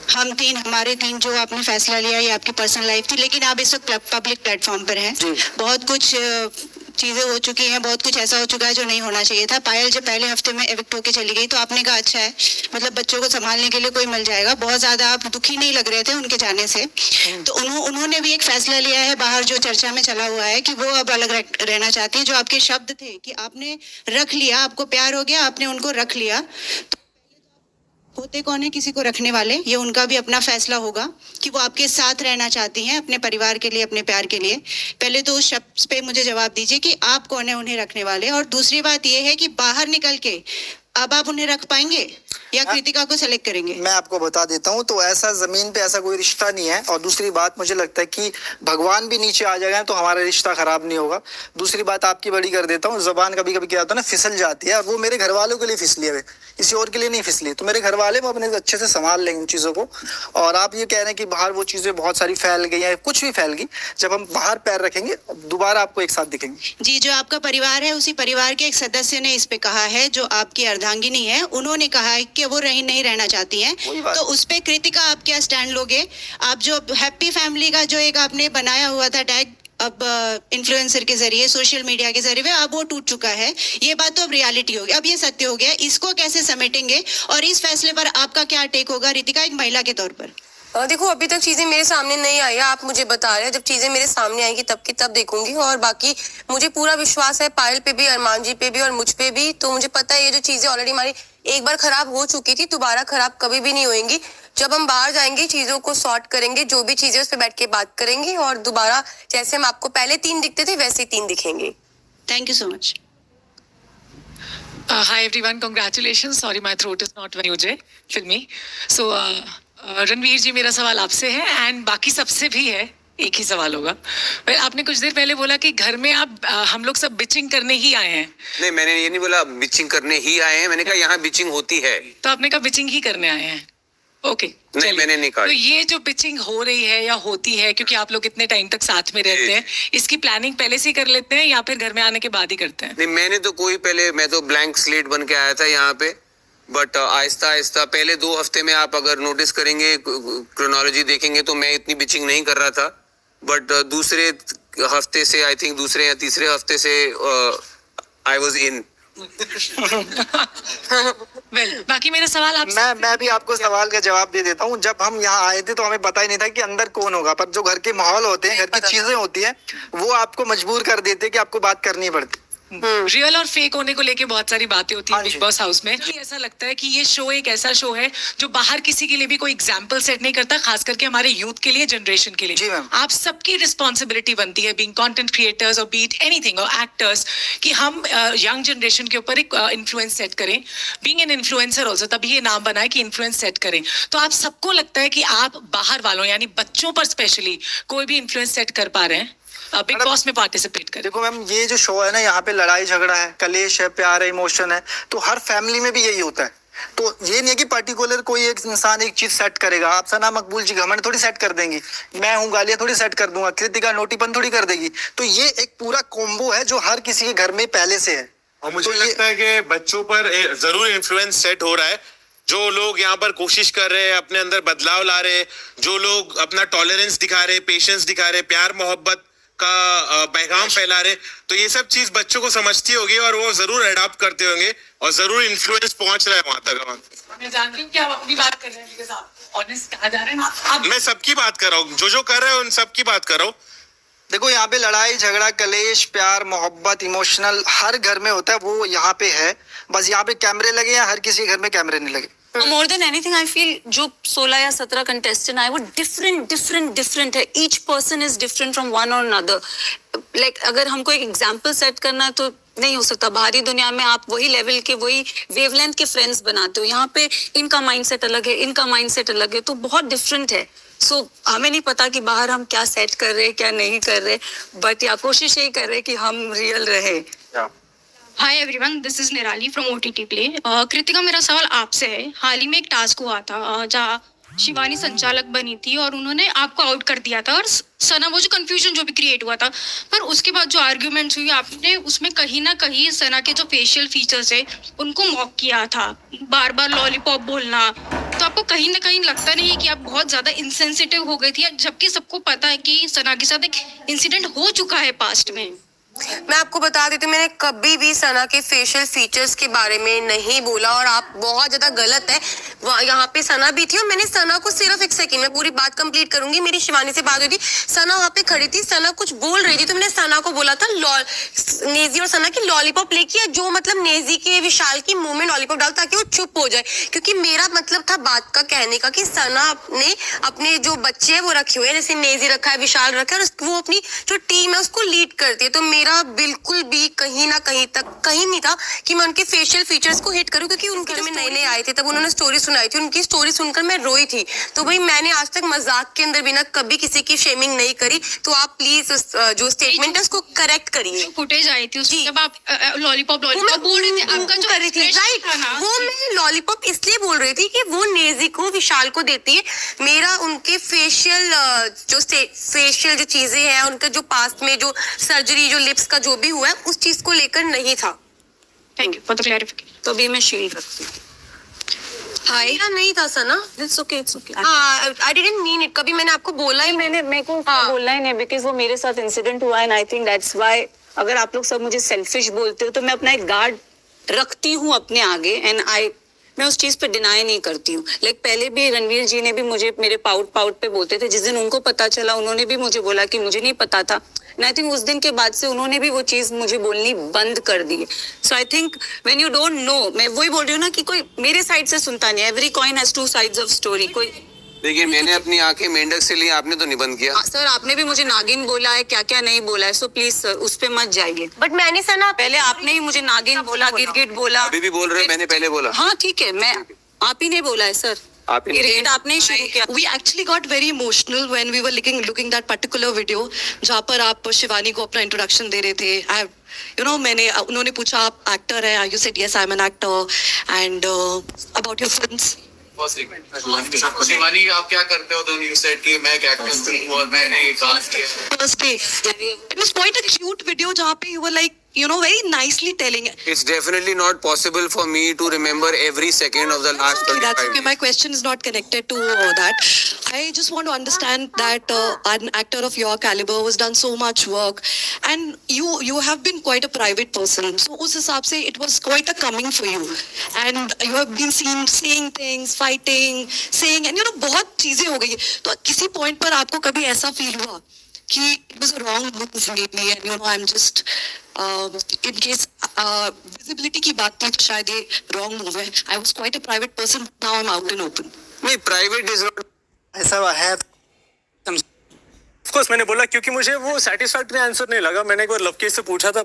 हमारे तीन जो आपने फैसला लिया, ये आपकी पर्सनल लाइफ थी, लेकिन आप इस वक्त पब्लिक प्लेटफॉर्म पर हैं। बहुत कुछ चीजें हो चुकी हैं, बहुत कुछ ऐसा हो चुका है जो नहीं होना चाहिए था। पायल जब पहले हफ्ते में एविक्ट होके चली गई तो आपने कहा अच्छा है, मतलब बच्चों को संभालने के लिए कोई मिल जाएगा। बहुत ज्यादा आप दुखी नहीं लग रहे थे उनके जाने से। तो उन्होंने भी एक फैसला लिया है बाहर, जो चर्चा में चला हुआ है कि वो अब अलग रहना चाहती है। जो आपके शब्द थे कि आपने रख लिया, आपको प्यार हो गया, आपने उनको रख लिया, होते कौन है किसी को रखने वाले, ये उनका भी अपना फैसला होगा कि वो आपके साथ रहना चाहती हैं अपने परिवार के लिए, अपने प्यार के लिए। पहले तो उस शब्द पे मुझे जवाब दीजिए कि आप कौन है उन्हें रखने वाले। और दूसरी बात ये है कि बाहर निकल के अब आप उन्हें रख पाएंगे या कृतिका को सेलेक्ट करेंगे?
मैं आपको बता देता हूँ, तो ऐसा जमीन पे ऐसा कोई रिश्ता नहीं है। और दूसरी बात, मुझे लगता है कि भगवान भी नीचे आ जाएगा तो हमारा रिश्ता खराब नहीं होगा। दूसरी बात आपकी बड़ी कर देता हूँ, जबान कभी कभी क्या होता है ना, फिसल जाती है। और वो मेरे घर वालों के लिए फिसली है, किसी और के लिए नहीं फिसली। तो मेरे घर वाले वो अपने अच्छे से संभाल लेंगे उन चीज़ों को। और आप ये कह रहे हैं कि बाहर वो चीज़ें बहुत सारी फैल गई हैं, कुछ भी फैल गई, जब हम बाहर पैर रखेंगे दोबारा आपको एक साथ दिखेंगे।
जी, जो आपका परिवार है, उसी परिवार के एक सदस्य ने इस पे कहा है, जो आपकी अर्धांगिनी है, उन्होंने कहा है कि वो नहीं रहना चाहती हैं। तो उस पे कृतिका आप क्या स्टैंड लोगे? आप जो हैप्पी फैमिली का जो एक आपने बनाया हुआ था टैग, अब इन्फ्लुएंसर के जरिए, सोशल मीडिया के जरिए, अब वो टूट चुका है। ये बात तो अब रियलिटी हो गई, अब ये सत्य हो गया। इसको कैसे समेटेंगे और इस फैसले पर आपका क्या टेक होगा रितिका, एक महिला के तौर पर?
देखो, अभी तक चीजें मेरे सामने नहीं आई है, आप मुझे बता रहे हैं। जब चीजें मेरे सामने आएंगी तब की तब देखूंगी। और बाकी मुझे पूरा विश्वास है पायल पे भी, अरमान जी पे भी और मुझ पे भी। तो मुझे पता है ये जो चीजें ऑलरेडी हमारी एक बार खराब हो चुकी थी, दोबारा खराब कभी भी नहीं होएंगी। जब हम बाहर जाएंगे, चीजों को सॉर्ट करेंगे, जो भी चीजें उस पर बैठ के बात करेंगे, और दोबारा जैसे हम आपको पहले 3 दिखते थे वैसे ही 3 दिखेंगे।
Thank you so much.
Hi everyone, congratulations. Sorry, my throat is not very मुझे फिल्मी. So रणवीर जी, मेरा सवाल आपसे है एंड बाकी सबसे भी है, एक ही सवाल होगा। आपने कुछ देर पहले बोला कि घर में आप हम लोग सब बिचिंग करने ही आए हैं।
नहीं, मैंने ये नहीं बोला बिचिंग करने ही आए हैं, मैंने कहा यहाँ बिचिंग होती है।
तो आपने कहा बिचिंग ही करने आए हैं। ओके,
नहीं, मैंने नहीं कहा।
तो ये जो पिचिंग हो रही है या होती है, क्योंकि आप लोग इतने टाइम तक साथ में रहते हैं, इसकी प्लानिंग पहले से ही कर लेते हैं या फिर घर में आने के बाद ही करते हैं?
नहीं, मैंने तो मैं तो ब्लैंक स्लेट बन के आया था यहाँ पे। बट आहिस्ता आहिस्ता पहले 2 हफ्ते में आप अगर नोटिस करेंगे, क्रोनोलॉजी देखेंगे, तो मैं इतनी बिचिंग नहीं कर रहा था। बट दूसरे हफ्ते से, आई थिंक दूसरे या तीसरे हफ्ते से आई वाज इन।
बाकी मेरा सवाल आपसे,
मैं भी आपको सवाल का जवाब दे देता हूँ। जब हम यहाँ आए थे तो हमें पता ही नहीं था कि अंदर कौन होगा, पर जो घर के माहौल होते हैं, घर की चीजें होती हैं, वो आपको मजबूर कर देते हैं कि आपको बात करनी पड़ती।
रियल और फेक होने को लेके बहुत सारी बातें होती है बिग बॉस हाउस में। ऐसा लगता है कि ये शो एक ऐसा शो है जो बाहर किसी के लिए भी कोई एग्जाम्पल सेट नहीं करता, खास करके हमारे यूथ के लिए, जनरेशन के लिए। आप सबकी रिस्पॉन्सिबिलिटी बनती है, बीइंग कंटेंट क्रिएटर्स और बीट एनीथिंग और एक्टर्स, कि हम यंग जनरेशन के ऊपर एक इन्फ्लुएंस सेट करें। बीइंग एन इन्फ्लुएंसर ऑल्सो, तभी ये नाम बना है कि इन्फ्लुएंस सेट करें। तो आप सबको लगता है कि आप बाहर वालों यानी बच्चों पर स्पेशली कोई भी इन्फ्लुएंस सेट कर पा रहे हैं बिग बॉस में पार्टिसिपेट करें?
देखो मैम, ये जो शो है ना, यहाँ पे लड़ाई झगड़ा है, कलेश है, प्यार है, इमोशन है, तो हर फैमिली में भी यही होता है। तो ये नहीं है कि पर्टिकुलर कोई एक इंसान एक चीज सेट करेगा। आप सना मकबूल जी घमंड थोड़ी सेट कर देंगी, मैं हूँ गालियां थोड़ी सेट कर दूंगा, कृतिका नोटीपन थोड़ी कर देगी। तो ये एक पूरा कॉम्बो है जो हर किसी के घर में पहले से है।
और मुझे लगता है कि बच्चों पर जरूर इन्फ्लुएंस सेट हो रहा है। जो लोग यहाँ पर कोशिश कर रहे हैं, अपने अंदर बदलाव ला रहे हैं, जो लोग अपना टॉलरेंस दिखा रहे, पेशेंस दिखा रहे, प्यार मोहब्बत का पैगाम फैला रहे, तो ये सब चीज बच्चों को समझती होगी और वो जरूर अडॉप्ट करते होंगे और जरूर इन्फ्लुएंस पहुंच रहा है वहां तक।
मैं जानती हूँ कि आप अपनी बात कर रहे हैं, बिकॉज़ आप ऑनेस्ट कहा जा रहे हैं ना।
मैं सबकी बात कर रहा हूँ, जो कर रहे हैं उन सबकी बात कर रहा हूँ।
देखो, यहाँ पे लड़ाई झगड़ा, कलेश, प्यार मोहब्बत, इमोशनल हर घर में होता है, वो यहाँ पे है। बस यहाँ पे कैमरे लगे हैं, हर किसी के घर में कैमरे नहीं लगे।
More than anything I feel जो 16 या 17 कंटेस्टेंट आए वो डिफरेंट है। Each person is different from one और अनदर। लाइक अगर हमको एक एग्जाम्पल सेट करना है तो नहीं हो सकता। बाहरी दुनिया में आप वही लेवल के, वही वेवलेंथ के फ्रेंड्स बनाते हो। यहाँ पे इनका माइंडसेट अलग है, इनका माइंडसेट अलग है, तो बहुत डिफरेंट है। सो हमें नहीं पता कि बाहर हम क्या सेट कर रहे हैं, क्या नहीं कर रहे, बट या कोशिश यही कर रहे हैं कि हम रियल रहे।
हाय एवरीवन, दिस इज निराली फ्रॉम OTT प्ले। कृतिका, मेरा सवाल आपसे है। हाल ही में एक टास्क हुआ था जहाँ शिवानी संचालक बनी थी और उन्होंने आपको आउट कर दिया था, और सना वो जो कंफ्यूजन जो भी क्रिएट हुआ था, पर उसके बाद जो आर्ग्यूमेंट्स हुई आपने उसमें कहीं ना कहीं सना के जो फेशियल फीचर्स है उनको मॉक किया था, बार बार लॉलीपॉप बोलना। तो आपको कहीं ना कहीं लगता नहीं है कि आप बहुत ज्यादा इंसेंसिटिव हो गई थी, जबकि सबको पता है कि सना के साथ एक इंसिडेंट हो चुका है पास्ट में?
मैं आपको बता देती हूँ, मैंने कभी भी सना के फेशियल फीचर्स के बारे में नहीं बोला और आप बहुत ज्यादा गलत है। यहाँ पे सना भी थी और मैंने सना को सिर्फ एक सेकंड में पूरी बात कंप्लीट करूंगी। मेरी शिवानी से बात हुई थी, सना वहाँ पे खड़ी थी, सना कुछ बोल रही थी तो मैंने सना को बोला था नेजी और सना की लॉलीपॉप लेके, जो मतलब नेजी के विशाल की मुंह में लॉलीपॉप डाल ताकि वो चुप हो जाए, क्योंकि मेरा मतलब था बात का कहने का कि सना ने अपने जो बच्चे है वो रखे हुए हैं, जैसे नेजी रखा है, विशाल रखा है, और वो अपनी जो टीम है उसको लीड करती है। तो मेरा बिल्कुल भी कहीं ना कहीं तक कहीं नहीं था कि मैं उनके फेशियल फीचर्स को हिट करूं, क्योंकि उनके घर में नए नए आए थे तब उन्होंने स्टोरी सुनाई थी, उनकी स्टोरी सुनकर मैं रोई थी। तो भाई मैंने आज तक मजाक के अंदर भी ना कभी किसी की शेमिंग नहीं करी, तो आप प्लीज जो स्टेटमेंट है उसको करेक्ट करिए।
फुटेज आई थी उसमें जब आप लॉलीपॉप बोल रहे थे, आपका जो
कर रही थी, राइट, वो मैं लॉलीपॉप इसलिए बोल रही थी कि वो नेजी को विशाल को देती है। मेरा उनके फेशियल जो चीजें हैं, उनका जो पास्ट में जो सर्जरी, जो लिप्स का जो भी हुआ है, उस चीज को लेकर नहीं था।
Thank you for the clarification.
तो अभी मैं शील्ड रखती हूँ।
हाय नहीं था Sana,
it's okay, it's okay.
I didn't mean it, कभी मैंने आपको बोला ही
मेरे को बोलना ही नहीं, बिकॉज वो मेरे साथ इंसिडेंट हुआ and I think that's why अगर आप लोग सब मुझे सेल्फिश बोलते हो तो मैं अपना एक गार्ड रखती हूँ अपने आगे, एंड मैं उस चीज पे डिनाई नहीं करती हूँ। लाइक पहले भी रणवीर जी ने भी मुझे मेरे पाउट पे बोलते थे, जिस दिन उनको पता चला उन्होंने भी मुझे बोला कि मुझे नहीं पता था, एंड आई थिंक उस दिन के बाद से उन्होंने भी वो चीज मुझे बोलनी बंद कर दी है। So I think when you don't know, मैं वही बोल रही हूँ ना कि कोई मेरे साइड से सुनता नहीं, every coin has two sides of story. कोई
देखिए, मैंने अपनी आंखें मेंढक से ली, आपने तो नहीं बंद किया।
सर आपने भी मुझे नागिन बोला है, क्या क्या नहीं बोला है, सो प्लीज सर उस पे मत जाइए।
बट मैंने सना
पहले आपने ही मुझे नागिन बोला, गिरगिट बोला,
अभी भी बोल रहे हैं, मैंने पहले बोला।
हाँ ठीक है, मैं आप ही ने बोला है सर, गिरगिट आपने ही शुरू किया।
We actually got very emotional when we were looking that particular video जहाँ पर आप शिवानी को अपना इंट्रोडक्शन दे रहे थे। मैंने उन्होंने पूछा आप एक्टर हैं, you said yes I'm an actor, and about your films.
Shivani आप क्या करते हो? तो you said कि मैं एक एक्टर हूँ और मैंने ये काम किया।
First day, it was quite a cute video जहाँ पे you were like very nicely telling.
It's definitely not possible for me to remember every second of the last 35
That's okay.
years.
My question is not connected to that. I just want to understand that an actor of your caliber has done so much work, and you have been quite a private person. So उस हिसाब से it was quite a coming for you, and you have been seen saying things, fighting, saying, and बहुत चीजें हो गई. तो किसी point पर आपको कभी ऐसा feel हुआ कि it was a wrong move lately, and I'm just in case visibility की बात थी तो शायद ये wrong move है. I was quite a private person, now I'm out and open.
नहीं, private is not
ऐसा है।
ऑफ कोर्स मैंने बोला क्योंकि मुझे वो सेटिस्फैक्टरी आंसर नहीं लगा। मैंने एक बार लवकेश से पूछा था,